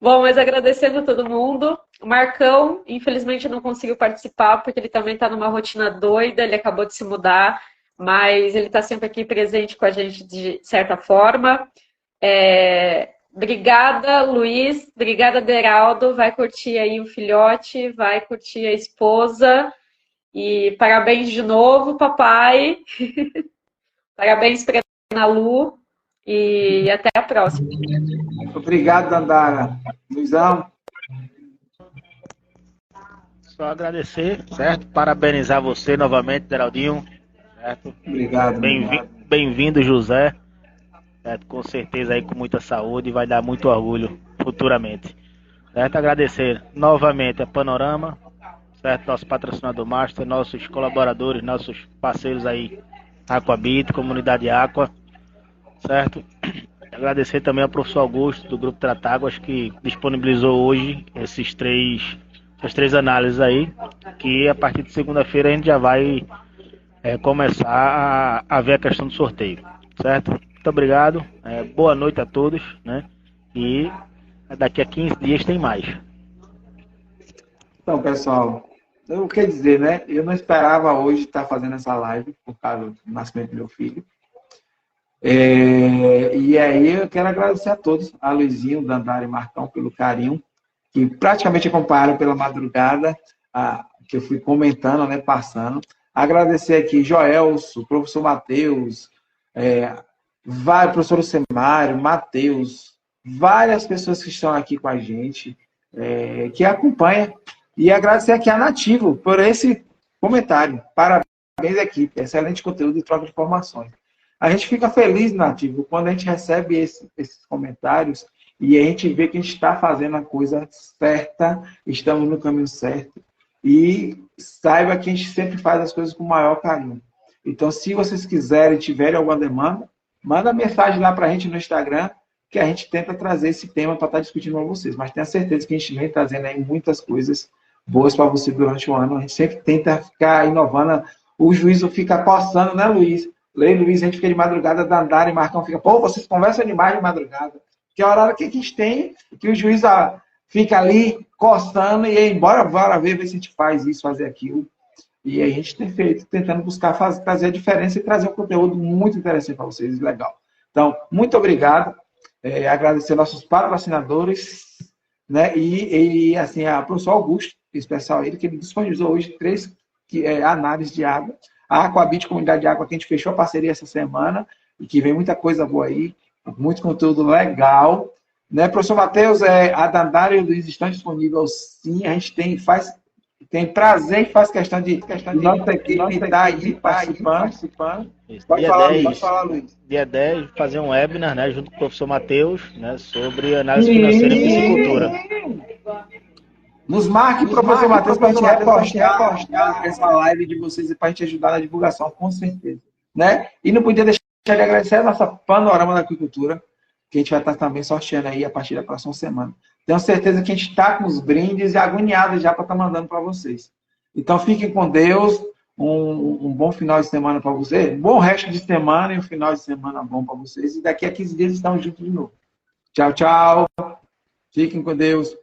Bom, mas agradecendo a todo mundo. O Marcão, infelizmente, não conseguiu participar, porque ele também está numa rotina doida, ele acabou de se mudar, mas ele está sempre aqui presente com a gente de certa forma. Obrigada, Luiz. Obrigada, Deraldo. Vai curtir aí o filhote, vai curtir a esposa. E parabéns de novo, papai. Parabéns para a Ana Lu. E até a próxima. Obrigado, Dandara. Luizão. Só agradecer, certo? Parabenizar você novamente, Deraldinho. Certo? Obrigado. Bem-vindo, José. Certo? Com certeza aí com muita saúde e vai dar muito orgulho futuramente. Certo? Agradecer novamente a Panorama, certo? Nosso patrocinador master, nossos colaboradores, nossos parceiros aí, Aquabit, Comunidade Aqua, certo? Agradecer também ao professor Augusto, do Grupo Tratáguas, que disponibilizou hoje essas três análises aí, que a partir de segunda-feira a gente já vai começar a ver a questão do sorteio, certo? Muito obrigado, boa noite a todos, né? E daqui a 15 dias tem mais. Então, pessoal, eu quero dizer, né? Eu não esperava hoje estar fazendo essa live por causa do nascimento do meu filho. E aí eu quero agradecer a todos, a Luizinho, Dandara e Marcão, pelo carinho, que praticamente acompanharam pela madrugada, que eu fui comentando, né, passando. Agradecer aqui Joelso, professor Matheus, professor Semário, Matheus, várias pessoas que estão aqui com a gente, que acompanham. E agradecer aqui a Nativo por esse comentário. Parabéns, equipe. Excelente conteúdo e troca de informações. A gente fica feliz, Nativo, quando a gente recebe esses comentários e a gente vê que a gente está fazendo a coisa certa, estamos no caminho certo. E saiba que a gente sempre faz as coisas com o maior carinho. Então, se vocês quiserem, tiverem alguma demanda, manda mensagem lá para a gente no Instagram, que a gente tenta trazer esse tema para estar discutindo com vocês. Mas tenha certeza que a gente vem trazendo aí muitas coisas boas para você durante o ano. A gente sempre tenta ficar inovando. O juízo fica coçando, né, Luiz? Luiz, a gente fica de madrugada, Dandara e Marcão fica, pô, vocês conversam demais de madrugada. Que é a hora que a gente tem, que o juiz fica ali coçando e aí, bora ver se a gente faz isso, fazer aquilo. E a gente tem feito, tentando buscar trazer a diferença e trazer um conteúdo muito interessante para vocês, legal. Então, muito obrigado. Agradecer nossos patrocinadores, né? E assim, a professor Augusto, em especial ele, que ele disponibilizou hoje 3 análises de água. A Aquabit Comunidade de Água, que a gente fechou a parceria essa semana, e que vem muita coisa boa aí, muito conteúdo legal. Né, professor Matheus, a Dandara e o Luiz estão disponíveis sim, a gente tem prazer e faz questão de nossa equipe estar aí participando. Pode falar, Luiz. Dia 10, fazer um webinar, né, junto com o professor Matheus, né, sobre análise financeira e piscicultura. Nos marque, professor Matheus, para a gente repostar essa live de vocês e para a gente ajudar na divulgação, com certeza. Né? E não podia deixar de agradecer a nossa Panorama da Agricultura, que a gente vai estar também sorteando aí a partir da próxima semana. Tenho certeza que a gente está com os brindes e agoniados já para estar mandando para vocês. Então, fiquem com Deus, um bom final de semana para vocês, um bom resto de semana e um final de semana bom para vocês. E daqui a 15 dias estamos juntos de novo. Tchau, tchau. Fiquem com Deus.